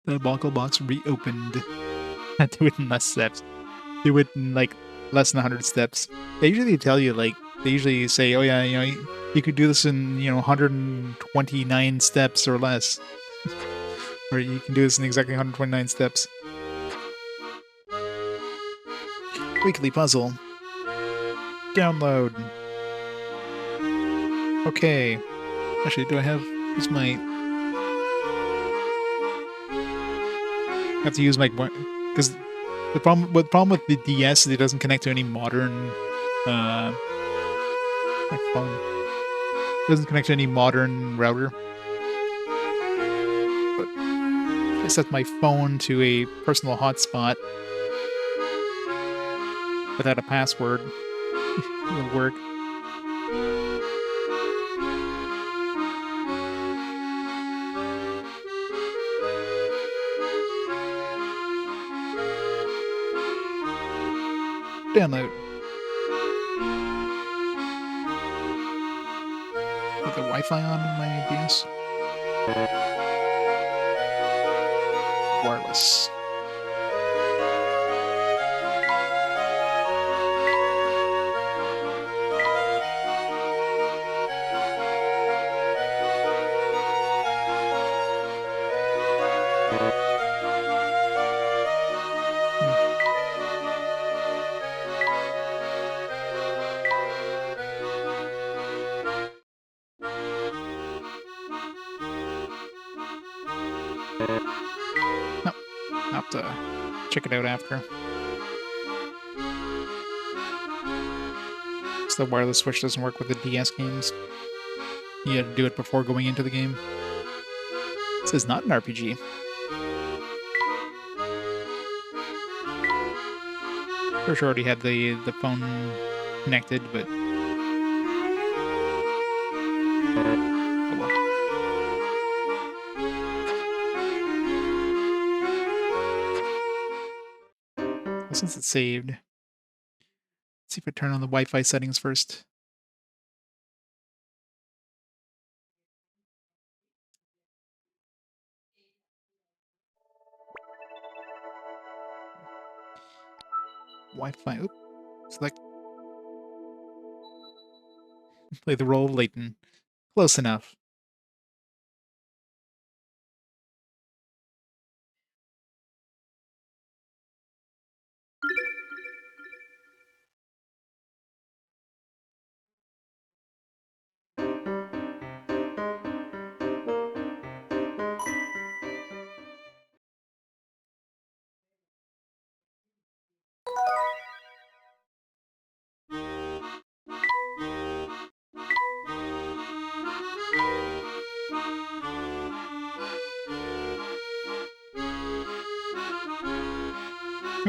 The Boggle box reopened. Do it in less steps. Do it in like less than 100 steps. They usually tell you like they usually say, oh yeah, you could do this in 129 steps or less, or you can do this in exactly 129 steps. Weekly puzzle. Download. Okay. Actually, do I have? Use my. I have to use my because the problem with the DS is it doesn't connect to any modern my phone. It doesn't connect to any modern router. But I set my phone to a personal hotspot without a password. It'll work. Download. Put the Wi-Fi on in my DS. Wireless. No, I'll have to check it out after. So the wireless switch doesn't work with the DS games. You had to do it before going into the game. This is not an RPG. For sure, already had the phone connected, but oh well. Since it's saved, let's see if I turn on the Wi-Fi settings first. Wi-Fi. Oop. Select. Play the role of Layton. Close enough.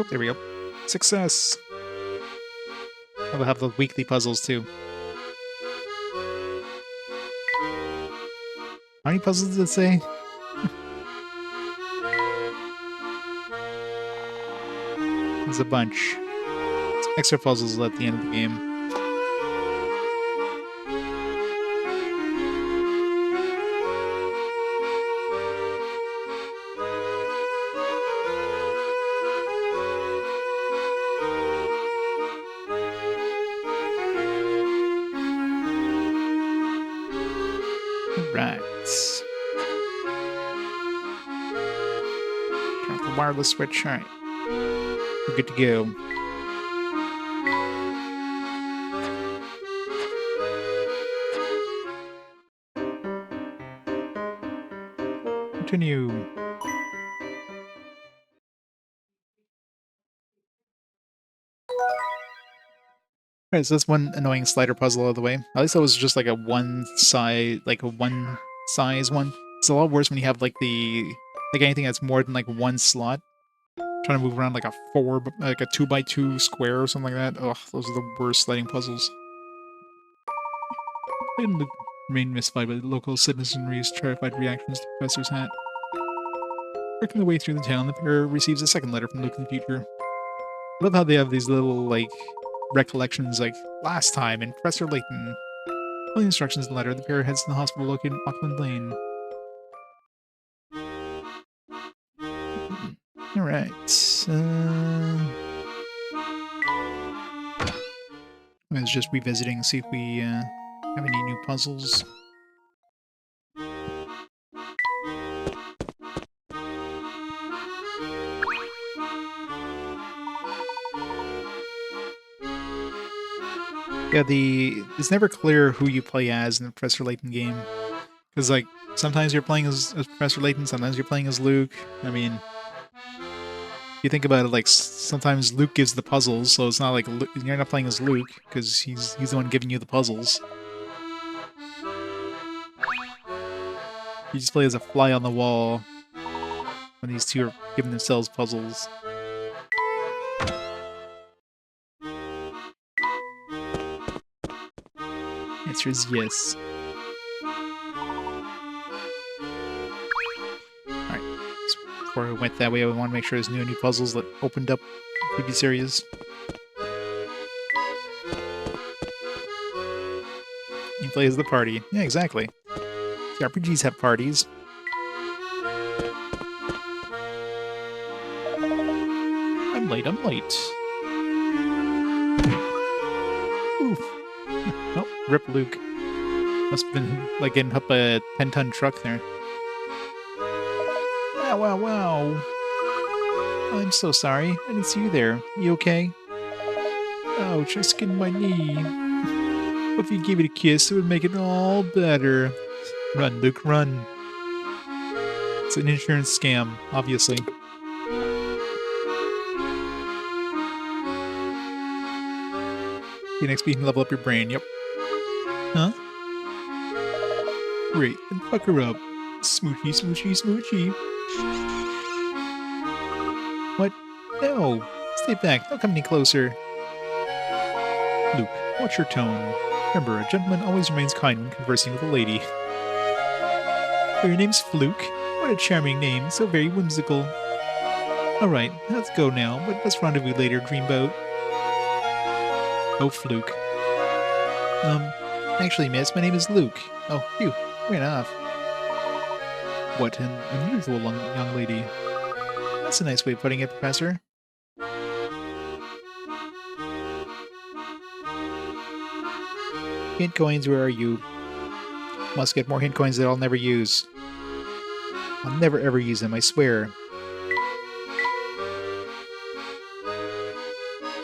Oh, there we go. Success! I'll have the weekly puzzles too. How many puzzles did it say? There's a bunch. It's extra puzzles at the end of the game. Right. Turn off the wireless switch. Alright. We're good to go. Continue. Alright, so that's one annoying slider puzzle out of the way. At least that was just like a one size one. It's a lot worse when you have like anything that's more than like one slot. Trying to move around like a 2x2 square or something like that. Ugh, those are the worst sliding puzzles. Layton and Luke remain mystified by the local citizenry's terrified reactions to the Professor's hat. Working their way through the town, the pair receives a second letter from Luke in the future. I love how they have these little, like, recollections, like, last time in Professor Layton. Following instructions in the letter, the pair heads to the hospital located in Auckland Lane. Alright. I was just revisiting, see if we have any new puzzles. Yeah, it's never clear who you play as in the Professor Layton game. Because, like, sometimes you're playing as Professor Layton, sometimes you're playing as Luke. I mean, you think about it, like, sometimes Luke gives the puzzles, so it's not like you're not playing as Luke, because he's the one giving you the puzzles. You just play as a fly on the wall when these two are giving themselves puzzles. Answer is yes. Alright, before I went that way, I want to make sure there's new puzzles that opened up previous areas. You play as the party. Yeah, exactly. The RPGs have parties. I'm late, I'm late. Oof. Oh, rip Luke. Must have been like getting hit by a 10-ton truck there. Wow, wow, wow. I'm so sorry. I didn't see you there. You okay? Ouch, I skinned my knee. What if you gave it a kiss? It would make it all better. Run, Luke, run. It's an insurance scam, obviously. The next beat can level up your brain, yep. Huh? Great, then fuck her up. Smoochy, smoochy, smoochy. What? No! Stay back, don't come any closer. Luke, watch your tone. Remember, a gentleman always remains kind when conversing with a lady. Oh, your name's Fluke? What a charming name, so very whimsical. Alright, let's go now, but let's rendezvous later, Dreamboat. Oh, Fluke. Actually, miss, my name is Luke. Oh, phew, ran off. What an unusual young lady. That's a nice way of putting it, Professor. Hint coins, where are you? Must get more hint coins that I'll never use. I'll never ever use them, I swear.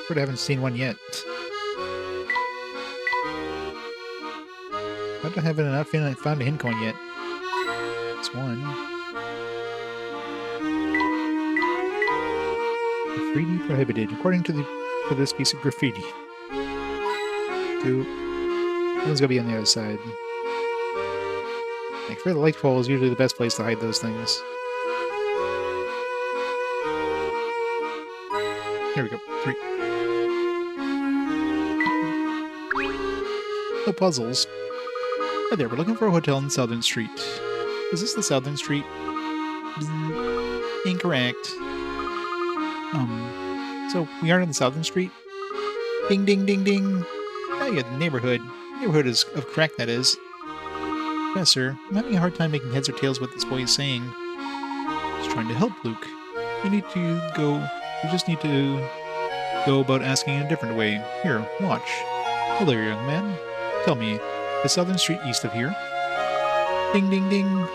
But I haven't seen one yet. I don't have enough and I found a hint coin yet. It's one. Graffiti prohibited, according to this piece of graffiti. Two. One's gonna be on the other side. Like, for the light pole is usually the best place to hide those things. Here we go. 3. No puzzles. Hi there, we're looking for a hotel in Southern Street. Is this the Southern Street? Bzz. Incorrect. So we aren't in the Southern Street? Ding ding ding ding. Oh yeah, the neighborhood. Neighborhood is of crack, that is. Professor, I'm having a hard time making heads or tails what this boy is saying. He's trying to help Luke. You just need to go about asking in a different way. Here, watch. Hello, young man. Tell me, is Southern Street east of here? Ding ding ding.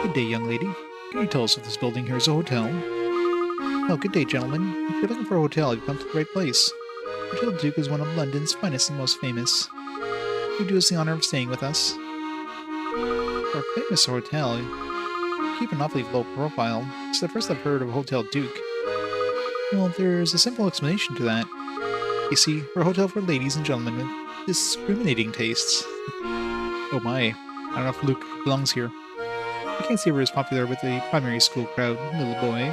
Good day, young lady. Can you tell us if this building here is a hotel? Oh, good day, gentlemen. If you're looking for a hotel, you've come to the right place. Hotel Duke is one of London's finest and most famous. You do us the honor of staying with us. For a famous hotel, you keep an awfully low profile. It's the first I've heard of Hotel Duke. Well, there's a simple explanation to that. You see, we're a hotel for ladies and gentlemen with discriminating tastes. Oh my, I don't know if Luke belongs here. I can't say we're as popular with the primary school crowd, little boy.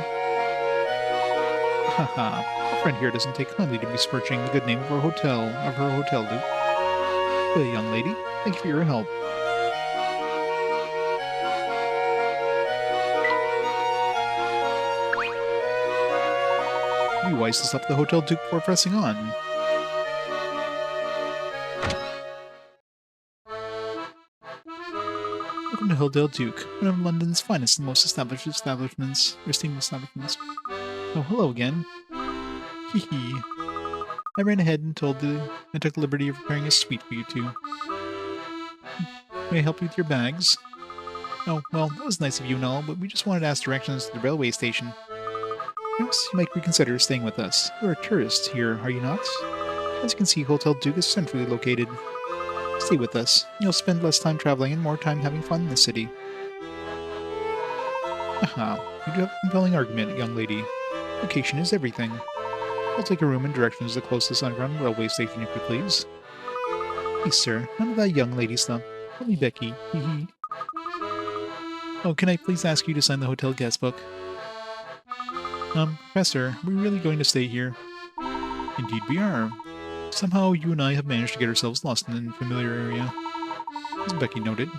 Haha, a friend here doesn't take kindly to besmirching the good name of her hotel, Luke. Well, young lady, thank you for your help. It'd be wise to stop the Hotel Duke before pressing on. Welcome to Hotel Duke, one of London's finest and most esteemed establishments. Oh, hello again. Hee hee. I ran ahead and took the liberty of preparing a suite for you two. May I help you with your bags? Oh, well, that was nice of you and all, but we just wanted to ask directions to the railway station. Perhaps you might reconsider staying with us. You're a tourist here, are you not? As you can see, Hotel Duke is centrally located. Stay with us. You'll spend less time traveling and more time having fun in the city. Aha, you do have a compelling argument, young lady. Location is everything. I'll take a room and directions to the closest underground railway station, if you please. Please, sir, none of that young lady stuff. Call me Becky. Hee hee. Oh, can I please ask you to sign the hotel guest book? Professor, are we really going to stay here? Indeed we are. Somehow you and I have managed to get ourselves lost in an unfamiliar area. As Becky noted,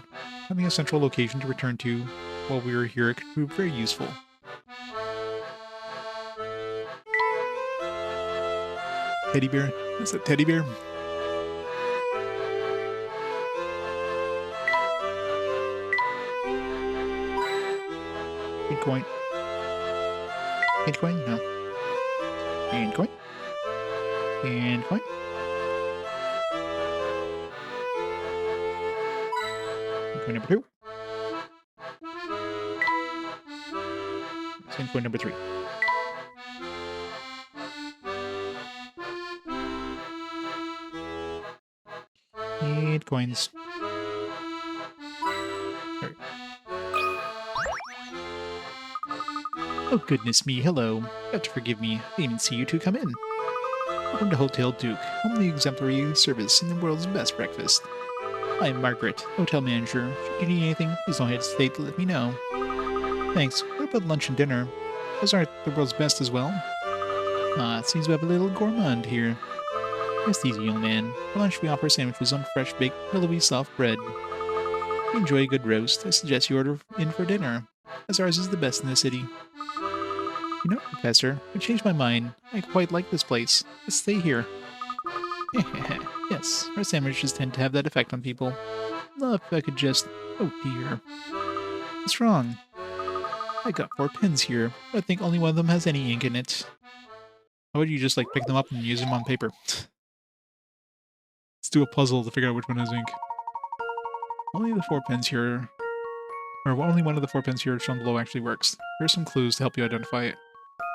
having a central location to return to while we were here could prove very useful. Teddy bear? Is that teddy bear? Bitcoin. Bitcoin? No. Bitcoin? Bitcoin? Bitcoin number 2. Bitcoin number 3. Bitcoins. There. Oh, goodness me, hello. You have to forgive me. I didn't even see you two come in. Welcome to Hotel Duke, home of the exemplary service and the world's best breakfast. I'm Margaret, hotel manager. Should you need anything, please don't hesitate to let me know. Thanks. What about lunch and dinner? Those aren't the world's best as well. Ah, it seems we have a little gourmand here. Rest easy, young man. For lunch, we offer sandwiches on fresh baked, pillowy, soft bread. If you enjoy a good roast, I suggest you order in for dinner, as ours is the best in the city. You know, Professor, I changed my mind. I quite like this place. Let's stay here. Yes, our sandwiches tend to have that effect on people. Well, if I could just... Oh dear. What's wrong? I got 4 pens here, but I think only one of them has any ink in it. How would you just, like, pick them up and use them on paper? Let's do a puzzle to figure out which one has ink. Only the 4 pens here... Or only one of the 4 pens here shown below actually works. Here are some clues to help you identify it.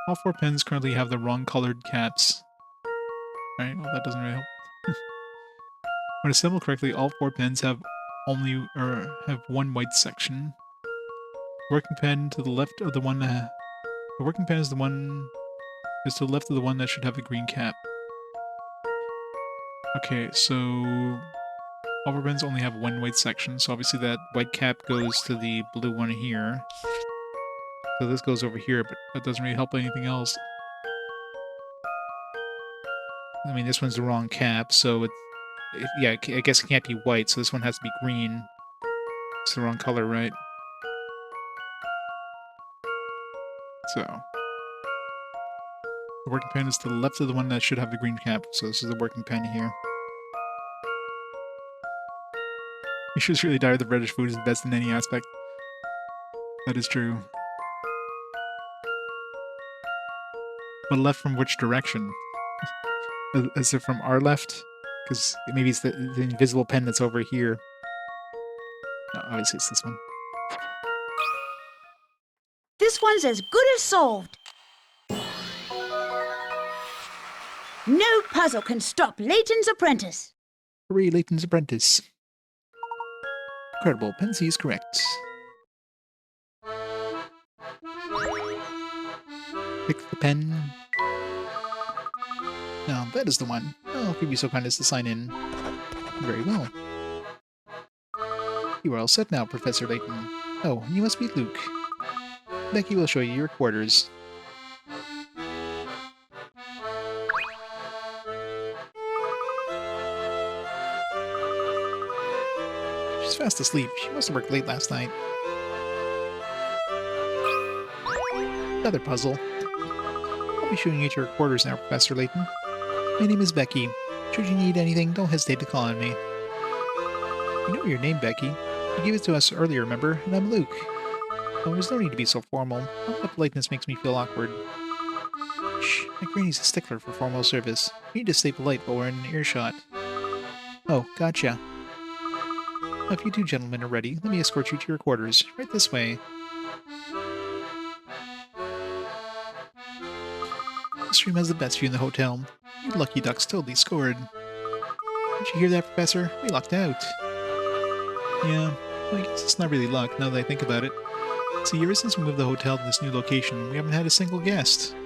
All 4 pens currently have the wrong colored caps. Alright, well that doesn't really help. When assembled correctly, all 4 pens have have one white section. Working pen to the left of the one the working pen is to the left of the one that should have the green cap. Okay, so all 4 pens only have one white section, so obviously that white cap goes to the blue one here. So this goes over here, but that doesn't really help anything else. I mean, this one's the wrong cap, so yeah, I guess it can't be white, so this one has to be green. It's the wrong color, right? So the working pen is to the left of the one that should have the green cap, so this is the working pen here. You should really dire the British food is the best in any aspect. That is true. But left from which direction? Is it from our left? Because maybe it's the invisible pen that's over here. No, obviously it's this one. This one's as good as solved. No puzzle can stop Layton's apprentice. Hooray, Layton's apprentice. Incredible. Pen C is correct. Pick the pen. Now, that is the one. Oh, if you'd be so kind as to sign in. Very well. You are all set now, Professor Layton. Oh, you must be Luke. Becky will show you your quarters. She's fast asleep. She must have worked late last night. Another puzzle. I'll be showing you to your quarters now, Professor Layton. My name is Becky. Should you need anything, don't hesitate to call on me. You know your name, Becky. You gave it to us earlier, remember? And I'm Luke. Oh, there's no need to be so formal. All that politeness makes me feel awkward. Shh, my granny's a stickler for formal service. You need to stay polite while we're in earshot. Oh, gotcha. Now, if you two gentlemen are ready, let me escort you to your quarters. Right this way. This room has the best view in the hotel. You lucky ducks totally scored. Did you hear that, Professor? We lucked out. Yeah, well, I guess it's not really luck, now that I think about it. See, ever since we moved the hotel to this new location, we haven't had a single guest.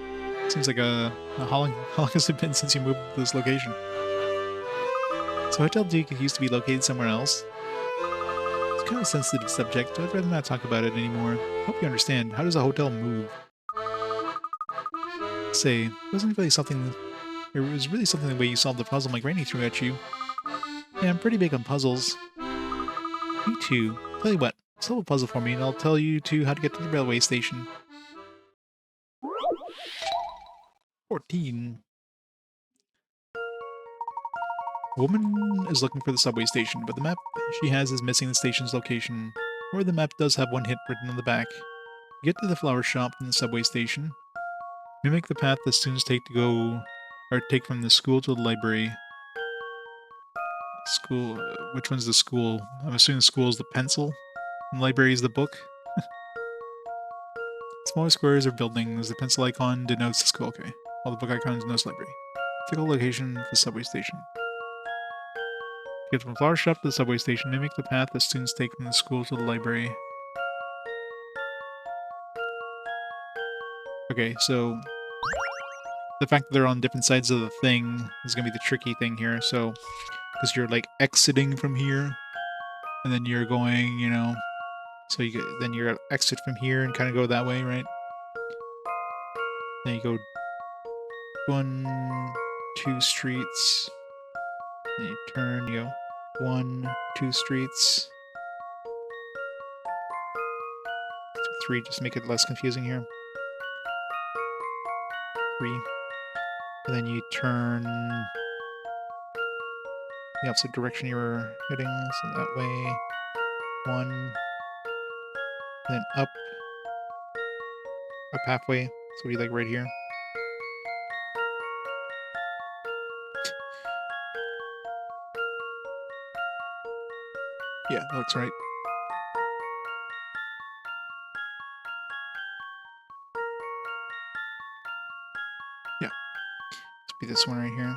Seems like how long has it been since you moved to this location? So Hotel Duke used to be located somewhere else. It's kind of a sensitive subject, so I'd rather not talk about it anymore. Hope you understand. How does a hotel move? Say, it was really something the way you solved the puzzle my granny threw at you. Yeah, I'm pretty big on puzzles. Me too. Tell you what, solve a puzzle for me and I'll tell you two how to get to the railway station. 14. A woman is looking for the subway station, but the map she has is missing the station's location. Or the map does have one hint written on the back. Get to the flower shop from the subway station. Mimic the path the students take from the school to the library. School, which one's the school? I'm assuming the school is the pencil, and the library is the book. Smaller squares are buildings. The pencil icon denotes the school. Okay. While the book icon denotes library. Take a location for the subway station. Get from the flower shop to the subway station. Mimic the path that students take from the school to the library. Okay, so the fact that they're on different sides of the thing is going to be the tricky thing here. So, because you're like exiting from here, and then you're going, so then you're exit from here and kind of go that way, right? Then you go 1, 2 streets. Then you turn, you go 1, 2 streets. 3, just to make it less confusing here. 3. And then you turn the opposite direction you were heading, so that way. 1. Then up halfway. So we like right here. Yeah, that looks right. Yeah. Let's be this one right here.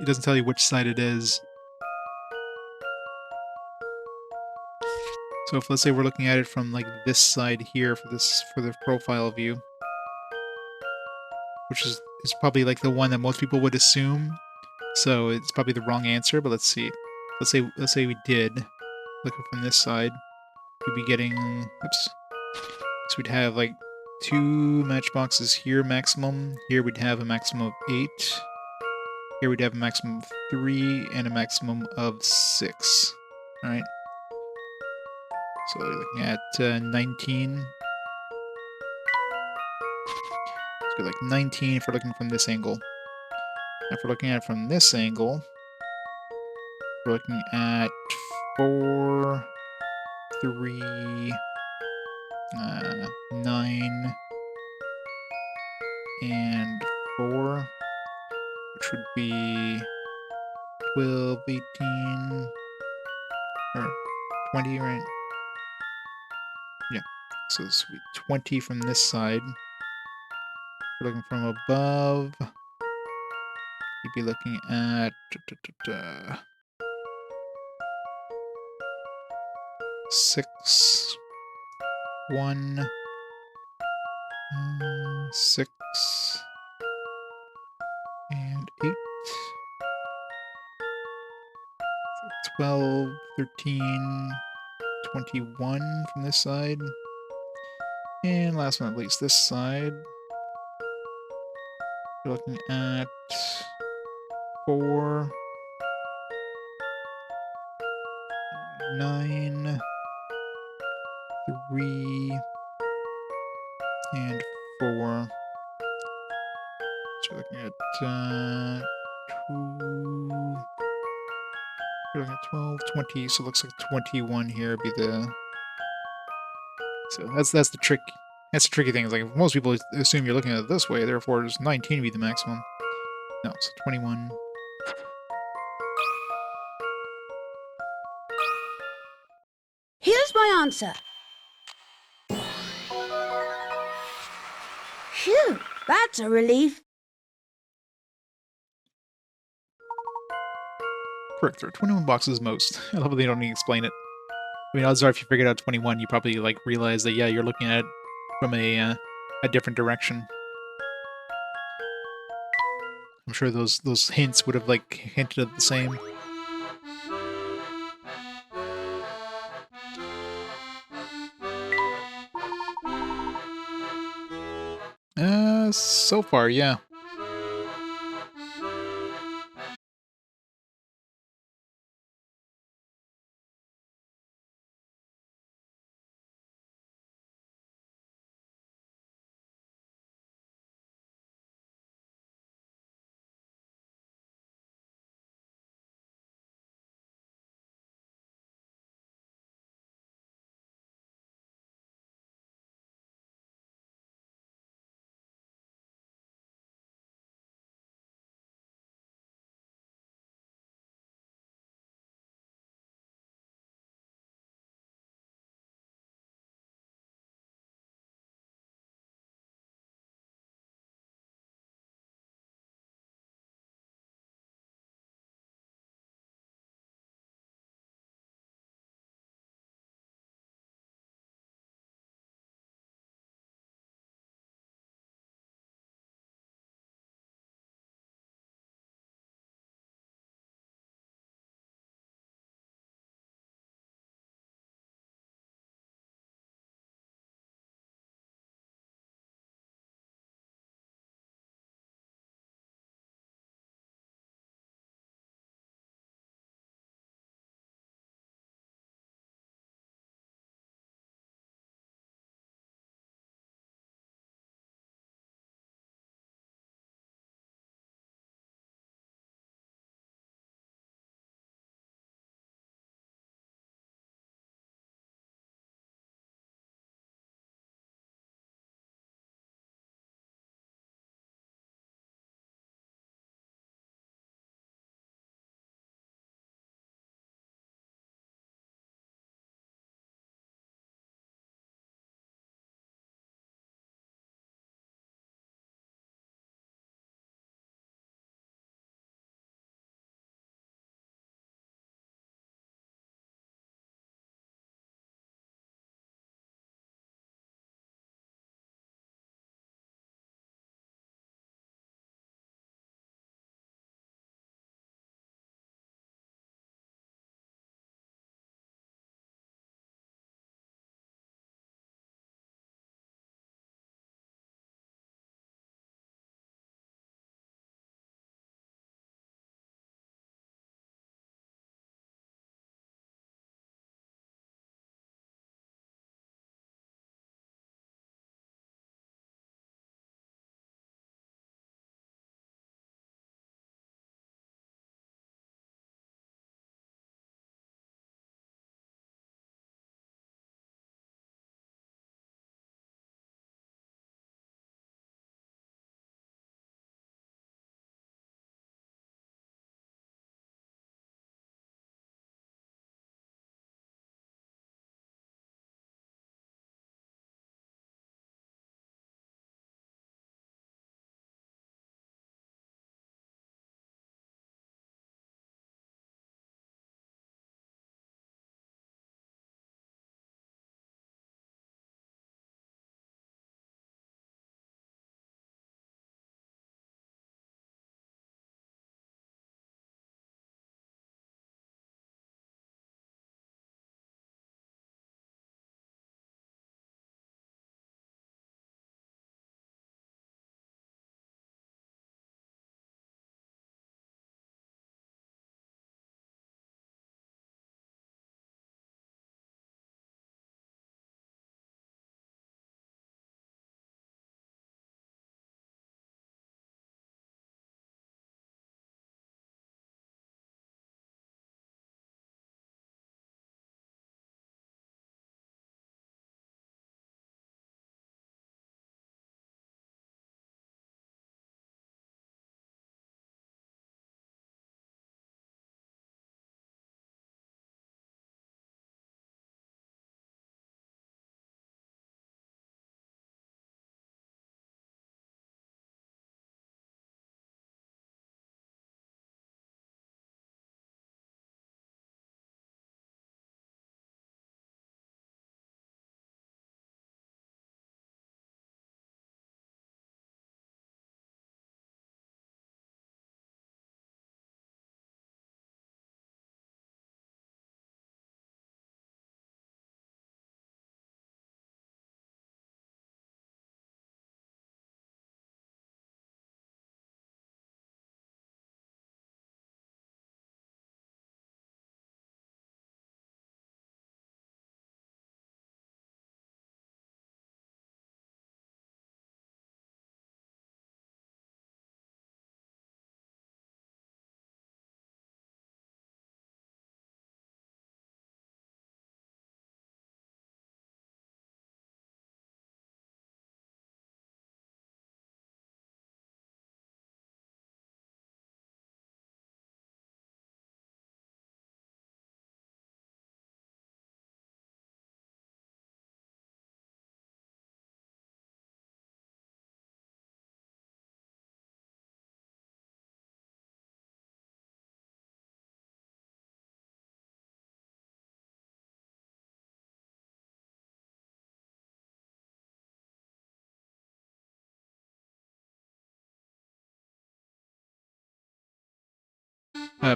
it doesn't tell you which side it is. So if let's say we're looking at it from like this side here for the profile view, which is probably like the one that most people would assume. So it's probably the wrong answer, but let's see. Let's say we did looking from this side, we'd be getting oops. So we'd have like 2 matchboxes here maximum. Here we'd have a maximum of 8. Here we'd have a maximum of 3 and a maximum of 6. Alright. So we're looking at 19. Let's go like 19 if we're looking from this angle. If we're looking at it from this angle, we're looking at 4, 3, 9, and 4, which would be 12, 18, or 20, right? Yeah. So this would be 20 from this side. We're looking from above. You'd be looking at 6, 1, 6, and 8. 12, 13, 21 from this side. And last but not least, this side. We're looking at 4, 9, 3, and 4. So we're looking at 2. We're looking at 12, 20. So it looks like 21 here would be the. So that's the trick. That's the tricky thing. Is like most people assume you're looking at it this way, therefore does 19 be the maximum? No, so 21. Here's my answer. Phew, that's a relief. Correct. There are 21 boxes most. I love how they don't even explain it. I mean, odds are if you figured out 21, you probably like realize that yeah, you're looking at it from a different direction. I'm sure those hints would have like hinted at the same. So far, yeah.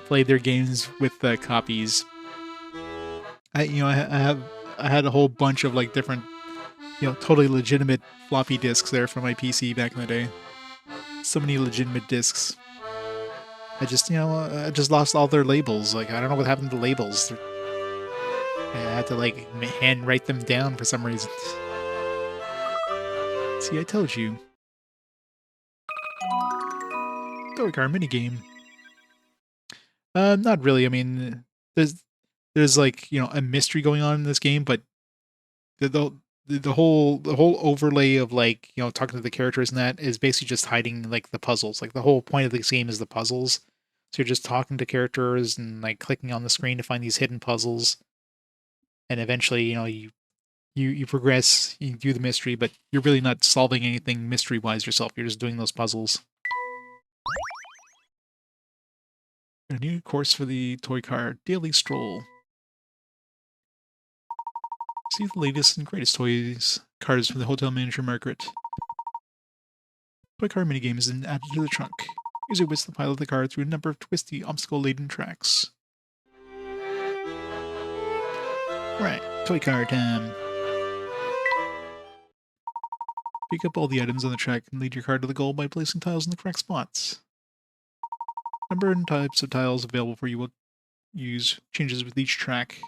play their games with copies. I had a whole bunch of like different, totally legitimate floppy disks there for my PC back in the day. So many legitimate disks. I just lost all their labels. Like, I don't know what happened to the labels. I had to like hand write them down for some reason. See, I told you. Toy car minigame. Not really. I mean, there's like, a mystery going on in this game, but the whole overlay of like, talking to the characters and that is basically just hiding like the puzzles. Like the whole point of this game is the puzzles. So you're just talking to characters and like clicking on the screen to find these hidden puzzles. And eventually, you progress, you do the mystery, but you're really not solving anything mystery-wise yourself. You're just doing those puzzles. A new course for the toy car daily stroll. See the latest and greatest cars from the hotel manager Margaret. Toy car minigame is added to the trunk. User whips the pilot of the car through a number of twisty, obstacle-laden tracks. Right, toy car time. Pick up all the items on the track and lead your car to the goal by placing tiles in the correct spots. Number and types of tiles available for you will use changes with each track.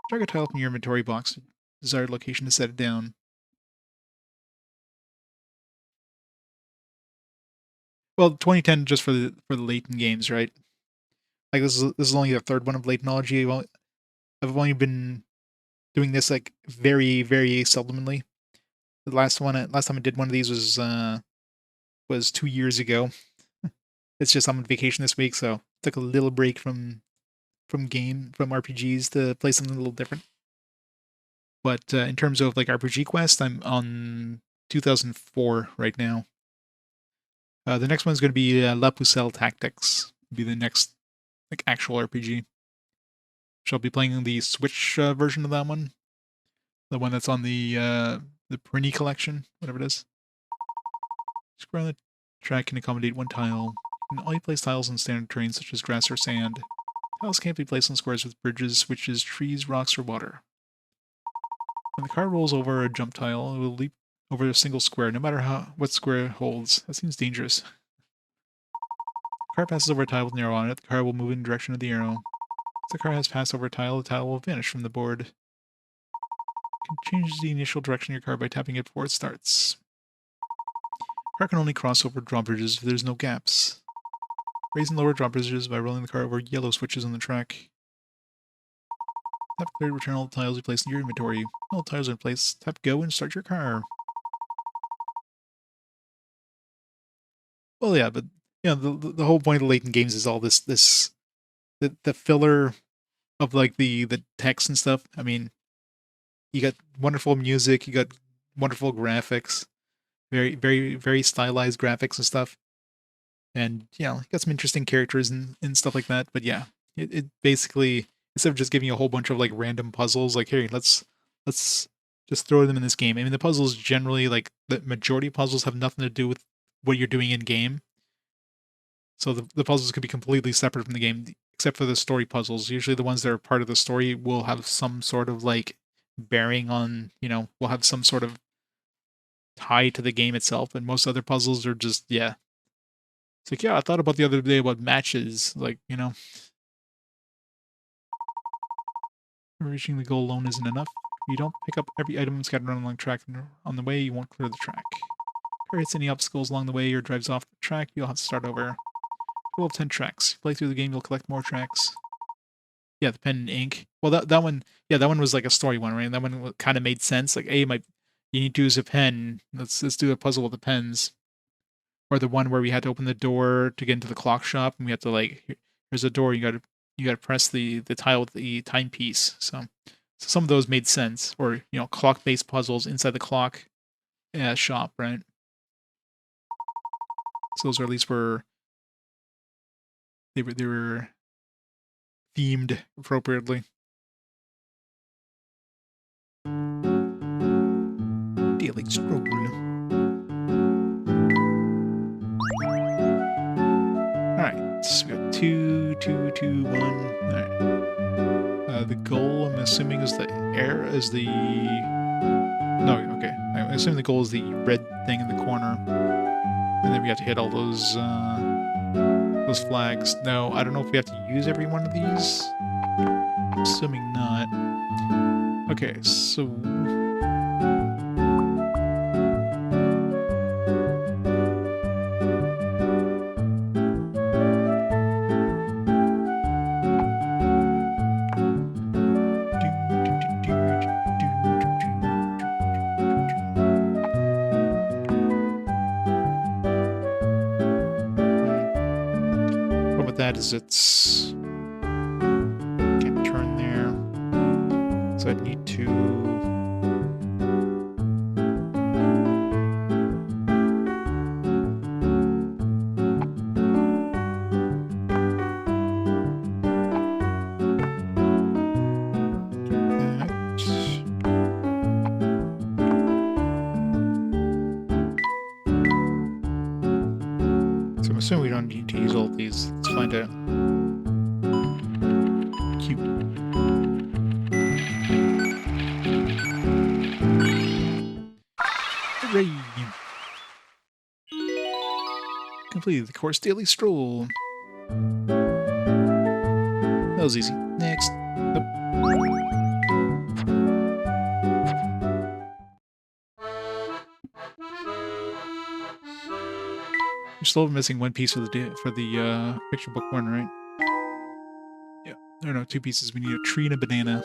Drag a tile from your inventory box to the desired location to set it down. Well, 2010 just for the Layton games, right? Like this is only the third one of Laytonology. I've only been doing this like very, very seldomly. The last time I did one of these was 2 years ago. It's just I'm on vacation this week, so took a little break from RPGs to play something a little different. But in terms of like RPG Quest, I'm on 2004 right now. The next one's going to be La Pucelle Tactics. Be the next like actual RPG. Shall be playing the Switch version of that one, the one that's on the Perini collection, whatever it is. Square on the track can accommodate one tile. You can only place tiles on standard terrain such as grass or sand. Tiles can't be placed on squares with bridges, switches, trees, rocks, or water. When the car rolls over a jump tile, it will leap over a single square, no matter what square it holds. That seems dangerous. The car passes over a tile with an arrow on it. The car will move in the direction of the arrow. If the car has passed over a tile, the tile will vanish from the board. You can change the initial direction of your car by tapping it before it starts. The car can only cross over drawbridges if there's no gaps. Raise and lower drawbridges by rolling the car over yellow switches on the track. Tap clear to return all the tiles you placed in your inventory. All the tiles are in place. Tap go and start your car. Well, yeah, but the whole point of the Layton games is all the filler of like the text and stuff. I mean, you got wonderful music, you got wonderful graphics, very, very, very stylized graphics and stuff. And, you got some interesting characters and stuff like that. But yeah, it basically, instead of just giving you a whole bunch of like random puzzles, like, here, let's just throw them in this game. I mean, the puzzles generally, like, the majority of puzzles have nothing to do with what you're doing in game. So the puzzles could be completely separate from the game, except for the story puzzles. Usually the ones that are part of the story will have some sort of like bearing on, will have some sort of tie to the game itself. And most other puzzles are just, yeah. It's like, yeah, I thought about the other day about matches, like, reaching the goal alone isn't enough. If you don't pick up every item scattered around along the track on the way, you won't clear the track. If you hits any obstacles along the way or drives off the track, you'll have to start over. Total of 10 tracks. Play through the game, you'll collect more tracks. Yeah, the pen and ink. Well, that one, yeah, that one was like a story one, right? That one kind of made sense. Like, hey, you need to use a pen. Let's do a puzzle with the pens. Or the one where we had to open the door to get into the clock shop, and we had to like, here's a door. You got to press the tile with the timepiece. So some of those made sense. Or clock-based puzzles inside the clock shop, right? So those, or at least were they were themed appropriately. Daily stroll. Alright, so we got 2 1. Alright. The goal, I'm assuming, is the air, is the... No, okay. I'm assuming the goal is the red thing in the corner. And then we have to hit all those flags. No, I don't know if we have to use every one of these. I'm assuming not. Okay, so... That is it's can't turn there, so I need to so I'm assuming we don't need to use all of these. Let's find a cute. Hooray! Completed the course daily stroll. That was easy. Next. Nope. You're still missing one piece for the picture book one, right? Yeah. No, 2 pieces. We need a tree and a banana.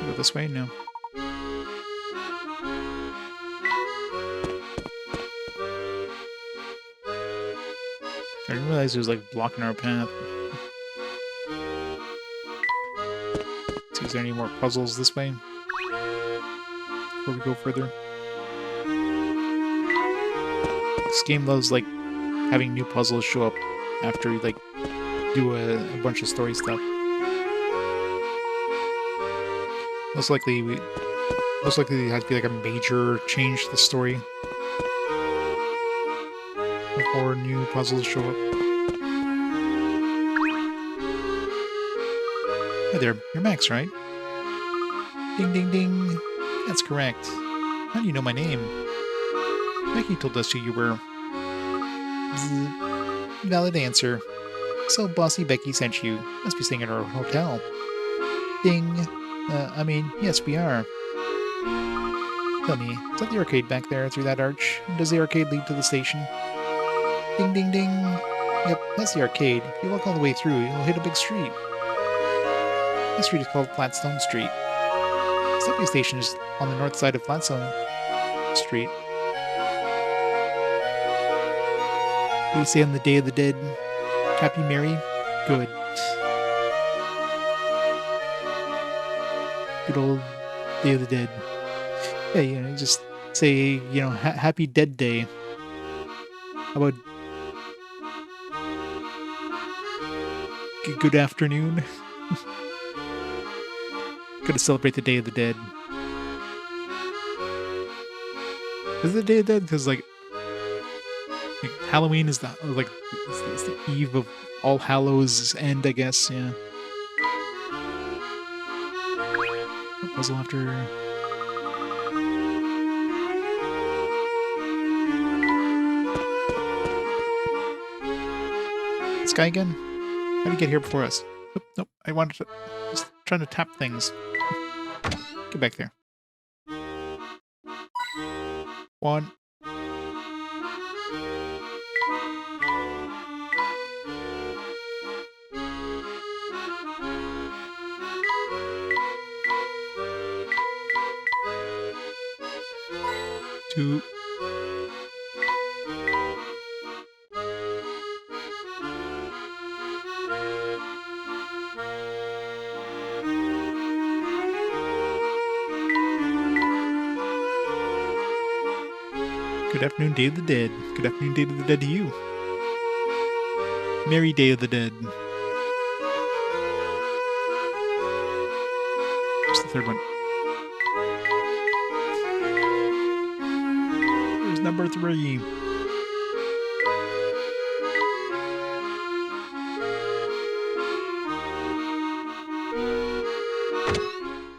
Go this way? No. I didn't realize it was like blocking our path. See, is there any more puzzles this way? Before we go further. This game loves like having new puzzles show up after you like do a bunch of story stuff. Most likely there has to be like a major change to the story before new puzzles show up. Hi there, you're Max, right? Ding ding ding. That's correct. How do you know my name? Becky told us who you were. Bzz. Valid answer. So bossy Becky sent you. Must be staying at our hotel. Ding. I mean, yes, we are. Tell me, is that the arcade back there through that arch? Does the arcade lead to the station? Ding, ding, ding. Yep, that's the arcade. If you walk all the way through, you'll hit a big street. This street is called Flatstone Street. The subway station is on the north side of Flatstone Street. What do you say on the Day of the Dead? Happy Mary? Good. Good old Day of the Dead. Yeah, you know, just say, you know, Happy Dead Day. How about good afternoon? Gotta celebrate the Day of the Dead. Is it the Day of the Dead? Because like Halloween is the it's the eve of All Hallows End, I guess. Yeah. Puzzle after. This guy again? How did he get here before us? Nope, nope. I wanted to. Just trying to tap things. Get back there. 1. 2. Good afternoon, Day of the Dead. Good afternoon, Day of the Dead to you. Merry Day of the Dead. What's the third one? Here's number 3.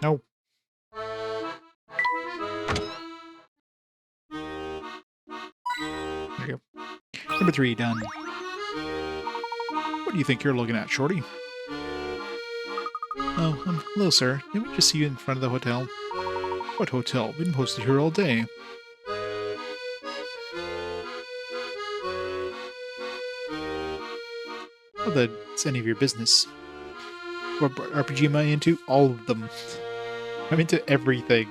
No. There you go. Number 3 done. What do you think you're looking at, Shorty? Oh, hello, sir. Did we just see you in front of the hotel? What hotel? We've been posted here all day. Not that it's any of your business. What RPG am I into? All of them. I'm into everything.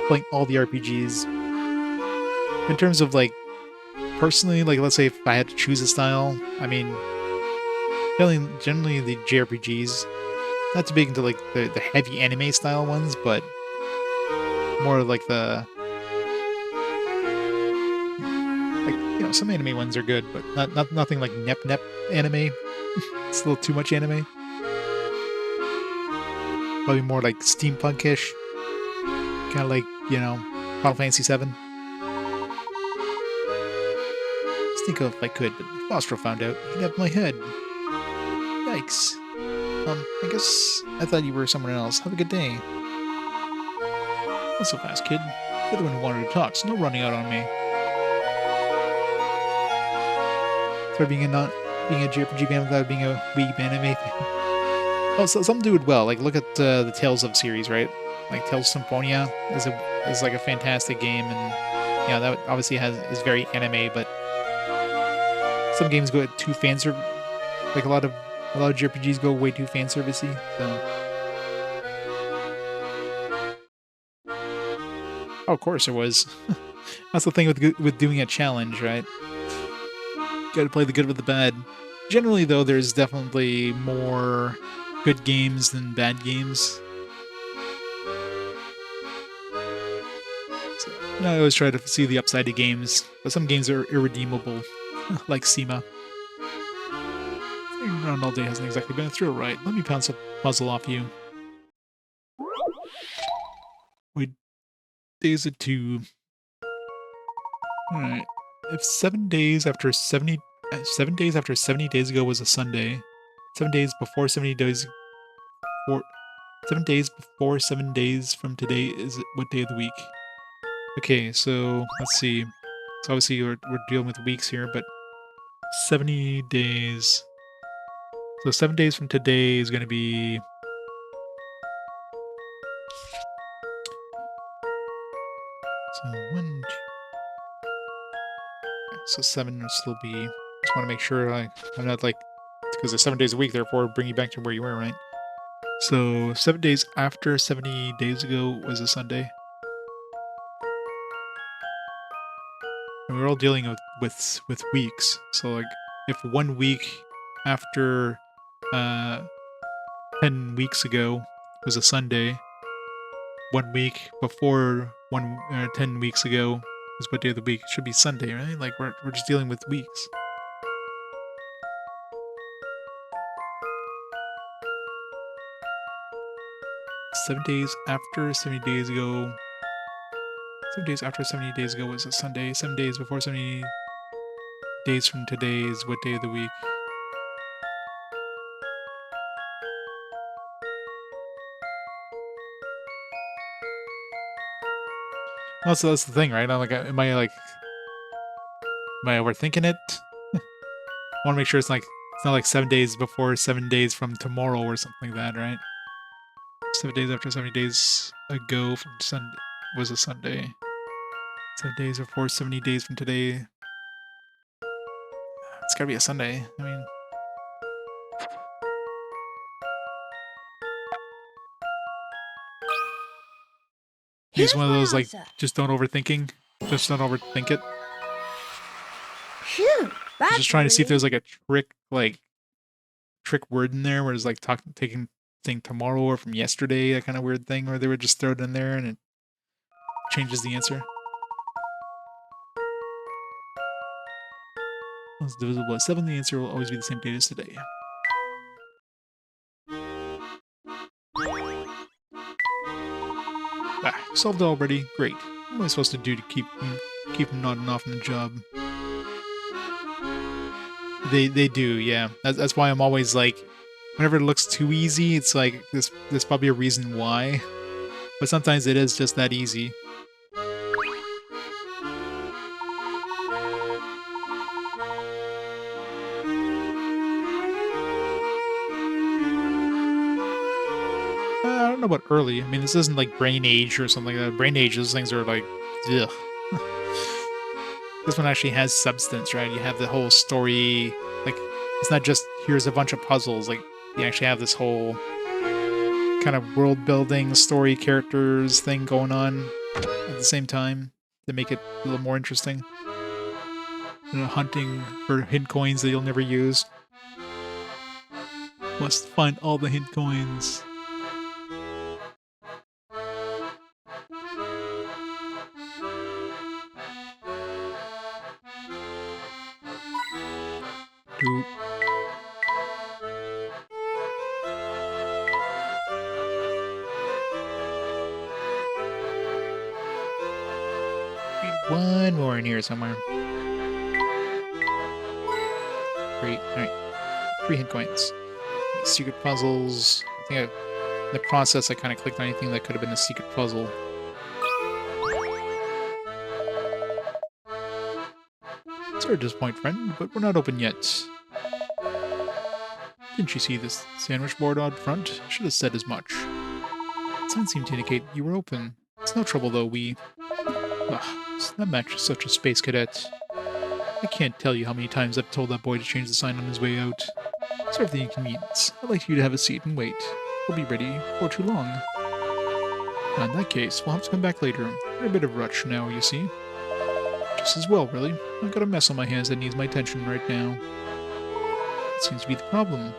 Playing all the RPGs. In terms of, like, personally, like, let's say if I had to choose a style, I mean, generally the JRPGs, not too big into, like, the heavy anime style ones, but more like the, like, you know, some anime ones are good, but nothing like Nep anime. It's a little too much anime. Probably more like steampunkish. Kind of like, you know, Final Fantasy VII. Let's think of if I could, but Vostro found out. He'd have my head. Yikes. I guess I thought you were someone else. Have a good day. Not so fast, kid. You're the one who wanted to talk, so no running out on me. For being a JRPG fan without being a weeb anime fan. Oh, so some do it well. Like, look at the Tales of series, right? Like, Tales of Symphonia is like a fantastic game, and you know, that obviously is very anime, but some games go too fan service. Like a lot of JRPGs go way too fan servicey. So, oh, of course there was. That's the thing with doing a challenge, right? Got to play the good with the bad. Generally, though, there's definitely more good games than bad games. So, you know, I always try to see the upside of games, but some games are irredeemable, like SEMA. Running around all day hasn't exactly been a thrill, right? Let me bounce a puzzle off you. Wait, days of 2. Alright. If 7 days after 70 days ago was a Sunday, 7 days before 70 days 7 days before 7 days from today is what day of the week? Okay, so let's see. So obviously we're dealing with weeks here, but 70 days. So 7 days from today is going to be... So 1, 2... So 7 will still be... Just want to make sure I'm not like... Because it's 7 days a week, therefore bring you back to where you were, right? So 7 days after 70 days ago was a Sunday. And we're all dealing with weeks. So like if 1 week after 10 weeks ago was a Sunday, 1 week before 10 weeks ago is what day of the week? It should be Sunday, right? Like we're just dealing with weeks. Seven days after 70 days ago. 7 days after 70 days ago was a Sunday. 7 days before 70 days from today is what day of the week? Well, so that's the thing, right? Am I overthinking it? I want to make sure it's not like 7 days before 7 days from tomorrow or something like that, right? 7 days after 70 days ago from Sunday was a Sunday. 7 days before 70 days from today. It's gotta be a Sunday. I mean, he's one of those like just don't overthink it. Phew, that's Just trying to see if there's like a trick word in there where it's like taking thing tomorrow or from yesterday, that kind of weird thing where they would just throw it in there and it changes the answer. is divisible by 7, the answer will always be the same date as today. Ah, solved it already. Great. What am I supposed to do to keep him nodding off on the job? They do, yeah. That's why I'm always like, whenever it looks too easy, it's like there's probably a reason why. But sometimes it is just that easy. I don't know about early. I mean, this isn't like Brain Age or something like that. Brain Age, those things are like, ugh. This one actually has substance, right? You have the whole story. Like, it's not just here's a bunch of puzzles. Like, you actually have this whole kind of world building, story, characters thing going on at the same time to make it a little more interesting. You know, hunting for hint coins that you'll never use. Must find all the hint coins. Doop. One more in here somewhere. Great. Alright. 3 hint coins. Secret puzzles. I think in the process I kind of clicked on anything that could have been a secret puzzle. Sorry to disappoint, friend, but we're not open yet. Didn't you see this sandwich board out front? Should have said as much. Sign seemed to indicate you were open. It's no trouble though, that matches such a space cadet. I can't tell you how many times I've told that boy to change the sign on his way out. Sorry for the inconvenience. I'd like you to have a seat and wait. We'll be ready before too long. Now, in that case, we'll have to come back later. We're in a bit of a rush now, you see. Just as well, really. I've got a mess on my hands that needs my attention right now. That seems to be the problem.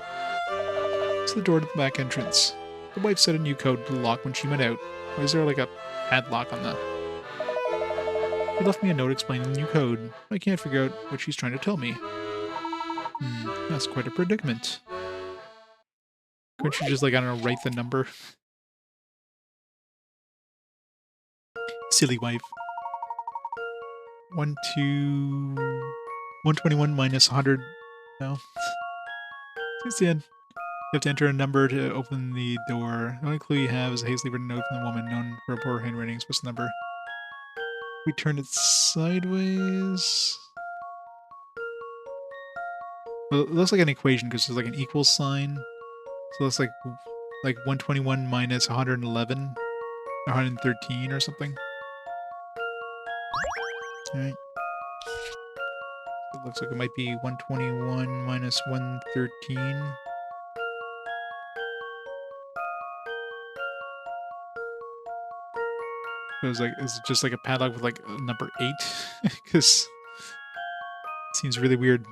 It's the door to the back entrance. The wife set a new code to the lock when she went out. Or is there like a padlock on the... She left me a note explaining the new code. I can't figure out what she's trying to tell me. That's quite a predicament. Couldn't you just, like, I don't know, write the number? Silly wife. 121 minus 100. No. It's the end. You have to enter a number to open the door. The only clue you have is a hastily written note from the woman known for her poor handwriting. What's the number? We turn it sideways. Well, it looks like an equation because there's like an equal sign. So it looks like 121 minus 111 or 113 or something. Alright. It looks like it might be 121 minus 113. It was like, is it just like a padlock with like a number 8? Because it seems really weird.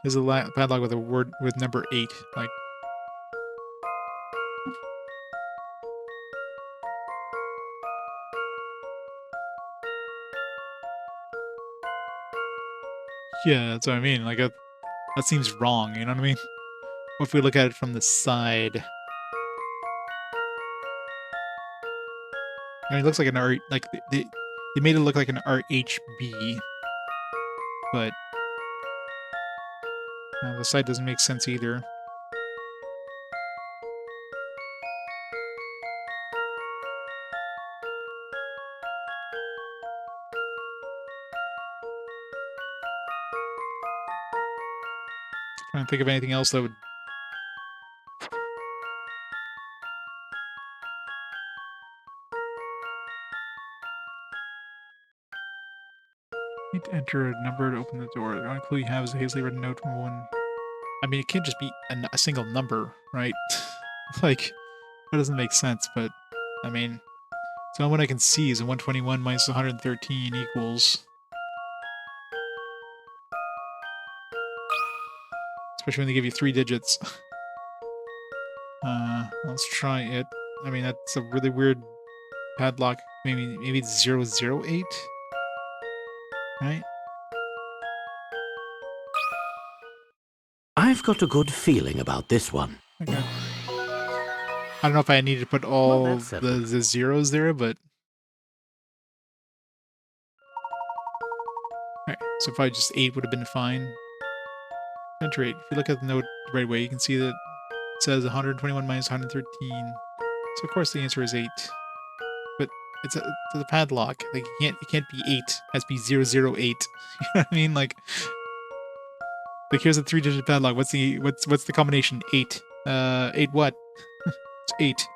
There's a padlock with a word with number 8. Like, yeah, that's what I mean. Like, that seems wrong. You know what I mean? What if we look at it from the side? I mean, it looks like an R. Like they made it look like an RHB, but the side doesn't make sense either. Trying to think of anything else that would. Need to enter a number to open the door. The only clue you have is a hastily written note from one. I mean, it can't just be a single number, right? Like, that doesn't make sense, but, I mean... So the only one I can see is a 121 minus 113 equals... Especially when they give you 3 digits. Let's try it. I mean, that's a really weird padlock. Maybe it's 008? Right? I've got a good feeling about this one. Okay. I don't know if I needed to put all that's the settled. zeros there, but... Alright, so if I just 8 would have been fine. Enter 8. If you look at the note the right way, you can see that it says 121 minus 113. So of course the answer is 8. But it's a padlock. Like it can't be 8. It has to be 008. You know what I mean? Like here's a 3-digit padlock. What's the combination? 8. 8 what? It's 8.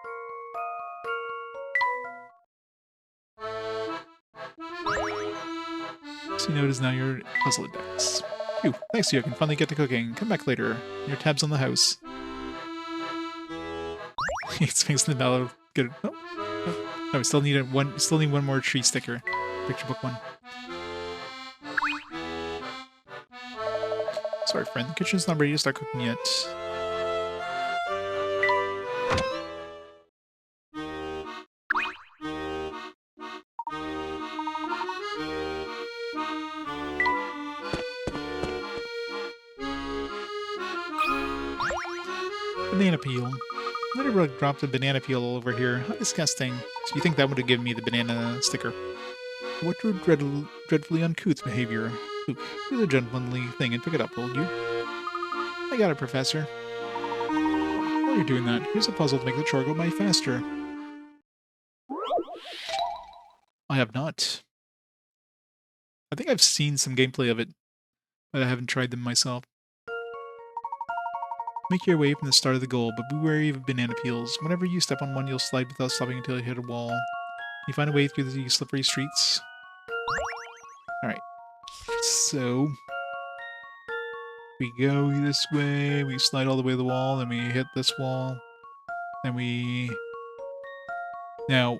So you notice now your puzzle index. Phew, thanks to you, I can finally get to cooking. Come back later. Your tab's on the house. It's facing the mellow. Get it. Oh, we still need one more tree sticker. Picture book one. Sorry, friend. The kitchen's not ready to start cooking yet. Banana peel. Literally dropped a banana peel all over here. How disgusting. So you think that would have given me the banana sticker? What dreadfully uncouth behavior. Luke, do the gentlemanly thing and pick it up, will you? I got it, Professor. While you're doing that, here's a puzzle to make the chore go by faster. I have not. I think I've seen some gameplay of it, but I haven't tried them myself. Make your way from the start of the goal, but be wary of banana peels. Whenever you step on one, you'll slide without stopping until you hit a wall. Can you find a way through the slippery streets? Alright. So... we go this way, we slide all the way to the wall, then we hit this wall. Then we... Now,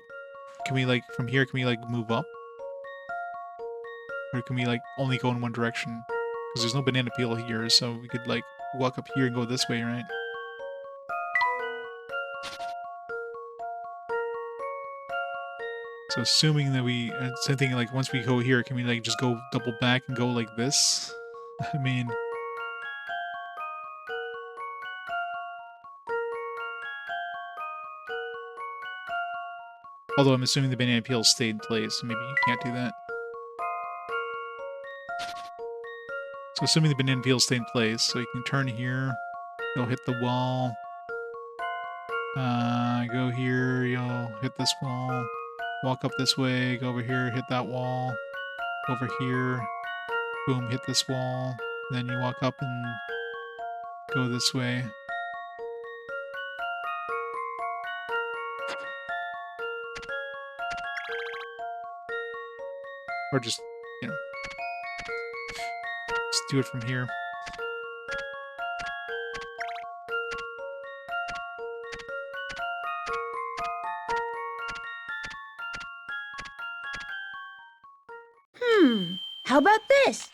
can we, like, from here, can we, like, move up? Or can we, like, only go in one direction? Because there's no banana peel here, so we could, like, walk up here and go this way, right? So assuming that we... same thing, like, once we go here, can we, like, just go double back and go like this? I mean... Although I'm assuming the banana peel stayed in place, so maybe you can't do that. So assuming the banana peel stay in place, so you can turn here, you'll hit the wall. Go here, you'll hit this wall. Walk up this way, go over here, hit that wall. Over here, boom, hit this wall. Then you walk up and go this way. Or just, you know, just do it from here. How about this?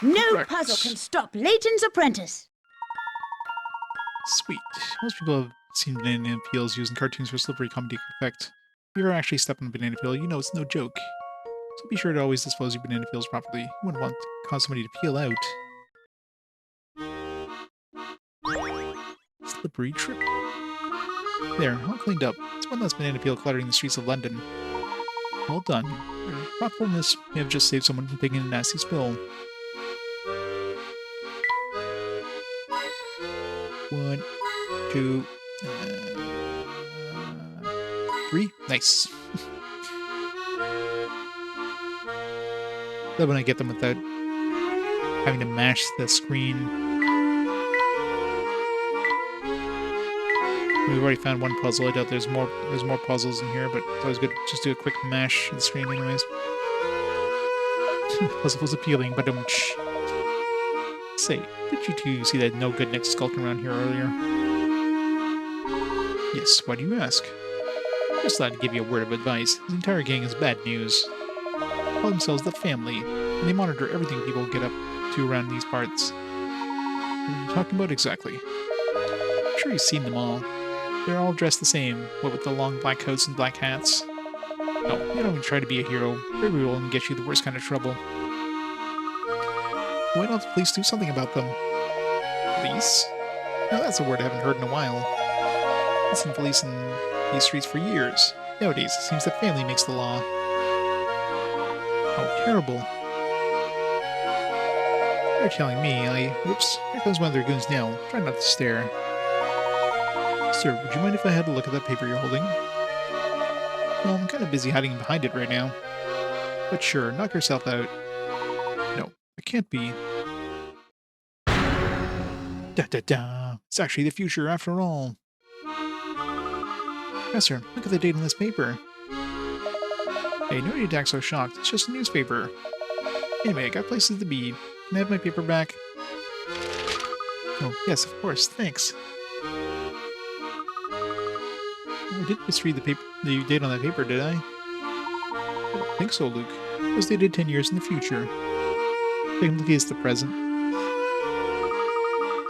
No Correct. puzzle can stop Layton's apprentice. Sweet. Most people have seen banana peels used in cartoons for slippery comedic effect. If you ever actually step on a banana peel, you know it's no joke. So be sure to always dispose your banana peels properly. You wouldn't want to cause somebody to peel out. Slippery trip. There, all cleaned up. It's one less banana peel cluttering the streets of London. Well done. Your thoughtfulness may have just saved someone from taking a nasty spill. 1, 2, 3. Nice. Love when I get them without having to mash the screen. We've already found one puzzle. I doubt there's more puzzles in here, but it's always good to just do a quick mash of the screen anyways. Puzzle was appealing, but say, did you two see that no-good Nick skulking around here earlier? Yes, why do you ask? Just thought I'd give you a word of advice. His entire gang is bad news. They call themselves the Family, and they monitor everything people get up to around these parts. What are you talking about exactly? I'm sure you've seen them all. They're all dressed the same, what with the long black coats and black hats. No, you don't even try to be a hero. They will only get you the worst kind of trouble. Why don't the police do something about them? Police? No, that's a word I haven't heard in a while. I've seen police in these streets for years. Nowadays, it seems that family makes the law. How terrible. You're telling me Oops, here comes one of their goons now. Try not to stare. Sir, would you mind if I had a look at that paper you're holding? Well, I'm kind of busy hiding behind it right now. But sure, knock yourself out. No, it can't be. Da-da-da. It's actually the future after all. Professor, look at the date on this paper. Hey, no need to act so shocked. It's just a newspaper. Anyway, I got places to be. Can I have my paper back? Oh, yes, of course. Thanks. I didn't misread the date on that paper, did I? I don't think so, Luke. It was dated 10 years in the future. Technically, it's the present.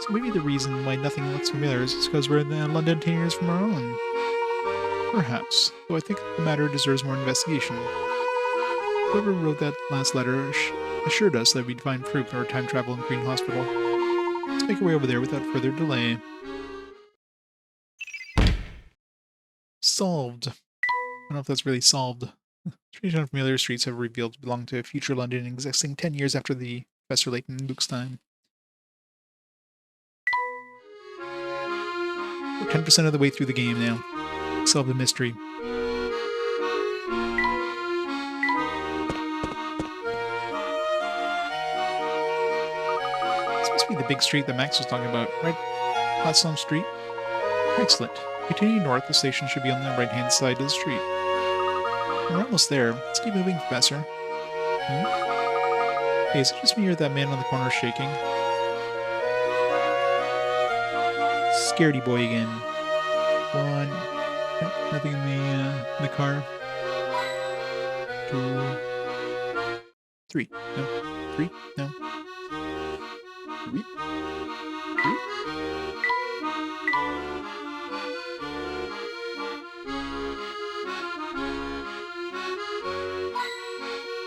So maybe the reason why nothing looks familiar is because we're in London 10 years from our own. Perhaps, though I think the matter deserves more investigation. Whoever wrote that last letter assured us that we'd find proof of our time travel in Green Hospital. Let's make our way over there without further delay. Solved. I don't know if that's really solved. Strange and unfamiliar streets have revealed to belong to future London existing 10 years after the Professor Layton and Luke's time. We're 10% of the way through the game now. Solve the mystery. This must be the big street that Max was talking about, right? Platstone Street? Excellent. Continue north, the station should be on the right-hand side of the street. We're almost there. Let's keep moving, Professor. Hey, is it just me or that man on the corner shaking? Scaredy boy again. One. Nope, nothing in the car. 2. 3. No. 3. No. 3.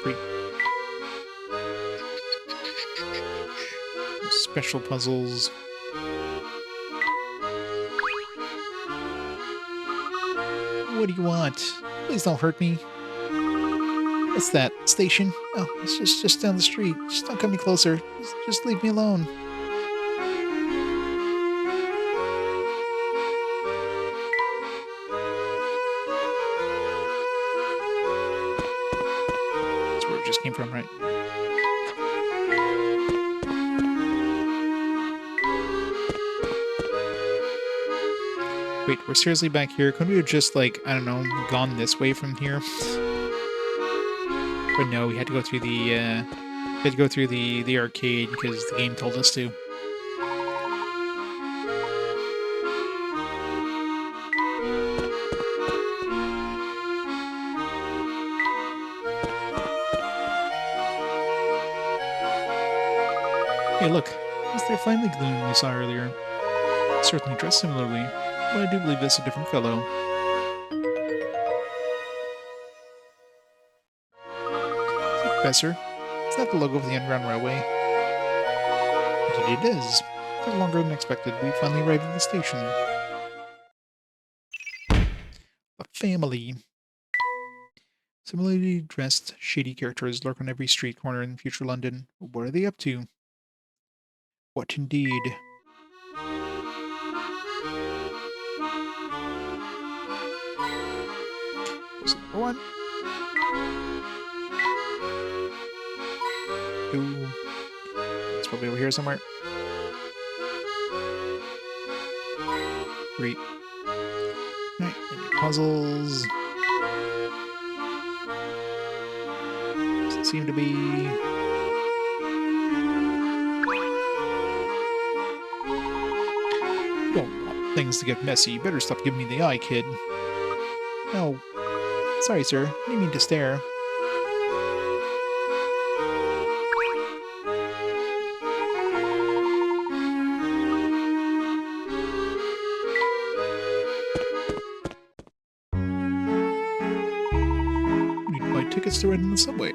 3. Special puzzles. What do you want? Please don't hurt me. What's that? Station? Oh, it's just down the street. Just don't come any closer. Just leave me alone. That's where it just came from, right? Wait, we're seriously back here? Couldn't we have just, like, I don't know, gone this way from here? But no, we had to go through the arcade because the game told us to. Hey, look, it's their family goon we saw earlier. Certainly dressed similarly, but I do believe this is a different fellow. See, Professor, is that the logo of the Underground Railway? Indeed it is. It took longer than expected. We finally arrived at the station. The family. Similarly dressed, shady characters lurk on every street corner in future London. What are they up to? What indeed? There's number 1. 2. It's probably over here somewhere. 3. Alright, any puzzles? Doesn't seem to be. Don't want things to get messy. You better stop giving me the eye, kid. No. Sorry, sir. I didn't mean to stare. I need to buy tickets to ride in the subway.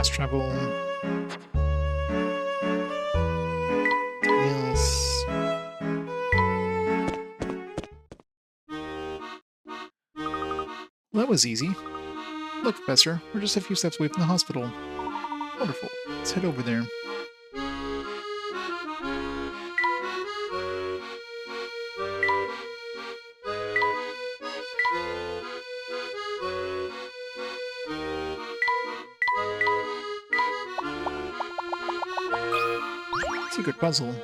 Fast travel. Else. Well, that was easy. Look, Professor, we're just a few steps away from the hospital. Wonderful. Let's head over there. Secret puzzle.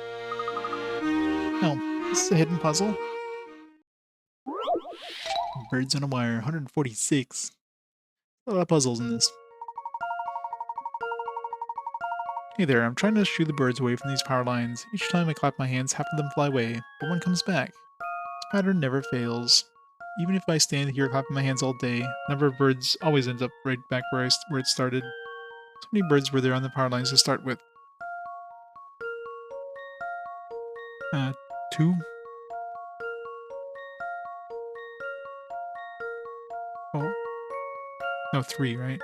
Oh, this is a hidden puzzle? Birds on a wire, 146. A lot of puzzles in this. Hey there, I'm trying to shoo the birds away from these power lines. Each time I clap my hands, half of them fly away, but one comes back. This pattern never fails. Even if I stand here clapping my hands all day, the number of birds always ends up right back where it started. So many birds were there on the power lines to start with. 2? Oh. No, 3, right?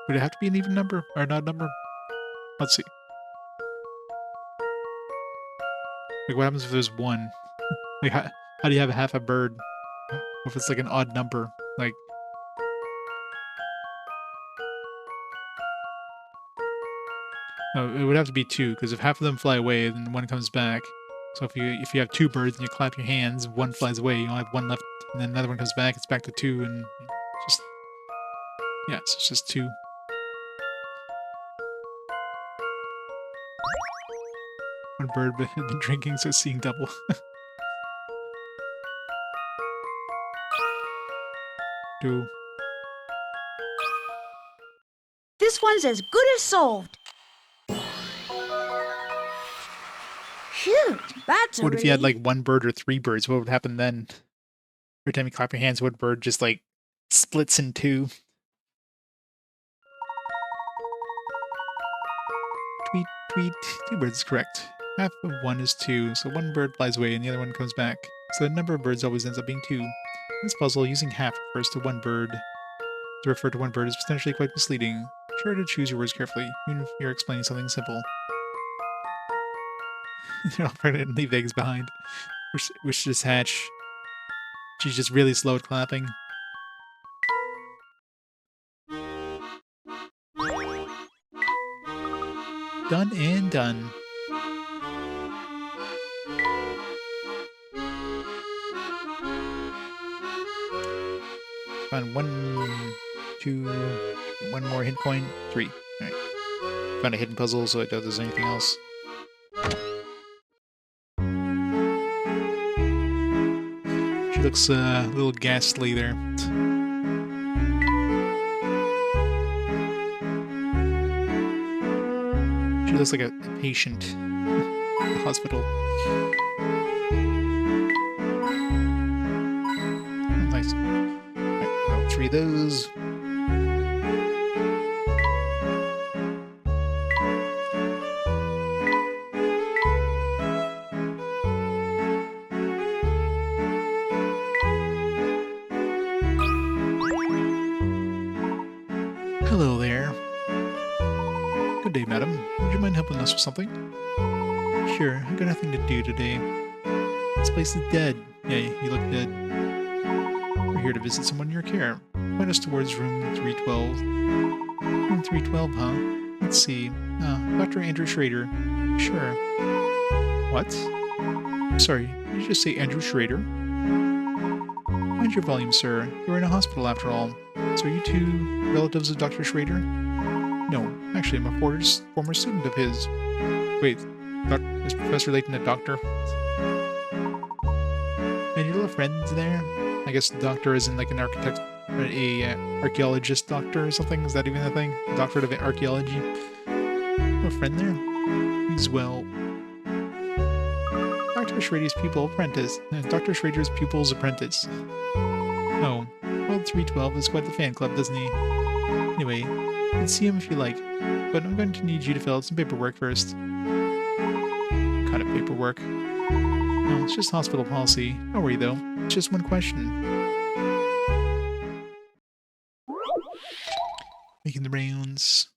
Would it have to be an even number? Or an odd number? Let's see. Like, what happens if there's 1? Like, how do you have half a bird? If it's like an odd number? Like... No, it would have to be 2, because if half of them fly away, then one comes back. So if you have 2 birds and you clap your hands, one flies away, you only have 1 left, and then another one comes back, it's back to 2, and just... Yeah, so it's just 2. One bird had been drinking, so seeing double. Two. This one's as good as solved. Phew, that's a What if you had relief. like 1 bird or 3 birds? What would happen then? Every time you clap your hands, one bird just like splits in 2. Tweet, tweet. 2 birds is correct. Half of 1 is 2, so 1 bird flies away and the other one comes back. So the number of birds always ends up being 2. In this puzzle, using half refers to 1 bird. To refer to 1 bird is potentially quite misleading. Be sure to choose your words carefully, even if you're explaining something simple. They're all pregnant and leave eggs behind. Which just hatch. She's just really slow at clapping. Done and done. Found 1, 2, 1 more hit point, 3. Alright. Found a hidden puzzle, so I doubt there's anything else. She looks a little ghastly there. She looks like a patient in the hospital. Oh, nice. Alright, I'll 3 of those. Hello there. Good day, madam. Would you mind helping us with something? Sure, I've got nothing to do today. This place is dead. Yeah, you look dead. We're here to visit someone in your care. Point us towards room 312. Room 312, huh? Let's see. Dr. Andrew Schrader. Sure. What? Sorry, did you just say Andrew Schrader? Mind your volume, sir. You're in a hospital after all. So are you 2 relatives of Dr. Schrader? No, actually I'm a former student of his. Wait, is Professor Layton a doctor? And your little friend's there? I guess the doctor isn't like an architect, or archaeologist doctor or something? Is that even a thing? Doctorate of archaeology? A friend there? He's well. Dr. Schrader's Dr. Schrader's pupil's apprentice. Oh, well, 312 is quite the fan club, doesn't he? Anyway, you can see him if you like, but I'm going to need you to fill out some paperwork first. What kind of paperwork? No, it's just hospital policy. Don't worry though, it's just 1 question. Making the rounds.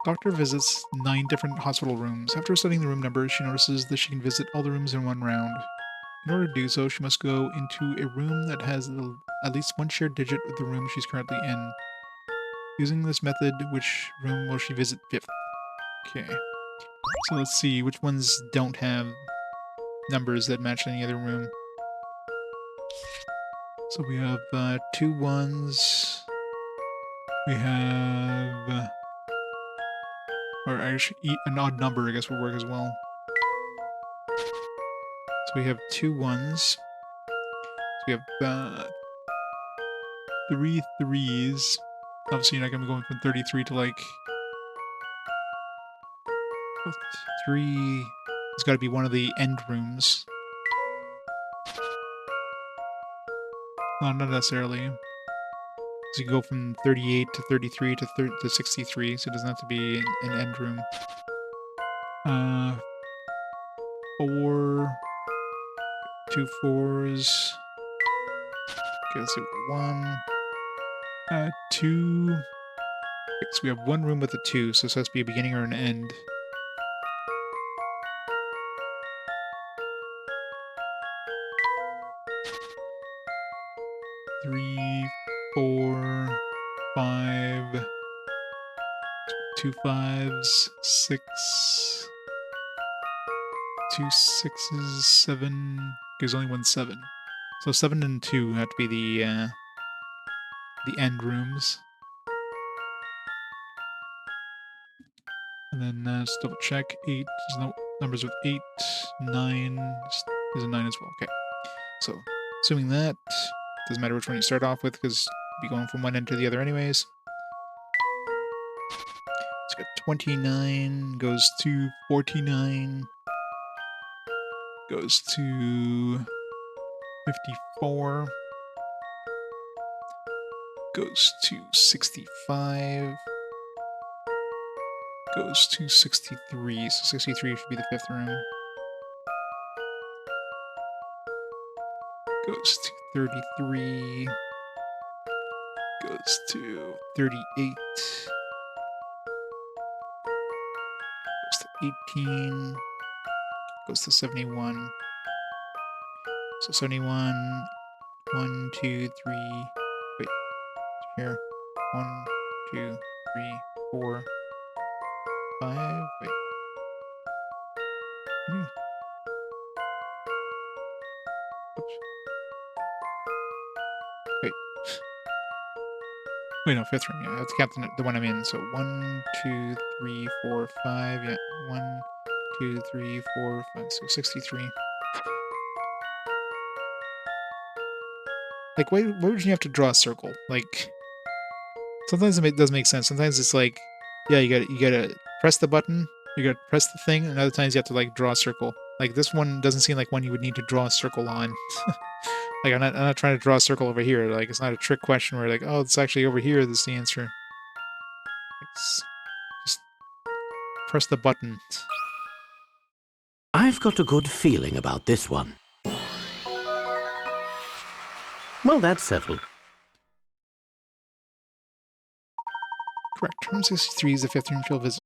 Doctor visits 9 different hospital rooms. After studying the room numbers, she notices that she can visit all the rooms in one round. In order to do so, she must go into a room that has at least one shared digit with the room she's currently in. Using this method, which room will she visit fifth? Okay. So let's see which ones don't have numbers that match any other room. So we have 2 1s. We have... or actually, an odd number, I guess, would work as well. So we have 2 1s. So we have 3 3s. Obviously, you're not going to be going from 33 to like... 3... It's got to be one of the end rooms. No, not necessarily. So you can go from 38 to 33 to 63, so it doesn't have to be an end room. 4... 2 4s. Okay, let's see. 1... 2... Okay, so we have 1 room with a 2, so this has to be a beginning or an end. Three, 4, 5, 2 5s, 6, 2 6s, 7. There's only 1 7. So 7 and 2 have to be the end rooms. And then just double check. 8. There's no numbers with 8. 9. There's a 9 as well. Okay. So assuming that, doesn't matter which one you start off with because you'll be going from one end to the other anyways. It's got 29, goes to 49, goes to 54, goes to 65, goes to 63. So 63 should be the 5th room. Goes to 33, goes to 38, goes to 18, goes to 71. So 71, 1, 2, 3, wait, here, 1, 2, 3, 4, 5, wait. Oops. Wait. Wait, no, 5th room, yeah, I have to count the one I'm in. So 1, 2, 3, 4, 5, yeah, 1, 2, 3, 4, 5, so 63. Like, why would you have to draw a circle? Like, sometimes it does make sense. Sometimes it's like, yeah, you gotta press the button, you gotta press the thing, and other times you have to like draw a circle. Like this one doesn't seem like one you would need to draw a circle on. Like I'm not trying to draw a circle over here. Like it's not a trick question where like, oh, it's actually over here. This is the answer. Just press the button. I've got a good feeling about this one. Well, that's settled. Correct. Room 63 is the 5th room she'll visit.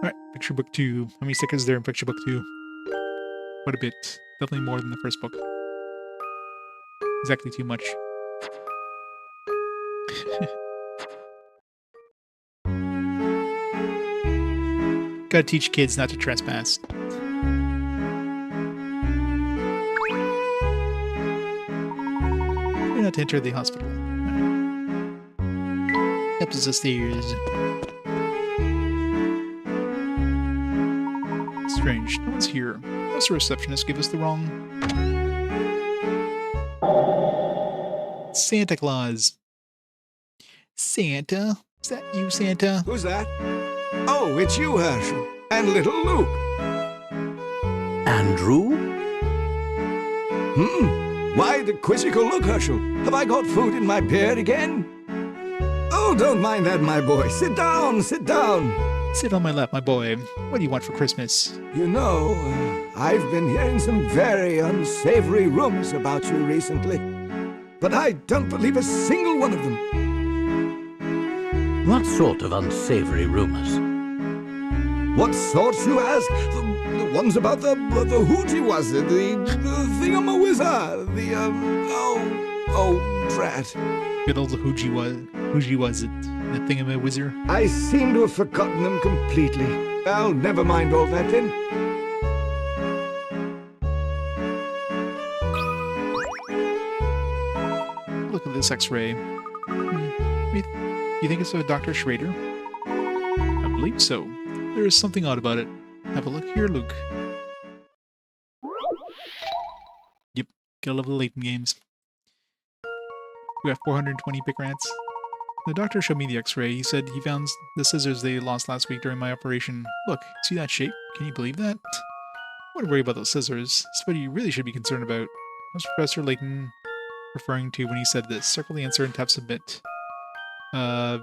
Alright, picture book 2. How many stickers are there in picture book 2? Quite a bit. Definitely more than the first book. Exactly too much. Gotta teach kids not to trespass. You're not to enter the hospital. Up the stairs. Strange. No one's here. Unless the receptionist gave us the wrong... Santa Claus. Santa? Is that you, Santa? Who's that? Oh, it's you, Herschel. And little Luke. Andrew? Why the quizzical look, Herschel? Have I got food in my beard again? Oh, don't mind that, my boy. Sit down, sit down. Sit on my lap, my boy. What do you want for Christmas? You know, I've been hearing some very unsavory rumors about you recently. But I don't believe a single one of them. What sort of unsavory rumors? What sorts, you ask? The ones about the hootie was it? The thingamawizard? Oh, drat. Good old Hoogie was it? That thingamawizard? I seem to have forgotten them completely. Well, never mind all that then. Look at this X-ray. You think it's a Dr. Schrader? I believe so. There is something odd about it. Have a look here, Luke. Yep, gotta love the Layton games. We have 420 pick rats. The doctor showed me the X-ray. He said he found the scissors they lost last week during my operation. Look, see that shape? Can you believe that? I wouldn't worry about those scissors. That's what you really should be concerned about. What's Professor Layton referring to when he said this? Circle the answer and tap submit. The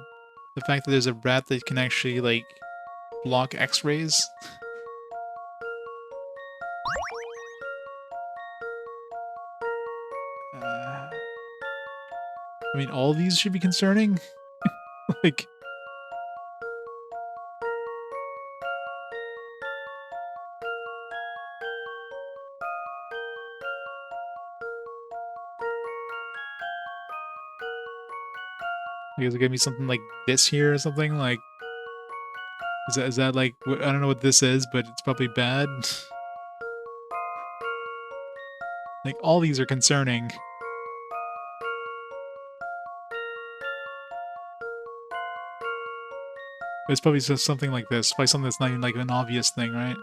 fact that there's a rat that can actually, like, block X-rays? I mean, all these should be concerning? Like... You guys will give me something like this here or something? Like... Is that like... I don't know what this is, but it's probably bad. Like, all these are concerning. But it's probably just something like this. Probably something that's not even like an obvious thing, right?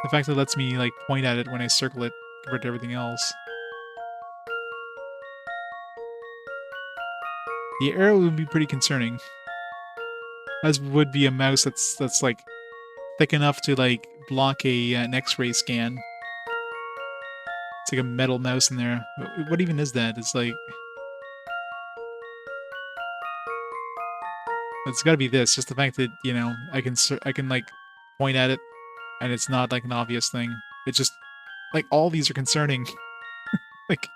The fact that it lets me like point at it when I circle it compared to everything else. The arrow would be pretty concerning. As would be a mouse that's like thick enough to like block an X-ray scan. It's like a metal mouse in there. What even is that? It's like... It's got to be this. Just the fact that, you know, I can like point at it, and it's not like an obvious thing. It's just like all these are concerning. Like,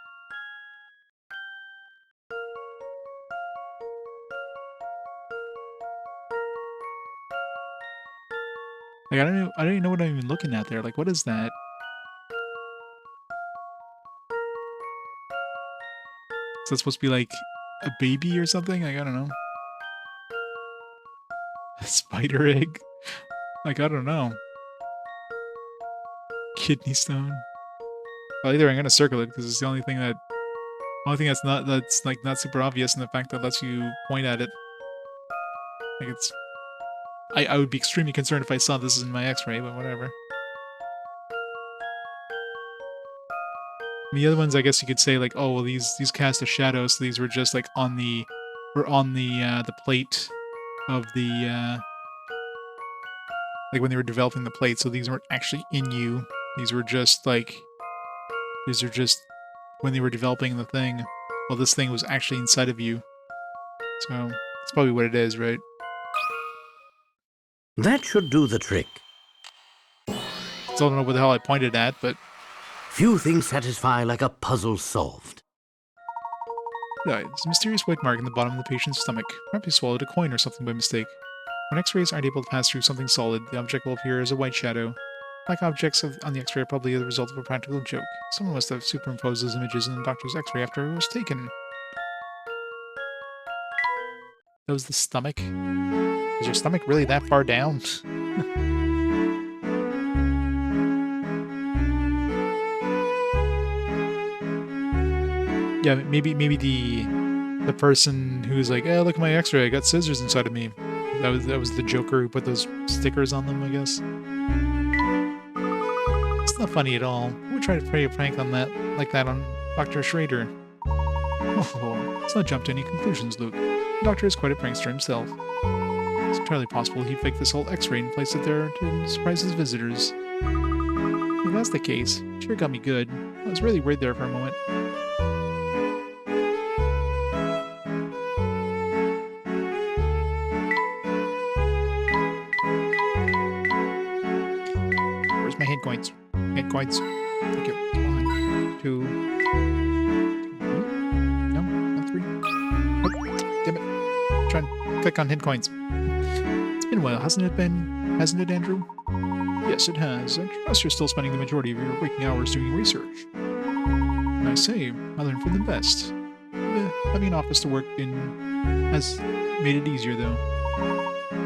I don't even know what I'm even looking at there. Like, what is that? Is that supposed to be like a baby or something? Like, I don't know. A spider egg? Like, I don't know. Kidney stone. Well, either I'm gonna circle it because it's the only thing that's like not super obvious, and the fact that lets you point at it. Like, it's... I would be extremely concerned if I saw this in my X-ray, but whatever. The other ones, I guess you could say, like, oh, well, these cast a shadow, so these were just like on the plate of the like when they were developing the plate, so these weren't actually in you. These are just when they were developing the thing. Well, this thing was actually inside of you. So that's probably what it is, right? That should do the trick. Still don't know what the hell I pointed at, but... Few things satisfy like a puzzle solved. Right, there's a mysterious white mark in the bottom of the patient's stomach. Perhaps he swallowed a coin or something by mistake. When X-rays aren't able to pass through something solid, the object will appear as a white shadow. Black objects on the X-ray are probably the result of a practical joke. Someone must have superimposed those images in the doctor's X-ray after it was taken. That was the stomach? Is your stomach really that far down? Yeah, maybe the person who's like, "Oh, look at my X-ray! I got scissors inside of me." That was the Joker who put those stickers on them, I guess. It's not funny at all. Who would try to play a prank on that like that on Dr. Schrader? Oh, let's not jump to any conclusions, Luke. The doctor is quite a prankster himself. It's entirely possible he faked this whole X-ray and placed it there to surprise his visitors. If that's the case, it sure got me good. I was really worried there for a moment. Where's my hit coins? Hit coins. Thank you. 1, 2. No, not 3. Oh, damn it. Try and click on hit coins. It's been a while, hasn't it, Andrew? Yes, it has. I trust you're still spending the majority of your waking hours doing research. And I say, I learned from the best. Having an office to work in has made it easier, though.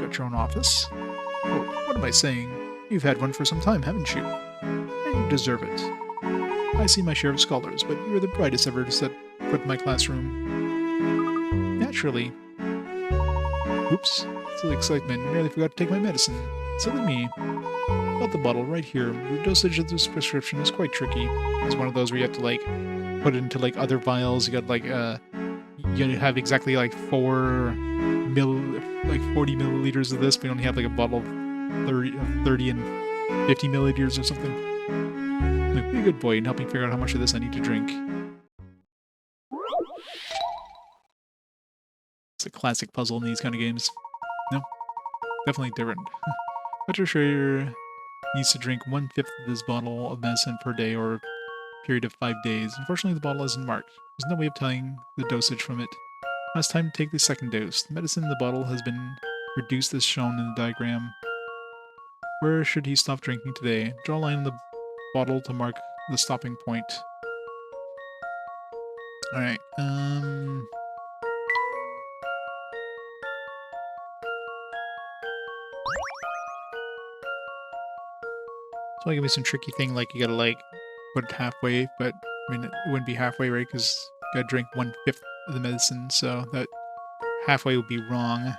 Got your own office? Oh, what am I saying? You've had one for some time, haven't you? And you deserve it. I see my share of scholars, but you're the brightest ever to set foot in my classroom. Naturally. Oops. Silly excitement. Nearly forgot to take my medicine. Silly me. About the bottle right here. The dosage of this prescription is quite tricky. It's one of those where you have to like put it into like other vials. You got like you gotta have exactly like 40 milliliters of this, but you only have like a bottle of 30 and 50 milliliters or something. Look, be a good boy and help me figure out how much of this I need to drink. It's a classic puzzle in these kind of games. No, definitely different. Dr. Schrader needs to drink 1/5 of this bottle of medicine per day or a period of 5 days. Unfortunately, the bottle isn't marked. There's no way of telling the dosage from it. Now it's time to take the second dose. The medicine in the bottle has been reduced as shown in the diagram. Where should he stop drinking today? Draw a line on the bottle to mark the stopping point. Alright, so give me some tricky thing like you gotta like put it halfway, but I mean it wouldn't be halfway, right? Because you gotta drink 1/5 of the medicine, so that halfway would be wrong.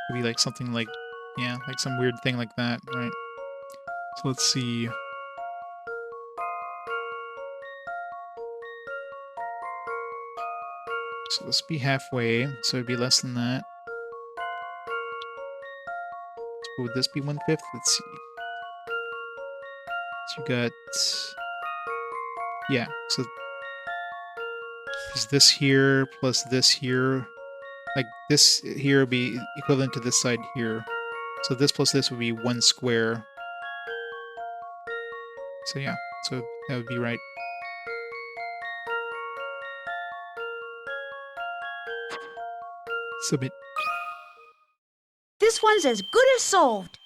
It'd be like something like, yeah, like some weird thing like that, right? So let's see. So this would be halfway, so it'd be less than that. So would this be 1/5? Let's see. So you got, yeah, so is this here plus this here, like this here would be equivalent to this side here. So this plus this would be 1 square. So yeah, so that would be right. Submit. This one's as good as solved.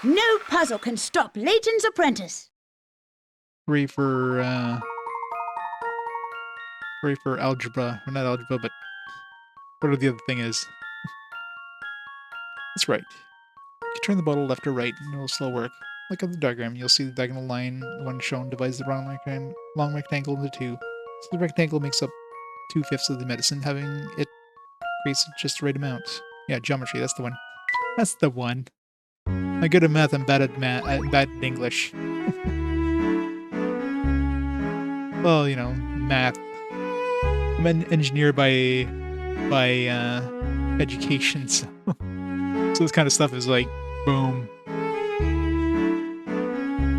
No puzzle can stop Layton's apprentice. Hooray for algebra. Or not algebra, but whatever the other thing is. That's right. You can turn the bottle left or right, and it'll still work. Look at the diagram. You'll see the diagonal line, the one shown, divides the long rectangle into 2. So the rectangle makes up 2/5 of the medicine, having it creates just the right amount. Yeah, geometry, that's the one. That's the one. I'm good at math, I'm bad at bad at English. Well, you know, math. I'm an engineer by education, so so this kind of stuff is like, boom.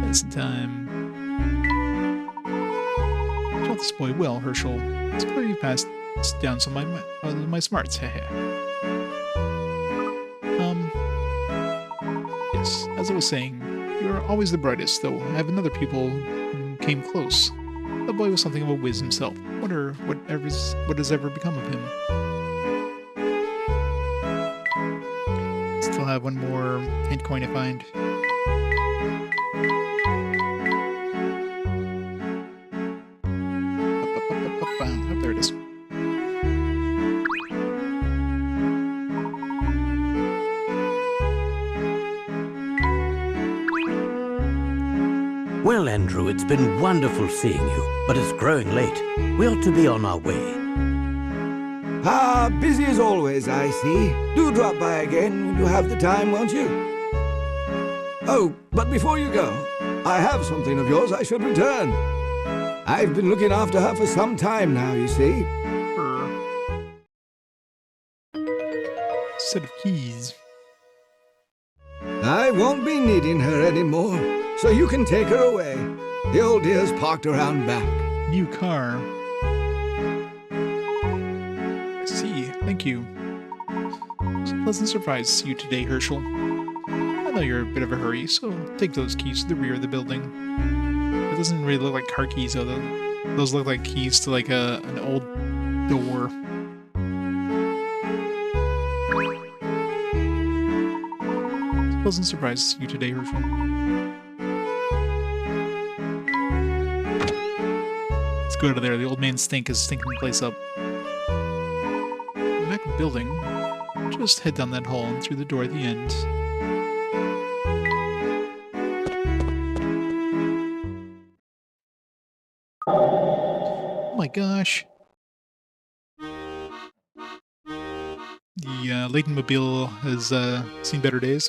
Medicine time. You taught this boy well, Herschel. It's clear you passed down some of my smarts. Yes, as I was saying, you're always the brightest, though I have another pupil who came close. The boy was something of a whiz himself. Wonder what has ever become of him. Still have one more hint coin to find. Oh, there it is. Well, Andrew, it's been wonderful seeing you, but it's growing late. We ought to be on our way. Ah, busy as always, I see. Do drop by again when you have the time, won't you? Oh, but before you go, I have something of yours I should return. I've been looking after her for some time now, you see. Set of keys. I won't be needing her anymore, so you can take her away. The old dear's parked around back. New car. I see. Thank you. It's a pleasant surprise to see you today, Herschel. I know you're in a bit of a hurry, so take those keys to the rear of the building. It doesn't really look like car keys, though. Those look like keys to like an old door. It's a pleasant surprise to see you today, Herschel. Let's go out of there. The old man's stink is stinking the place up. Back in the building. Just head down that hall and through the door at the end. Oh my gosh. The Layton Mobile has seen better days.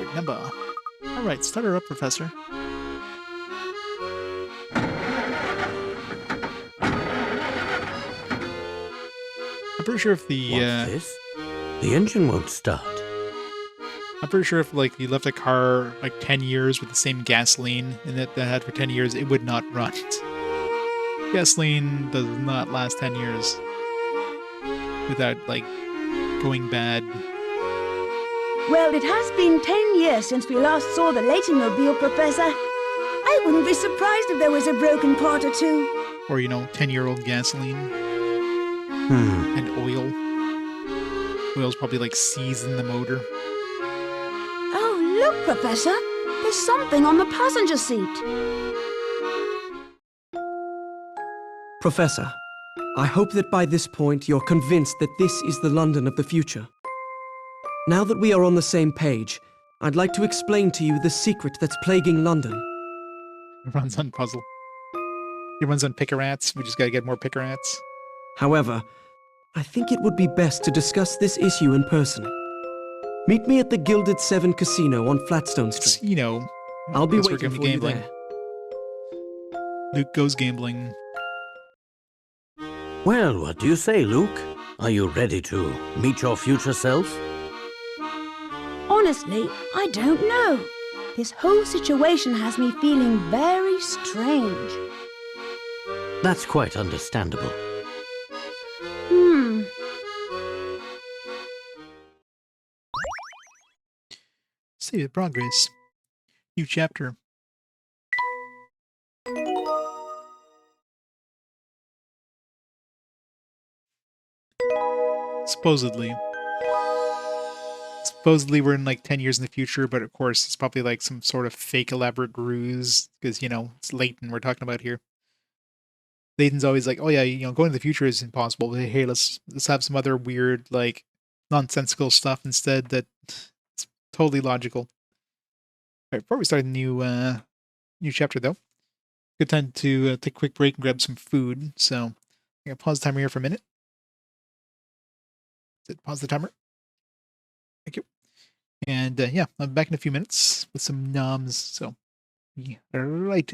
Secret number. Alright, start her up, Professor. I'm pretty sure if the What's this? The engine won't start. I'm pretty sure if like you left a car like 10 years with the same gasoline and that had for 10 years, it would not run. Gasoline does not last 10 years without like going bad. Well, it has been 10 years since we last saw the Laytonomobile, Professor. I wouldn't be surprised if there was a broken part or two. Or, 10-year-old gasoline. And oil. Oil's probably like seizing the motor. Oh, look, Professor. There's something on the passenger seat. Professor, I hope that by this point you're convinced that this is the London of the future. Now that we are on the same page, I'd like to explain to you the secret that's plaguing London. It runs on puzzle. It runs on picker-rats. We just gotta get more picker-rats. However, I think it would be best to discuss this issue in person. Meet me at the Gilded Seven Casino on Flatstone Street. Guess I'll be we're waiting gonna for be you gambling. there. Luke goes gambling. Well, what do you say, Luke? Are you ready to meet your future self? Honestly, I don't know. This whole situation has me feeling very strange. That's quite understandable. Save the progress. New chapter. Supposedly. Supposedly we're in like 10 years in the future, but of course it's probably like some sort of fake elaborate ruse because, it's Layton we're talking about here. Layton's always like, oh yeah, going to the future is impossible. But hey, let's have some other weird, like, nonsensical stuff instead that's totally logical. All right, before we start a new chapter though, good time to take a quick break and grab some food. So I'm gonna pause the timer here for a minute. Pause the timer. Thank you. And yeah, I'm back in a few minutes with some noms. So be right